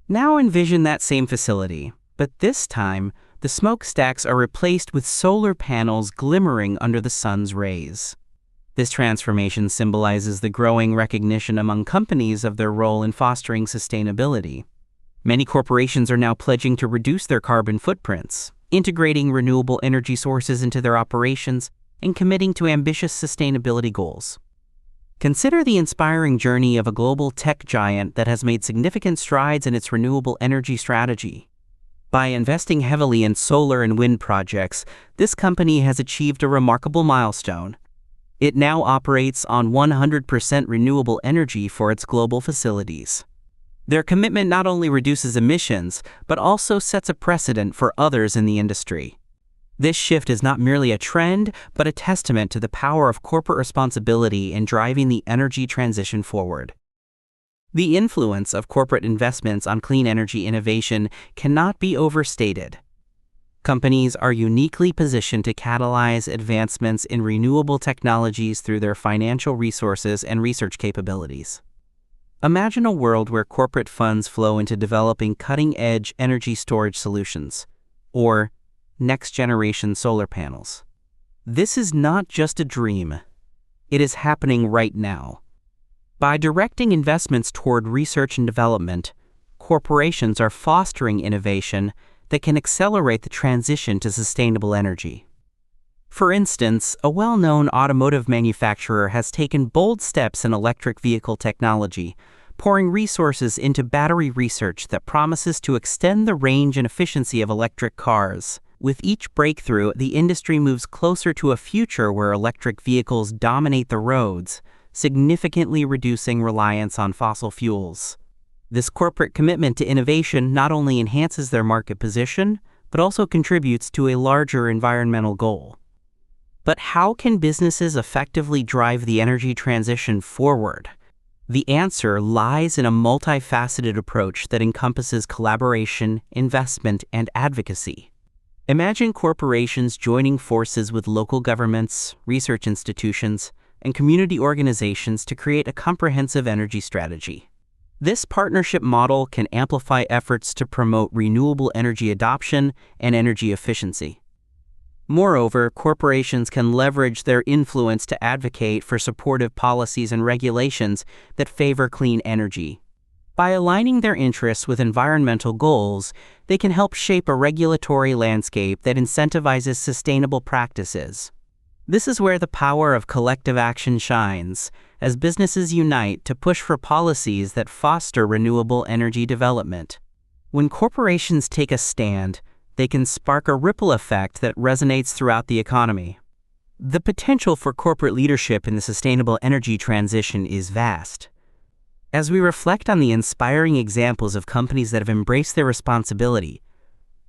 Now envision that same facility, but this time, the smokestacks are replaced with solar panels glimmering under the sun's rays. This transformation symbolizes the growing recognition among companies of their role in fostering sustainability. Many corporations are now pledging to reduce their carbon footprints, integrating renewable energy sources into their operations, and committing to ambitious sustainability goals. Consider the inspiring journey of a global tech giant that has made significant strides in its renewable energy strategy. By investing heavily in solar and wind projects, this company has achieved a remarkable milestone. It now operates on 100% renewable energy for its global facilities. Their commitment not only reduces emissions, but also sets a precedent for others in the industry. This shift is not merely a trend, but a testament to the power of corporate responsibility in driving the energy transition forward. The influence of corporate investments on clean energy innovation cannot be overstated. Companies are uniquely positioned to catalyze advancements in renewable technologies through their financial resources and research capabilities. Imagine a world where corporate funds flow into developing cutting-edge energy storage solutions, or next-generation solar panels. This is not just a dream. It is happening right now. By directing investments toward research and development, corporations are fostering innovation that can accelerate the transition to sustainable energy. For instance, a well-known automotive manufacturer has taken bold steps in electric vehicle technology, pouring resources into battery research that promises to extend the range and efficiency of electric cars. With each breakthrough, the industry moves closer to a future where electric vehicles dominate the roads, significantly reducing reliance on fossil fuels. This corporate commitment to innovation not only enhances their market position, but also contributes to a larger environmental goal. But how can businesses effectively drive the energy transition forward? The answer lies in a multifaceted approach that encompasses collaboration, investment, and advocacy. Imagine corporations joining forces with local governments, research institutions, and community organizations to create a comprehensive energy strategy. This partnership model can amplify efforts to promote renewable energy adoption and energy efficiency. Moreover, corporations can leverage their influence to advocate for supportive policies and regulations that favor clean energy. By aligning their interests with environmental goals, they can help shape a regulatory landscape that incentivizes sustainable practices. This is where the power of collective action shines, as businesses unite to push for policies that foster renewable energy development. When corporations take a stand, they can spark a ripple effect that resonates throughout the economy. The potential for corporate leadership in the sustainable energy transition is vast. As we reflect on the inspiring examples of companies that have embraced their responsibility,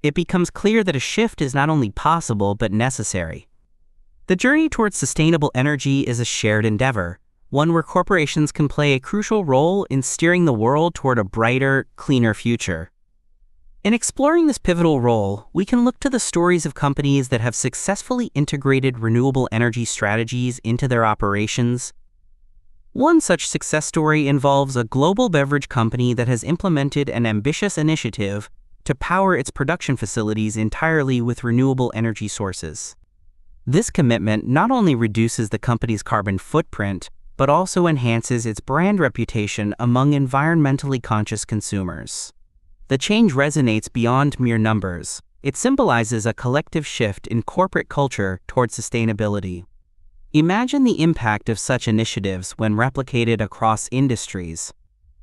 it becomes clear that a shift is not only possible but necessary. The journey towards sustainable energy is a shared endeavor, one where corporations can play a crucial role in steering the world toward a brighter, cleaner future. In exploring this pivotal role, we can look to the stories of companies that have successfully integrated renewable energy strategies into their operations. One such success story involves a global beverage company that has implemented an ambitious initiative to power its production facilities entirely with renewable energy sources. This commitment not only reduces the company's carbon footprint, but also enhances its brand reputation among environmentally conscious consumers. The change resonates beyond mere numbers. It symbolizes a collective shift in corporate culture toward sustainability. Imagine the impact of such initiatives when replicated across industries.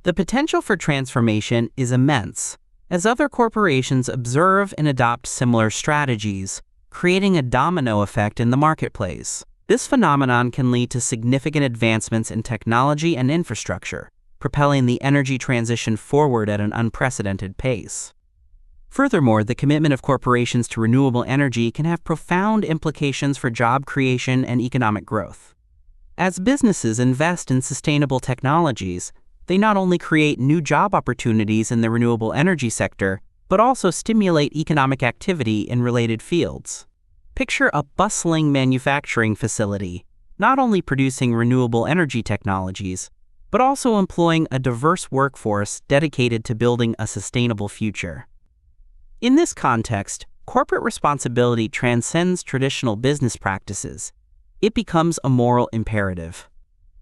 The potential for transformation is immense, as other corporations observe and adopt similar strategies, creating a domino effect in the marketplace. This phenomenon can lead to significant advancements in technology and infrastructure, propelling the energy transition forward at an unprecedented pace. Furthermore, the commitment of corporations to renewable energy can have profound implications for job creation and economic growth. As businesses invest in sustainable technologies, they not only create new job opportunities in the renewable energy sector, but also stimulate economic activity in related fields. Picture a bustling manufacturing facility, not only producing renewable energy technologies, but also employing a diverse workforce dedicated to building a sustainable future. In this context, corporate responsibility transcends traditional business practices. It becomes a moral imperative.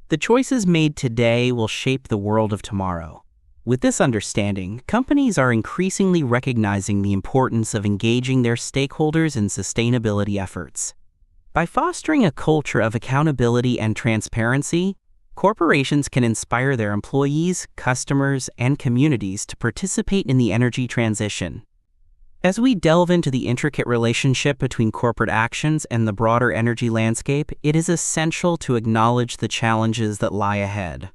The choices made today will shape the world of tomorrow. With this understanding, companies are increasingly recognizing the importance of engaging their stakeholders in sustainability efforts. By fostering a culture of accountability and transparency, corporations can inspire their employees, customers, and communities to participate in the energy transition. As we delve into the intricate relationship between corporate actions and the broader energy landscape, it is essential to acknowledge the challenges that lie ahead.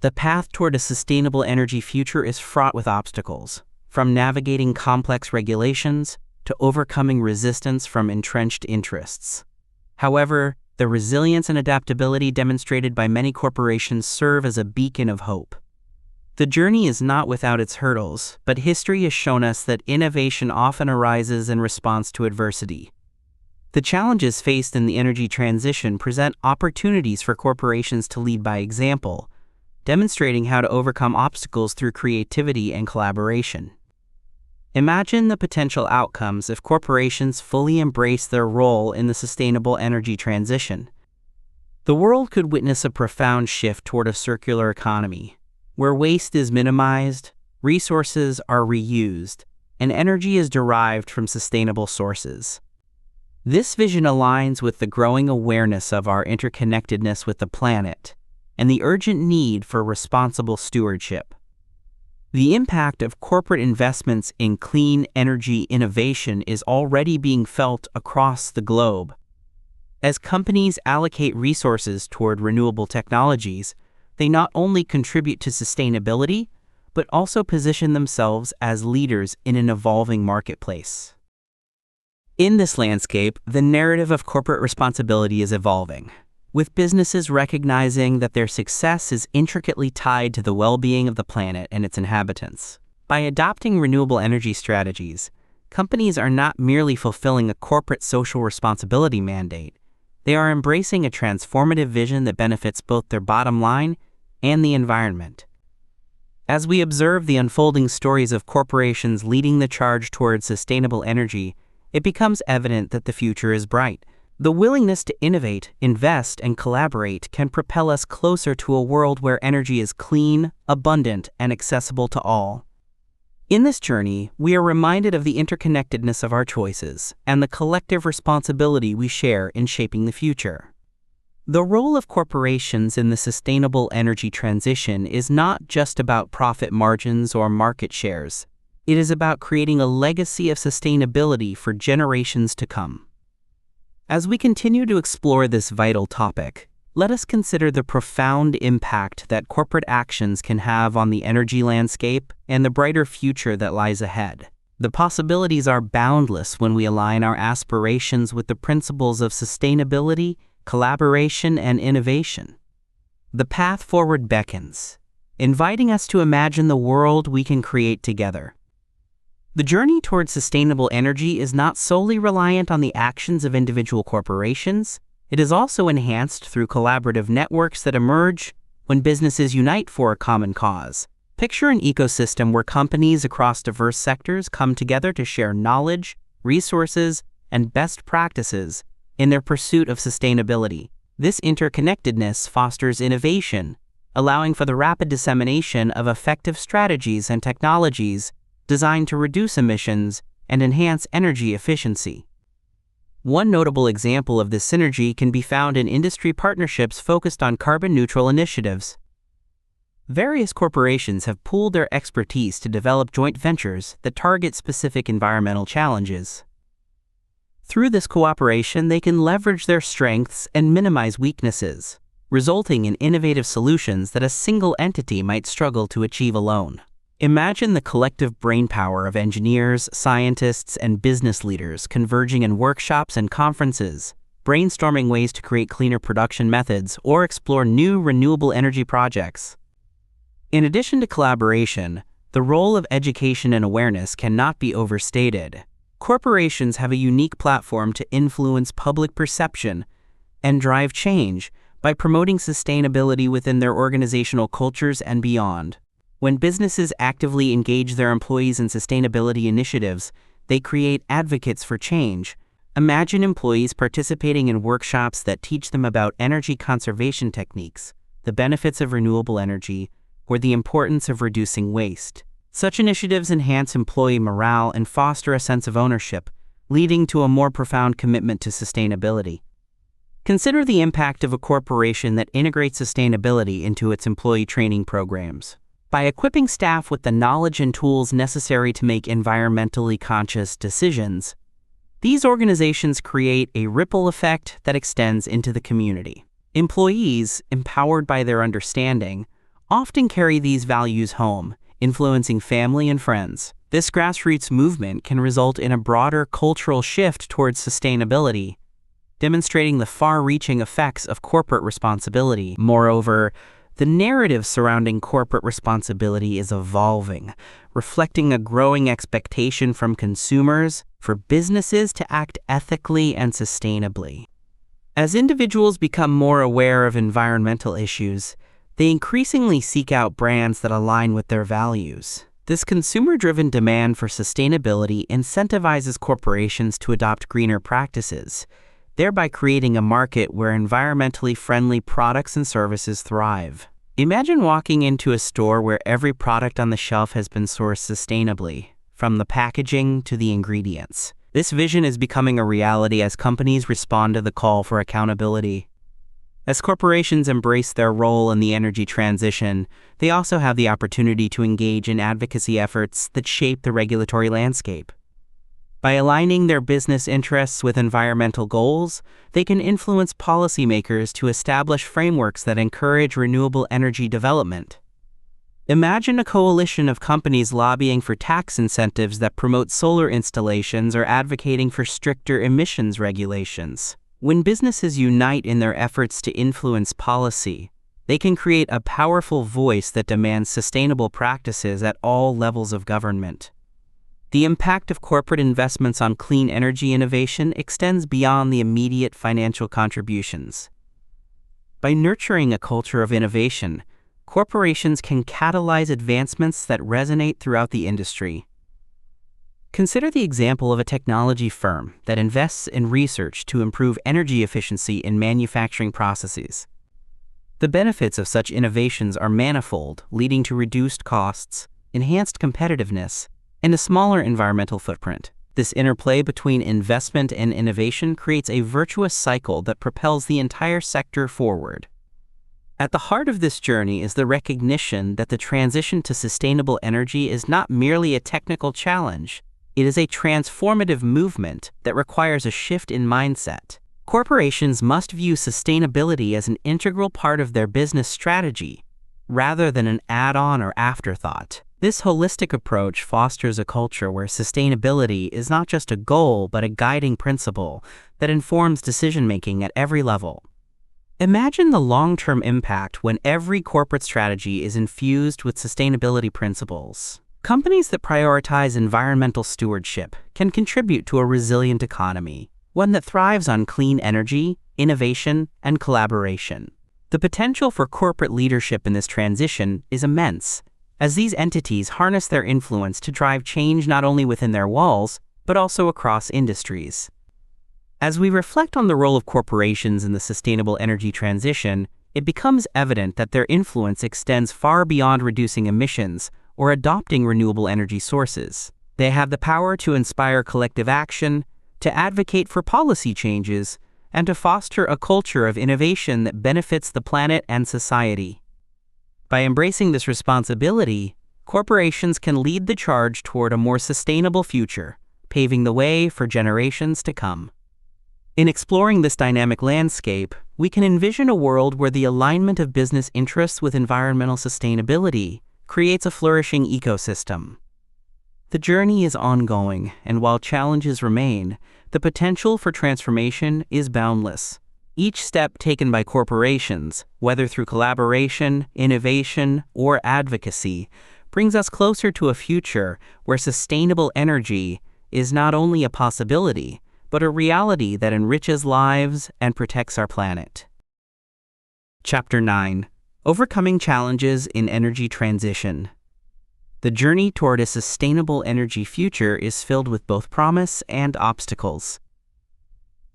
The path toward a sustainable energy future is fraught with obstacles, from navigating complex regulations to overcoming resistance from entrenched interests. However, the resilience and adaptability demonstrated by many corporations serve as a beacon of hope. The journey is not without its hurdles, but history has shown us that innovation often arises in response to adversity. The challenges faced in the energy transition present opportunities for corporations to lead by example, demonstrating how to overcome obstacles through creativity and collaboration. Imagine the potential outcomes if corporations fully embrace their role in the sustainable energy transition. The world could witness a profound shift toward a circular economy, where waste is minimized, resources are reused, and energy is derived from sustainable sources. This vision aligns with the growing awareness of our interconnectedness with the planet and the urgent need for responsible stewardship. The impact of corporate investments in clean energy innovation is already being felt across the globe. As companies allocate resources toward renewable technologies, they not only contribute to sustainability, but also position themselves as leaders in an evolving marketplace. In this landscape, the narrative of corporate responsibility is evolving, with businesses recognizing that their success is intricately tied to the well-being of the planet and its inhabitants. By adopting renewable energy strategies, companies are not merely fulfilling a corporate social responsibility mandate, they are embracing a transformative vision that benefits both their bottom line and the environment. As we observe the unfolding stories of corporations leading the charge towards sustainable energy, it becomes evident that the future is bright. The willingness to innovate, invest, and collaborate can propel us closer to a world where energy is clean, abundant, and accessible to all. In this journey, we are reminded of the interconnectedness of our choices and the collective responsibility we share in shaping the future. The role of corporations in the sustainable energy transition is not just about profit margins or market shares. It is about creating a legacy of sustainability for generations to come. As we continue to explore this vital topic, let us consider the profound impact that corporate actions can have on the energy landscape and the brighter future that lies ahead. The possibilities are boundless when we align our aspirations with the principles of sustainability, collaboration, and innovation. The path forward beckons, inviting us to imagine the world we can create together. The journey towards sustainable energy is not solely reliant on the actions of individual corporations. It is also enhanced through collaborative networks that emerge when businesses unite for a common cause. Picture an ecosystem where companies across diverse sectors come together to share knowledge, resources, and best practices in their pursuit of sustainability. This interconnectedness fosters innovation, allowing for the rapid dissemination of effective strategies and technologies designed to reduce emissions and enhance energy efficiency. One notable example of this synergy can be found in industry partnerships focused on carbon-neutral initiatives. Various corporations have pooled their expertise to develop joint ventures that target specific environmental challenges. Through this cooperation, they can leverage their strengths and minimize weaknesses, resulting in innovative solutions that a single entity might struggle to achieve alone. Imagine the collective brainpower of engineers, scientists, and business leaders converging in workshops and conferences, brainstorming ways to create cleaner production methods or explore new renewable energy projects. In addition to collaboration, the role of education and awareness cannot be overstated. Corporations have a unique platform to influence public perception and drive change by promoting sustainability within their organizational cultures and beyond. When businesses actively engage their employees in sustainability initiatives, they create advocates for change. Imagine employees participating in workshops that teach them about energy conservation techniques, the benefits of renewable energy, or the importance of reducing waste. Such initiatives enhance employee morale and foster a sense of ownership, leading to a more profound commitment to sustainability. Consider the impact of a corporation that integrates sustainability into its employee training programs. By equipping staff with the knowledge and tools necessary to make environmentally conscious decisions, these organizations create a ripple effect that extends into the community. Employees, empowered by their understanding, often carry these values home, influencing family and friends. This grassroots movement can result in a broader cultural shift towards sustainability, demonstrating the far-reaching effects of corporate responsibility. Moreover, the narrative surrounding corporate responsibility is evolving, reflecting a growing expectation from consumers for businesses to act ethically and sustainably. As individuals become more aware of environmental issues, they increasingly seek out brands that align with their values. This consumer-driven demand for sustainability incentivizes corporations to adopt greener practices, thereby creating a market where environmentally friendly products and services thrive. Imagine walking into a store where every product on the shelf has been sourced sustainably, from the packaging to the ingredients. This vision is becoming a reality as companies respond to the call for accountability. As corporations embrace their role in the energy transition, they also have the opportunity to engage in advocacy efforts that shape the regulatory landscape. By aligning their business interests with environmental goals, they can influence policymakers to establish frameworks that encourage renewable energy development. Imagine a coalition of companies lobbying for tax incentives that promote solar installations or advocating for stricter emissions regulations. When businesses unite in their efforts to influence policy, they can create a powerful voice that demands sustainable practices at all levels of government. The impact of corporate investments on clean energy innovation extends beyond the immediate financial contributions. By nurturing a culture of innovation, corporations can catalyze advancements that resonate throughout the industry. Consider the example of a technology firm that invests in research to improve energy efficiency in manufacturing processes. The benefits of such innovations are manifold, leading to reduced costs, enhanced competitiveness, and a smaller environmental footprint. This interplay between investment and innovation creates a virtuous cycle that propels the entire sector forward. At the heart of this journey is the recognition that the transition to sustainable energy is not merely a technical challenge. It is a transformative movement that requires a shift in mindset. Corporations must view sustainability as an integral part of their business strategy, rather than an add-on or afterthought. This holistic approach fosters a culture where sustainability is not just a goal but a guiding principle that informs decision-making at every level. Imagine the long-term impact when every corporate strategy is infused with sustainability principles. Companies that prioritize environmental stewardship can contribute to a resilient economy, one that thrives on clean energy, innovation, and collaboration. The potential for corporate leadership in this transition is immense, as these entities harness their influence to drive change not only within their walls, but also across industries. As we reflect on the role of corporations in the sustainable energy transition, it becomes evident that their influence extends far beyond reducing emissions or adopting renewable energy sources. They have the power to inspire collective action, to advocate for policy changes, and to foster a culture of innovation that benefits the planet and society. By embracing this responsibility, corporations can lead the charge toward a more sustainable future, paving the way for generations to come. In exploring this dynamic landscape, we can envision a world where the alignment of business interests with environmental sustainability creates a flourishing ecosystem. The journey is ongoing, and while challenges remain, the potential for transformation is boundless. Each step taken by corporations, whether through collaboration, innovation, or advocacy, brings us closer to a future where sustainable energy is not only a possibility, but a reality that enriches lives and protects our planet. Chapter 9: Overcoming Challenges in Energy Transition. The journey toward a sustainable energy future is filled with both promise and obstacles.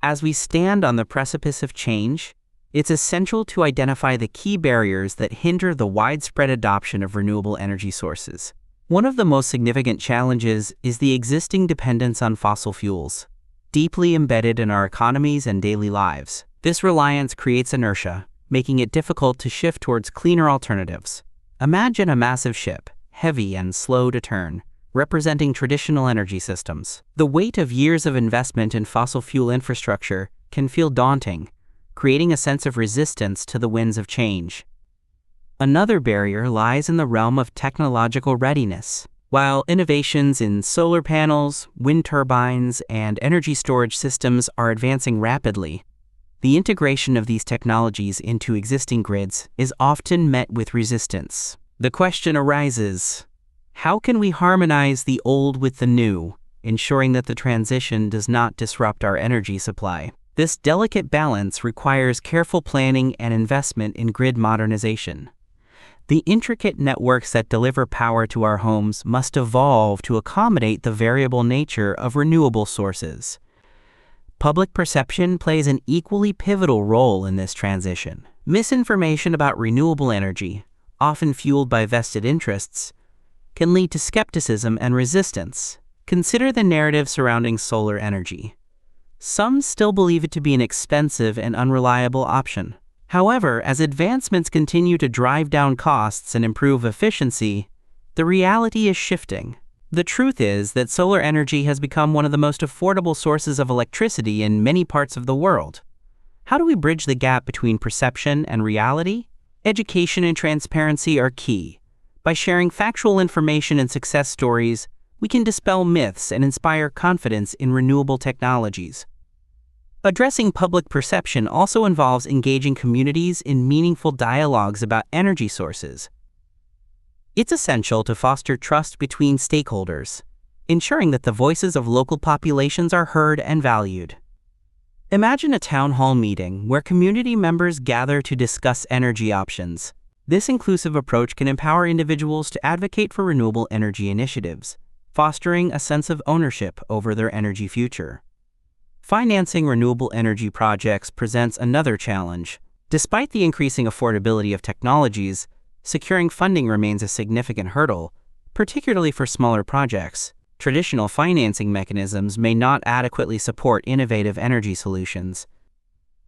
As we stand on the precipice of change, it's essential to identify the key barriers that hinder the widespread adoption of renewable energy sources. One of the most significant challenges is the existing dependence on fossil fuels, deeply embedded in our economies and daily lives. This reliance creates inertia, making it difficult to shift towards cleaner alternatives. Imagine a massive ship, heavy and slow to turn, representing traditional energy systems. The weight of years of investment in fossil fuel infrastructure can feel daunting, creating a sense of resistance to the winds of change. Another barrier lies in the realm of technological readiness. While innovations in solar panels, wind turbines, and energy storage systems are advancing rapidly, the integration of these technologies into existing grids is often met with resistance. The question arises: how can we harmonize the old with the new, ensuring that the transition does not disrupt our energy supply? This delicate balance requires careful planning and investment in grid modernization. The intricate networks that deliver power to our homes must evolve to accommodate the variable nature of renewable sources. Public perception plays an equally pivotal role in this transition. Misinformation about renewable energy, often fueled by vested interests, can lead to skepticism and resistance. Consider the narrative surrounding solar energy. Some still believe it to be an expensive and unreliable option. However, as advancements continue to drive down costs and improve efficiency, the reality is shifting. The truth is that solar energy has become one of the most affordable sources of electricity in many parts of the world. How do we bridge the gap between perception and reality? Education and transparency are key. By sharing factual information and success stories, we can dispel myths and inspire confidence in renewable technologies. Addressing public perception also involves engaging communities in meaningful dialogues about energy sources. It's essential to foster trust between stakeholders, ensuring that the voices of local populations are heard and valued. Imagine a town hall meeting where community members gather to discuss energy options. This inclusive approach can empower individuals to advocate for renewable energy initiatives, fostering a sense of ownership over their energy future. Financing renewable energy projects presents another challenge. Despite the increasing affordability of technologies, securing funding remains a significant hurdle, particularly for smaller projects. Traditional financing mechanisms may not adequately support innovative energy solutions.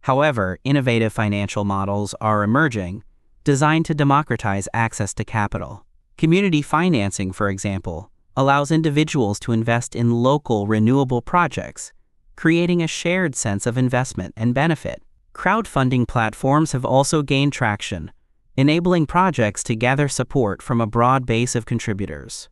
However, innovative financial models are emerging, designed to democratize access to capital. Community financing, for example, allows individuals to invest in local renewable projects, creating a shared sense of investment and benefit. Crowdfunding platforms have also gained traction, enabling projects to gather support from a broad base of contributors.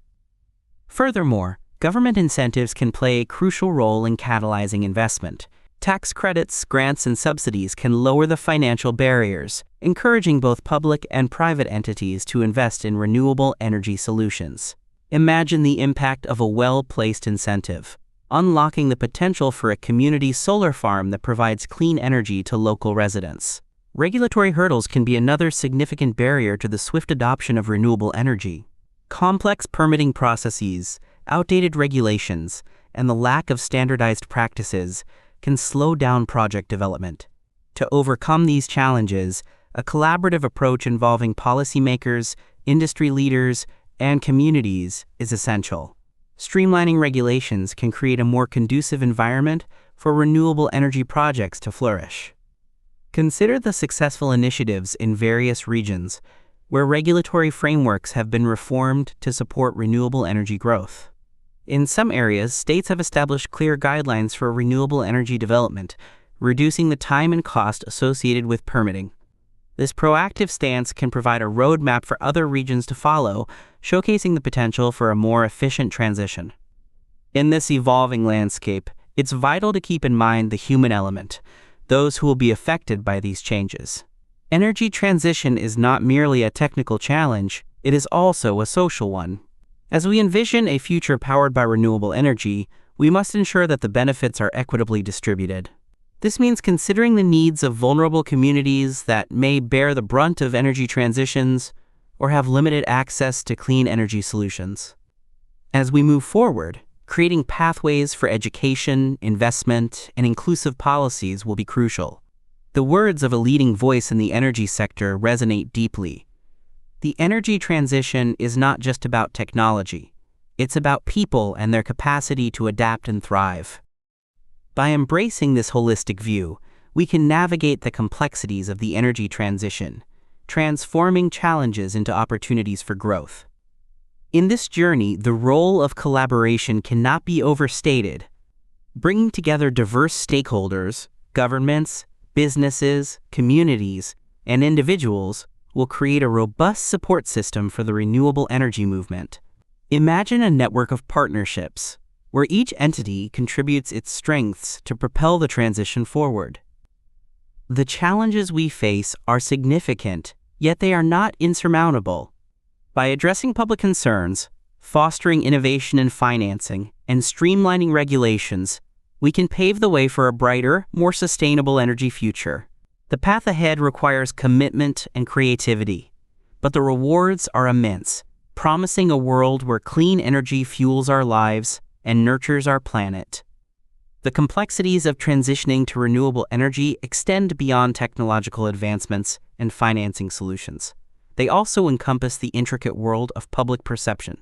Furthermore, government incentives can play a crucial role in catalyzing investment. Tax credits, grants, and subsidies can lower the financial barriers, encouraging both public and private entities to invest in renewable energy solutions. Imagine the impact of a well-placed incentive, unlocking the potential for a community solar farm that provides clean energy to local residents. Regulatory hurdles can be another significant barrier to the swift adoption of renewable energy. Complex permitting processes, outdated regulations, and the lack of standardized practices can slow down project development. To overcome these challenges, a collaborative approach involving policymakers, industry leaders, and communities is essential. Streamlining regulations can create a more conducive environment for renewable energy projects to flourish. Consider the successful initiatives in various regions where regulatory frameworks have been reformed to support renewable energy growth. In some areas, states have established clear guidelines for renewable energy development, reducing the time and cost associated with permitting. This proactive stance can provide a roadmap for other regions to follow, showcasing the potential for a more efficient transition. In this evolving landscape, it's vital to keep in mind the human element, those who will be affected by these changes. Energy transition is not merely a technical challenge, it is also a social one. As we envision a future powered by renewable energy, we must ensure that the benefits are equitably distributed. This means considering the needs of vulnerable communities that may bear the brunt of energy transitions or have limited access to clean energy solutions. As we move forward, creating pathways for education, investment, and inclusive policies will be crucial. The words of a leading voice in the energy sector resonate deeply. The energy transition is not just about technology. It's about people and their capacity to adapt and thrive. By embracing this holistic view, we can navigate the complexities of the energy transition, transforming challenges into opportunities for growth. In this journey, the role of collaboration cannot be overstated. Bringing together diverse stakeholders, governments, businesses, communities, and individuals will create a robust support system for the renewable energy movement. Imagine a network of partnerships, where each entity contributes its strengths to propel the transition forward. The challenges we face are significant, yet they are not insurmountable. By addressing public concerns, fostering innovation in financing, and streamlining regulations, we can pave the way for a brighter, more sustainable energy future. The path ahead requires commitment and creativity, but the rewards are immense, promising a world where clean energy fuels our lives and nurtures our planet. The complexities of transitioning to renewable energy extend beyond technological advancements and financing solutions. They also encompass the intricate world of public perception.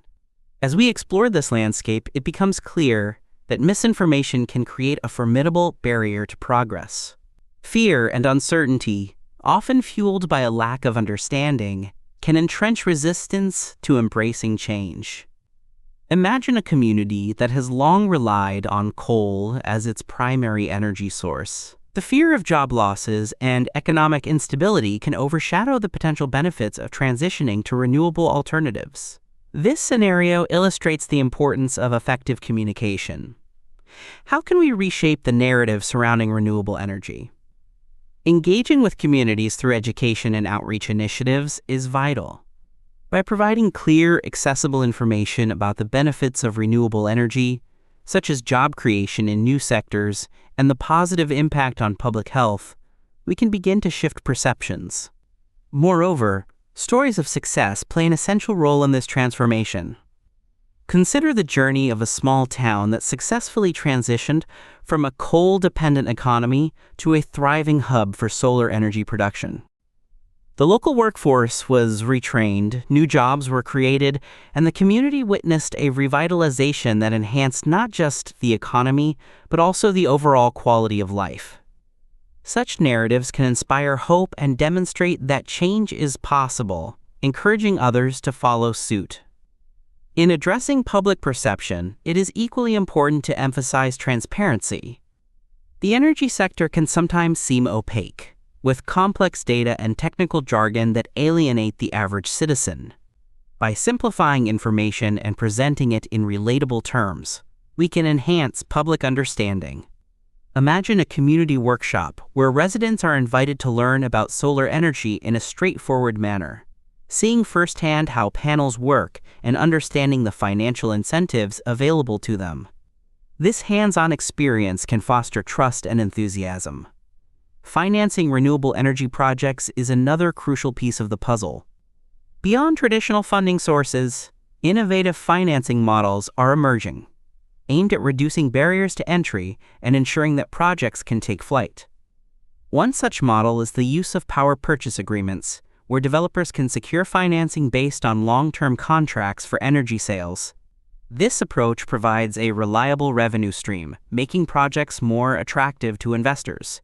As we explore this landscape, it becomes clear that misinformation can create a formidable barrier to progress. Fear and uncertainty, often fueled by a lack of understanding, can entrench resistance to embracing change. Imagine a community that has long relied on coal as its primary energy source. The fear of job losses and economic instability can overshadow the potential benefits of transitioning to renewable alternatives. This scenario illustrates the importance of effective communication. How can we reshape the narrative surrounding renewable energy? Engaging with communities through education and outreach initiatives is vital. By providing clear, accessible information about the benefits of renewable energy, such as job creation in new sectors and the positive impact on public health, we can begin to shift perceptions. Moreover, stories of success play an essential role in this transformation. Consider the journey of a small town that successfully transitioned from a coal-dependent economy to a thriving hub for solar energy production. The local workforce was retrained, new jobs were created, and the community witnessed a revitalization that enhanced not just the economy, but also the overall quality of life. Such narratives can inspire hope and demonstrate that change is possible, encouraging others to follow suit. In addressing public perception, it is equally important to emphasize transparency. The energy sector can sometimes seem opaque, with complex data and technical jargon that alienate the average citizen. By simplifying information and presenting it in relatable terms, we can enhance public understanding. Imagine a community workshop where residents are invited to learn about solar energy in a straightforward manner. Seeing firsthand how panels work and understanding the financial incentives available to them. This hands-on experience can foster trust and enthusiasm. Financing renewable energy projects is another crucial piece of the puzzle. Beyond traditional funding sources, innovative financing models are emerging, aimed at reducing barriers to entry and ensuring that projects can take flight. One such model is the use of power purchase agreements, where developers can secure financing based on long-term contracts for energy sales. This approach provides a reliable revenue stream, making projects more attractive to investors.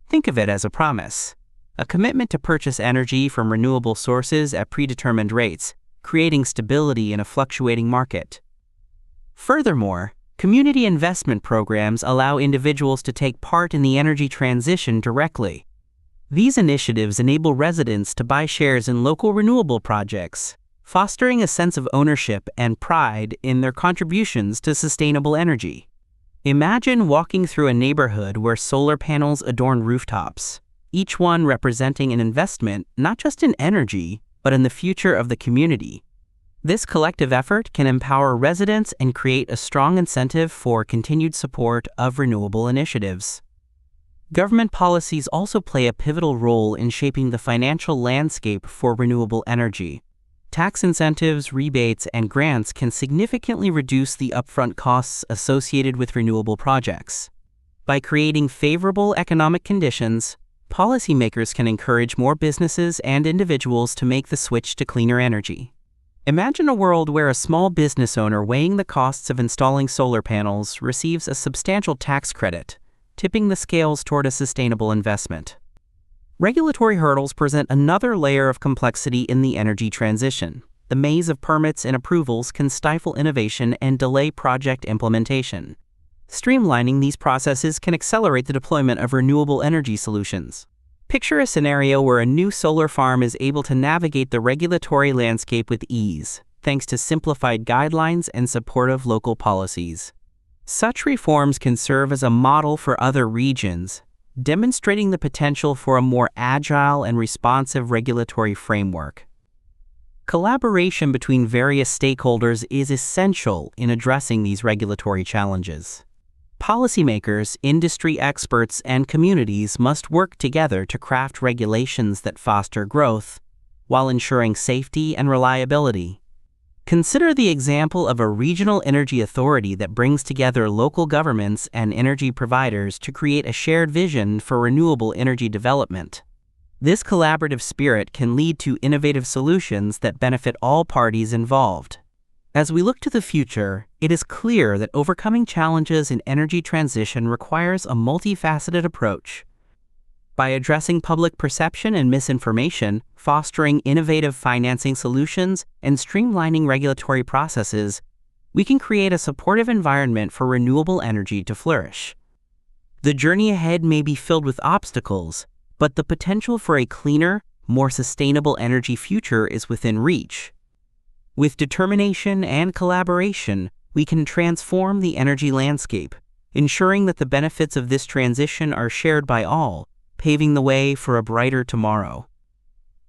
Think of it as a promise, a commitment to purchase energy from renewable sources at predetermined rates, creating stability in a fluctuating market. Furthermore, community investment programs allow individuals to take part in the energy transition directly. These initiatives enable residents to buy shares in local renewable projects, fostering a sense of ownership and pride in their contributions to sustainable energy. Imagine walking through a neighborhood where solar panels adorn rooftops, each one representing an investment not just in energy, but in the future of the community. This collective effort can empower residents and create a strong incentive for continued support of renewable initiatives. Government policies also play a pivotal role in shaping the financial landscape for renewable energy. Tax incentives, rebates, and grants can significantly reduce the upfront costs associated with renewable projects. By creating favorable economic conditions, policymakers can encourage more businesses and individuals to make the switch to cleaner energy. Imagine a world where a small business owner weighing the costs of installing solar panels receives a substantial tax credit, tipping the scales toward a sustainable investment. Regulatory hurdles present another layer of complexity in the energy transition. The maze of permits and approvals can stifle innovation and delay project implementation. Streamlining these processes can accelerate the deployment of renewable energy solutions. Picture a scenario where a new solar farm is able to navigate the regulatory landscape with ease, thanks to simplified guidelines and supportive local policies. Such reforms can serve as a model for other regions, demonstrating the potential for a more agile and responsive regulatory framework. Collaboration between various stakeholders is essential in addressing these regulatory challenges. Policymakers, industry experts, and communities must work together to craft regulations that foster growth while ensuring safety and reliability. Consider the example of a regional energy authority that brings together local governments and energy providers to create a shared vision for renewable energy development. This collaborative spirit can lead to innovative solutions that benefit all parties involved. As we look to the future, it is clear that overcoming challenges in energy transition requires a multifaceted approach. By addressing public perception and misinformation, fostering innovative financing solutions, and streamlining regulatory processes, we can create a supportive environment for renewable energy to flourish. The journey ahead may be filled with obstacles, but the potential for a cleaner, more sustainable energy future is within reach. With determination and collaboration, we can transform the energy landscape, ensuring that the benefits of this transition are shared by all, paving the way for a brighter tomorrow.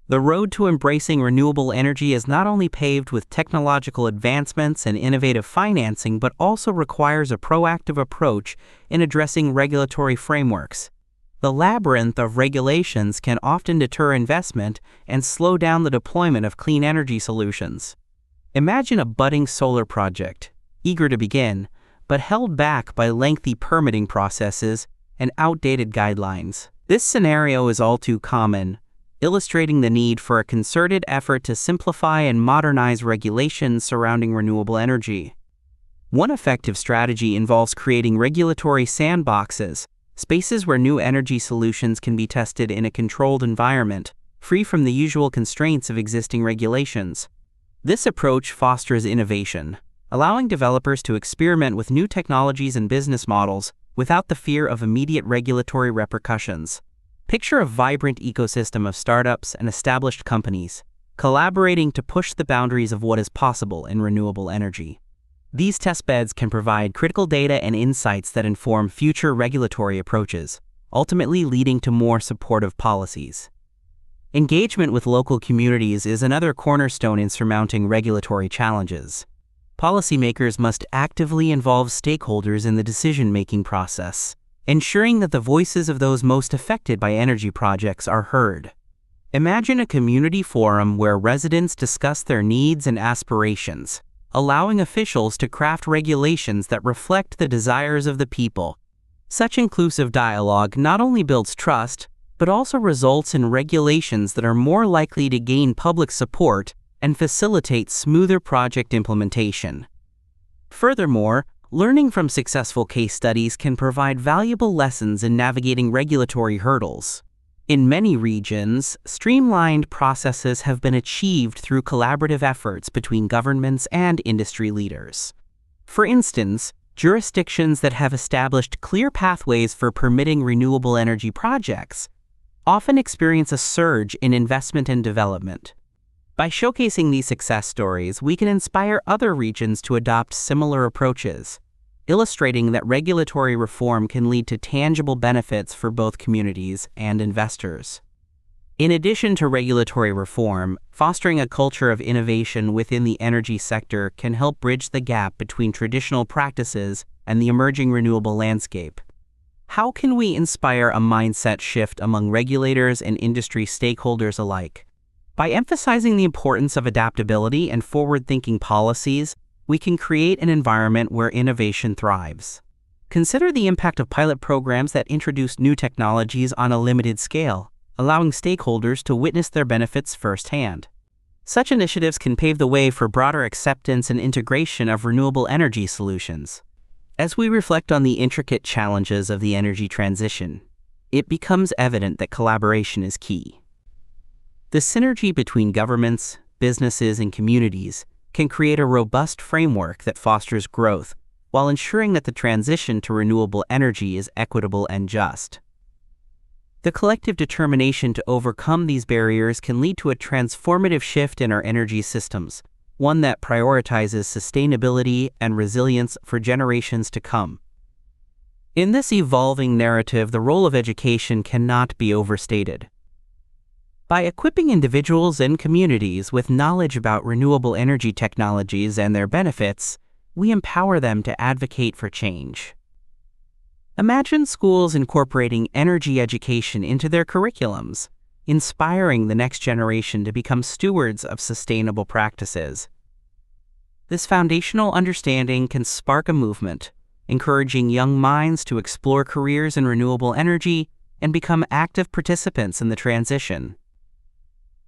The road to embracing renewable energy is not only paved with technological advancements and innovative financing, but also requires a proactive approach in addressing regulatory frameworks. The labyrinth of regulations can often deter investment and slow down the deployment of clean energy solutions. Imagine a budding solar project, eager to begin, but held back by lengthy permitting processes and outdated guidelines. This scenario is all too common, illustrating the need for a concerted effort to simplify and modernize regulations surrounding renewable energy. One effective strategy involves creating regulatory sandboxes, spaces where new energy solutions can be tested in a controlled environment, free from the usual constraints of existing regulations. This approach fosters innovation, allowing developers to experiment with new technologies and business models without the fear of immediate regulatory repercussions. Picture a vibrant ecosystem of startups and established companies, collaborating to push the boundaries of what is possible in renewable energy. These testbeds can provide critical data and insights that inform future regulatory approaches, ultimately leading to more supportive policies. Engagement with local communities is another cornerstone in surmounting regulatory challenges. Policymakers must actively involve stakeholders in the decision-making process, ensuring that the voices of those most affected by energy projects are heard. Imagine a community forum where residents discuss their needs and aspirations, allowing officials to craft regulations that reflect the desires of the people. Such inclusive dialogue not only builds trust, but also results in regulations that are more likely to gain public support and facilitate smoother project implementation. Furthermore, learning from successful case studies can provide valuable lessons in navigating regulatory hurdles. In many regions, streamlined processes have been achieved through collaborative efforts between governments and industry leaders. For instance, jurisdictions that have established clear pathways for permitting renewable energy projects often experience a surge in investment and development. By showcasing these success stories, we can inspire other regions to adopt similar approaches, illustrating that regulatory reform can lead to tangible benefits for both communities and investors. In addition to regulatory reform, fostering a culture of innovation within the energy sector can help bridge the gap between traditional practices and the emerging renewable landscape. How can we inspire a mindset shift among regulators and industry stakeholders alike? By emphasizing the importance of adaptability and forward-thinking policies, we can create an environment where innovation thrives. Consider the impact of pilot programs that introduce new technologies on a limited scale, allowing stakeholders to witness their benefits firsthand. Such initiatives can pave the way for broader acceptance and integration of renewable energy solutions. As we reflect on the intricate challenges of the energy transition, it becomes evident that collaboration is key. The synergy between governments, businesses, and communities can create a robust framework that fosters growth while ensuring that the transition to renewable energy is equitable and just. The collective determination to overcome these barriers can lead to a transformative shift in our energy systems, one that prioritizes sustainability and resilience for generations to come. In this evolving narrative, the role of education cannot be overstated. By equipping individuals and communities with knowledge about renewable energy technologies and their benefits, we empower them to advocate for change. Imagine schools incorporating energy education into their curriculums, inspiring the next generation to become stewards of sustainable practices. This foundational understanding can spark a movement, encouraging young minds to explore careers in renewable energy and become active participants in the transition.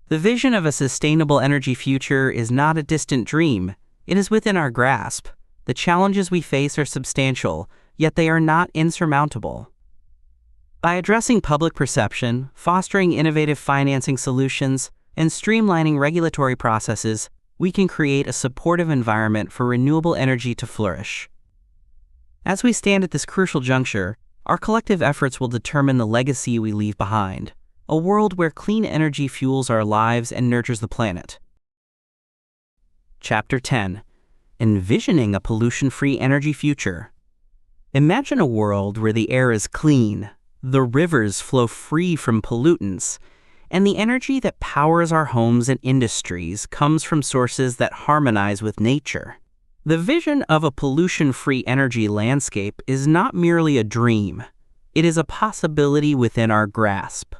The vision of a sustainable energy future is not a distant dream. It is within our grasp. The challenges we face are substantial, yet they are not insurmountable. By addressing public perception, fostering innovative financing solutions, and streamlining regulatory processes, we can create a supportive environment for renewable energy to flourish. As we stand at this crucial juncture, our collective efforts will determine the legacy we leave behind, a world where clean energy fuels our lives and nurtures the planet. Chapter 10. Envisioning a pollution-free energy future. Imagine a world where the air is clean, the rivers flow free from pollutants, and the energy that powers our homes and industries comes from sources that harmonize with nature. The vision of a pollution-free energy landscape is not merely a dream. It is a possibility within our grasp.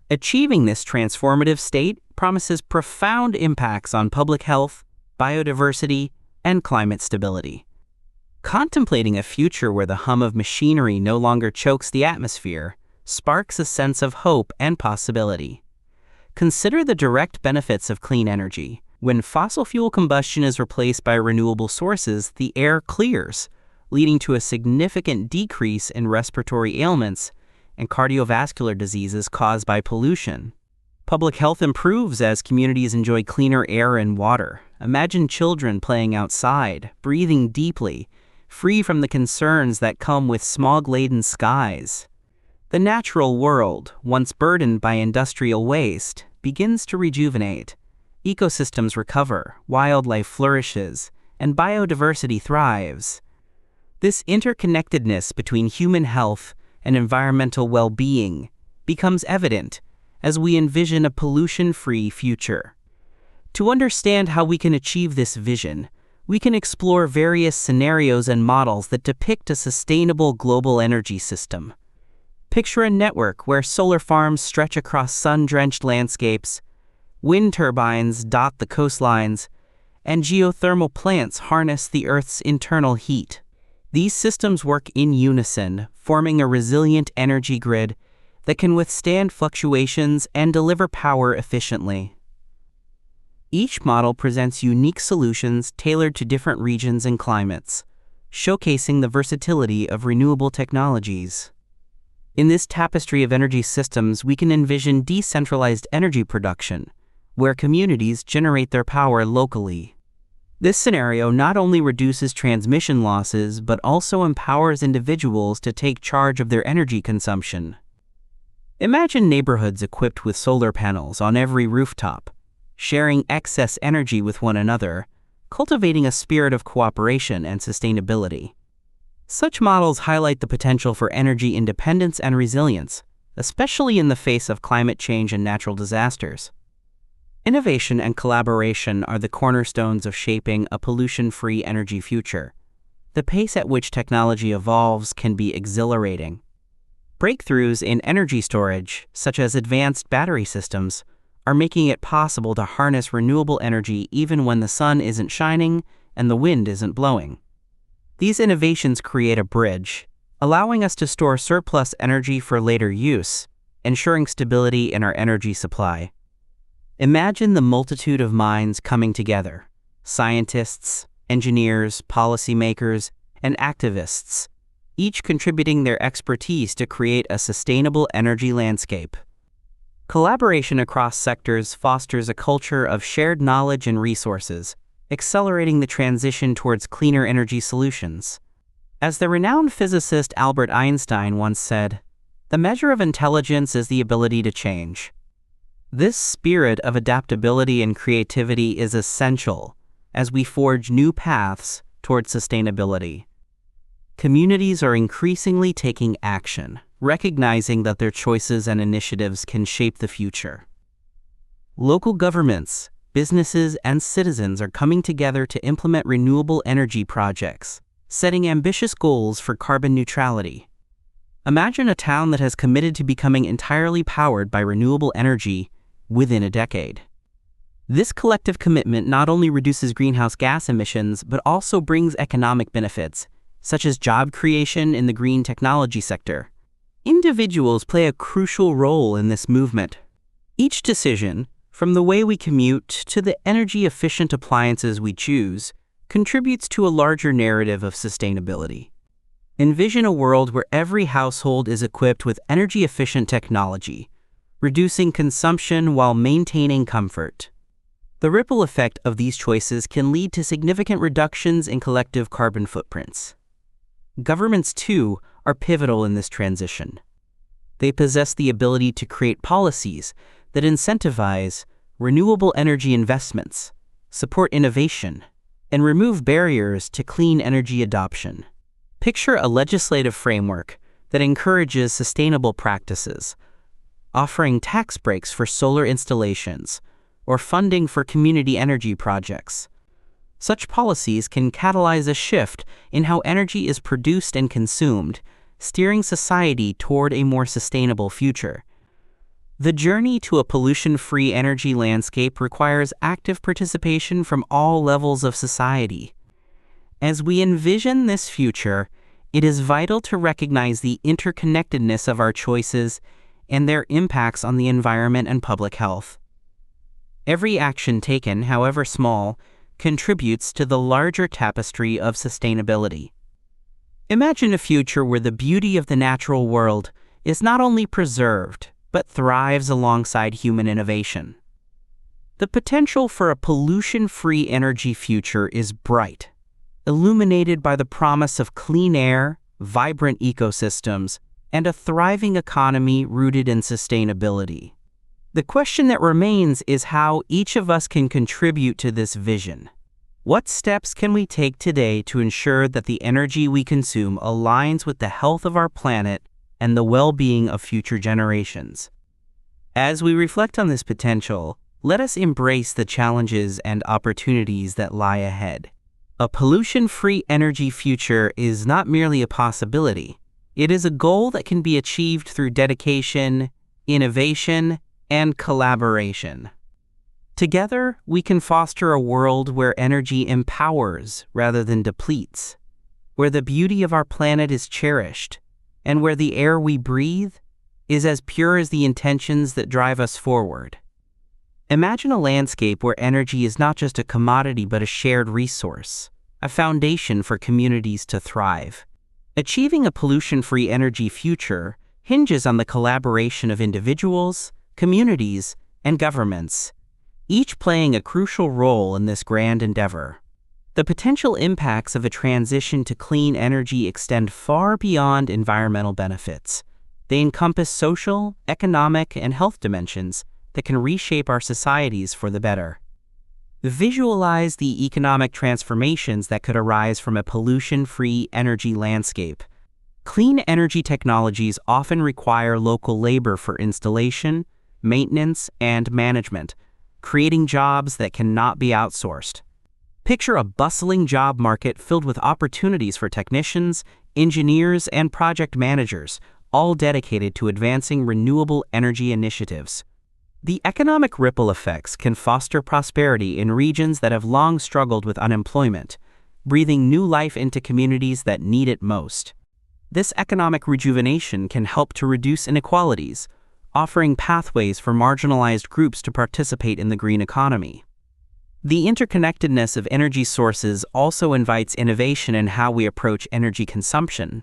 Achieving this transformative state promises profound impacts on public health, biodiversity, and climate stability. Contemplating a future where the hum of machinery no longer chokes the atmosphere sparks a sense of hope and possibility. Consider the direct benefits of clean energy. When fossil fuel combustion is replaced by renewable sources, the air clears, leading to a significant decrease in respiratory ailments and cardiovascular diseases caused by pollution. Public health improves as communities enjoy cleaner air and water. Imagine children playing outside, breathing deeply, free from the concerns that come with smog-laden skies. The natural world, once burdened by industrial waste, begins to rejuvenate. Ecosystems recover, wildlife flourishes, and biodiversity thrives. This interconnectedness between human health and environmental well-being becomes evident as we envision a pollution-free future. To understand how we can achieve this vision, we can explore various scenarios and models that depict a sustainable global energy system. Picture a network where solar farms stretch across sun-drenched landscapes, wind turbines dot the coastlines, and geothermal plants harness the Earth's internal heat. These systems work in unison, forming a resilient energy grid that can withstand fluctuations and deliver power efficiently. Each model presents unique solutions tailored to different regions and climates, showcasing the versatility of renewable technologies. In this tapestry of energy systems, we can envision decentralized energy production, where communities generate their power locally. This scenario not only reduces transmission losses, but also empowers individuals to take charge of their energy consumption. Imagine neighborhoods equipped with solar panels on every rooftop, sharing excess energy with one another, cultivating a spirit of cooperation and sustainability. Such models highlight the potential for energy independence and resilience, especially in the face of climate change and natural disasters. Innovation and collaboration are the cornerstones of shaping a pollution-free energy future. The pace at which technology evolves can be exhilarating. Breakthroughs in energy storage, such as advanced battery systems, are making it possible to harness renewable energy even when the sun isn't shining and the wind isn't blowing. These innovations create a bridge, allowing us to store surplus energy for later use, ensuring stability in our energy supply. Imagine the multitude of minds coming together: scientists, engineers, policymakers, and activists, each contributing their expertise to create a sustainable energy landscape. Collaboration across sectors fosters a culture of shared knowledge and resources, accelerating the transition towards cleaner energy solutions. As the renowned physicist Albert Einstein once said, "The measure of intelligence is the ability to change." This spirit of adaptability and creativity is essential as we forge new paths towards sustainability. Communities are increasingly taking action, recognizing that their choices and initiatives can shape the future. Local governments, businesses, and citizens are coming together to implement renewable energy projects, setting ambitious goals for carbon neutrality. Imagine a town that has committed to becoming entirely powered by renewable energy within a decade. This collective commitment not only reduces greenhouse gas emissions, but also brings economic benefits, such as job creation in the green technology sector. Individuals play a crucial role in this movement. Each decision, from the way we commute to the energy-efficient appliances we choose, contributes to a larger narrative of sustainability. Envision a world where every household is equipped with energy-efficient technology, reducing consumption while maintaining comfort. The ripple effect of these choices can lead to significant reductions in collective carbon footprints. Governments, too, are pivotal in this transition. They possess the ability to create policies that incentivize renewable energy investments, support innovation, and remove barriers to clean energy adoption. Picture a legislative framework that encourages sustainable practices, offering tax breaks for solar installations, or funding for community energy projects. Such policies can catalyze a shift in how energy is produced and consumed, steering society toward a more sustainable future. The journey to a pollution-free energy landscape requires active participation from all levels of society. As we envision this future, it is vital to recognize the interconnectedness of our choices and their impacts on the environment and public health. Every action taken, however small, contributes to the larger tapestry of sustainability. Imagine a future where the beauty of the natural world is not only preserved, but thrives alongside human innovation. The potential for a pollution-free energy future is bright, illuminated by the promise of clean air, vibrant ecosystems, and a thriving economy rooted in sustainability. The question that remains is how each of us can contribute to this vision. What steps can we take today to ensure that the energy we consume aligns with the health of our planet and the well-being of future generations? As we reflect on this potential, let us embrace the challenges and opportunities that lie ahead. A pollution-free energy future is not merely a possibility. It is a goal that can be achieved through dedication, innovation, and collaboration. Together, we can foster a world where energy empowers rather than depletes, where the beauty of our planet is cherished, and where the air we breathe is as pure as the intentions that drive us forward. Imagine a landscape where energy is not just a commodity but a shared resource, a foundation for communities to thrive. Achieving a pollution-free energy future hinges on the collaboration of individuals, communities, and governments, each playing a crucial role in this grand endeavor. The potential impacts of a transition to clean energy extend far beyond environmental benefits. They encompass social, economic, and health dimensions that can reshape our societies for the better. Visualize the economic transformations that could arise from a pollution-free energy landscape. Clean energy technologies often require local labor for installation, maintenance, and management, creating jobs that cannot be outsourced. Picture a bustling job market filled with opportunities for technicians, engineers, and project managers, all dedicated to advancing renewable energy initiatives. The economic ripple effects can foster prosperity in regions that have long struggled with unemployment, breathing new life into communities that need it most. This economic rejuvenation can help to reduce inequalities, offering pathways for marginalized groups to participate in the green economy. The interconnectedness of energy sources also invites innovation in how we approach energy consumption.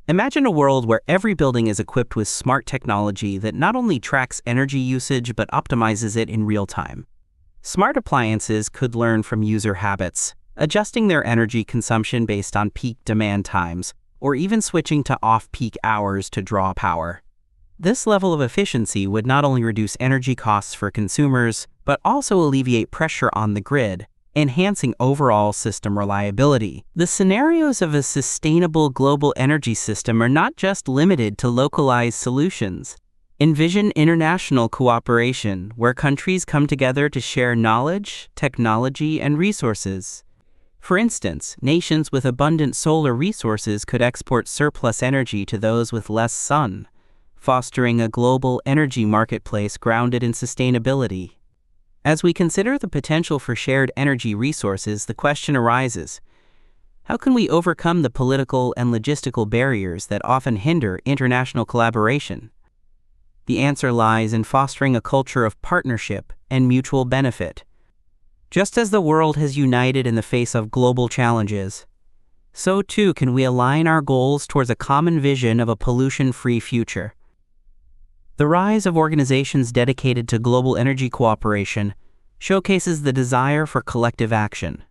Imagine a world where every building is equipped with smart technology that not only tracks energy usage but optimizes it in real time. Smart appliances could learn from user habits, adjusting their energy consumption based on peak demand times, or even switching to off-peak hours to draw power. This level of efficiency would not only reduce energy costs for consumers, but also alleviate pressure on the grid, enhancing overall system reliability. The scenarios of a sustainable global energy system are not just limited to localized solutions. Envision international cooperation, where countries come together to share knowledge, technology, and resources. For instance, nations with abundant solar resources could export surplus energy to those with less sun, fostering a global energy marketplace grounded in sustainability. As we consider the potential for shared energy resources, the question arises, how can we overcome the political and logistical barriers that often hinder international collaboration? The answer lies in fostering a culture of partnership and mutual benefit. Just as the world has united in the face of global challenges, so too can we align our goals towards a common vision of a pollution-free future. The rise of organizations dedicated to global energy cooperation showcases the desire for collective action.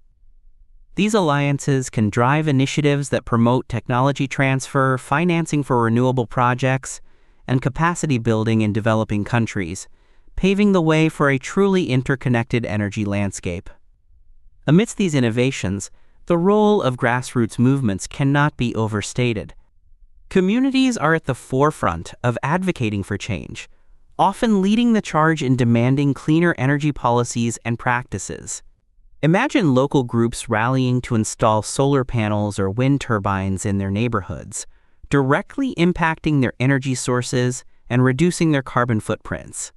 These alliances can drive initiatives that promote technology transfer, financing for renewable projects, and capacity building in developing countries, paving the way for a truly interconnected energy landscape. Amidst these innovations, the role of grassroots movements cannot be overstated. Communities are at the forefront of advocating for change, often leading the charge in demanding cleaner energy policies and practices. Imagine local groups rallying to install solar panels or wind turbines in their neighborhoods, directly impacting their energy sources and reducing their carbon footprints.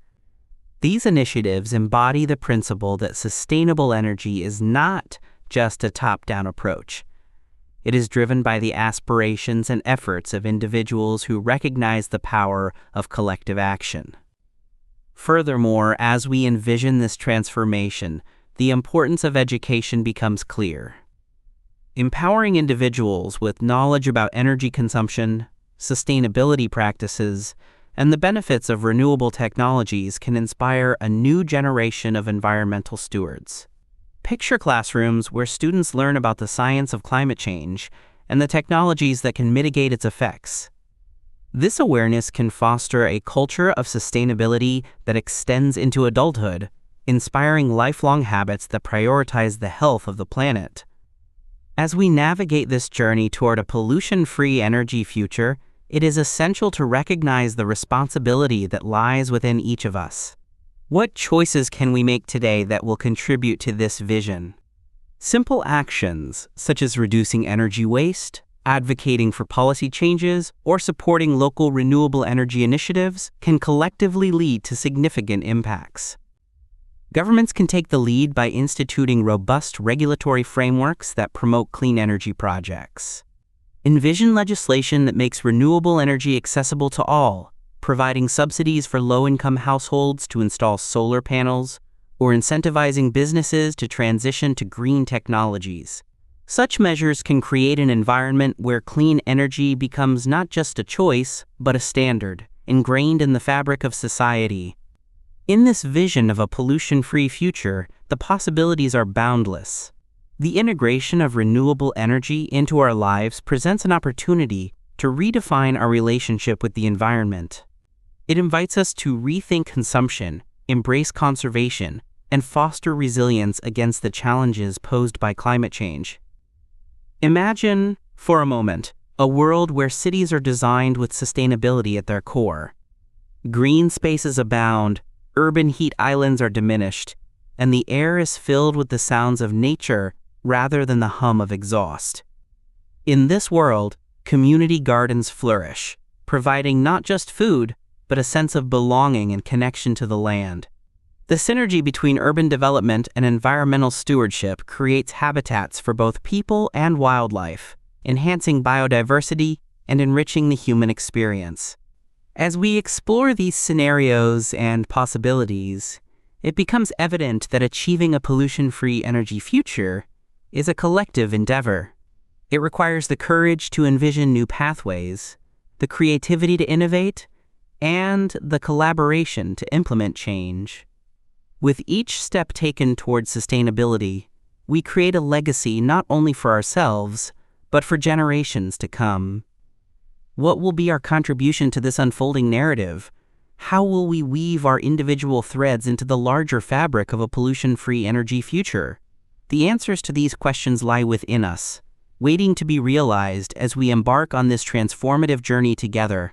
These initiatives embody the principle that sustainable energy is not just a top-down approach. It is driven by the aspirations and efforts of individuals who recognize the power of collective action. Furthermore, as we envision this transformation, the importance of education becomes clear. Empowering individuals with knowledge about energy consumption, sustainability practices, and the benefits of renewable technologies can inspire a new generation of environmental stewards. Picture classrooms where students learn about the science of climate change and the technologies that can mitigate its effects. This awareness can foster a culture of sustainability that extends into adulthood, inspiring lifelong habits that prioritize the health of the planet. As we navigate this journey toward a pollution-free energy future, it is essential to recognize the responsibility that lies within each of us. What choices can we make today that will contribute to this vision? Simple actions, such as reducing energy waste, advocating for policy changes, or supporting local renewable energy initiatives, can collectively lead to significant impacts. Governments can take the lead by instituting robust regulatory frameworks that promote clean energy projects. Envision legislation that makes renewable energy accessible to all, providing subsidies for low-income households to install solar panels, or incentivizing businesses to transition to green technologies. Such measures can create an environment where clean energy becomes not just a choice, but a standard, ingrained in the fabric of society. In this vision of a pollution-free future, the possibilities are boundless. The integration of renewable energy into our lives presents an opportunity to redefine our relationship with the environment. It invites us to rethink consumption, embrace conservation, and foster resilience against the challenges posed by climate change. Imagine, for a moment, a world where cities are designed with sustainability at their core. Green spaces abound, urban heat islands are diminished, and the air is filled with the sounds of nature rather than the hum of exhaust. In this world, community gardens flourish, providing not just food, but a sense of belonging and connection to the land. The synergy between urban development and environmental stewardship creates habitats for both people and wildlife, enhancing biodiversity and enriching the human experience. As we explore these scenarios and possibilities, it becomes evident that achieving a pollution-free energy future is a collective endeavor. It requires the courage to envision new pathways, the creativity to innovate, and the collaboration to implement change. With each step taken towards sustainability, we create a legacy not only for ourselves, but for generations to come. What will be our contribution to this unfolding narrative? How will we weave our individual threads into the larger fabric of a pollution-free energy future? The answers to these questions lie within us, waiting to be realized as we embark on this transformative journey together.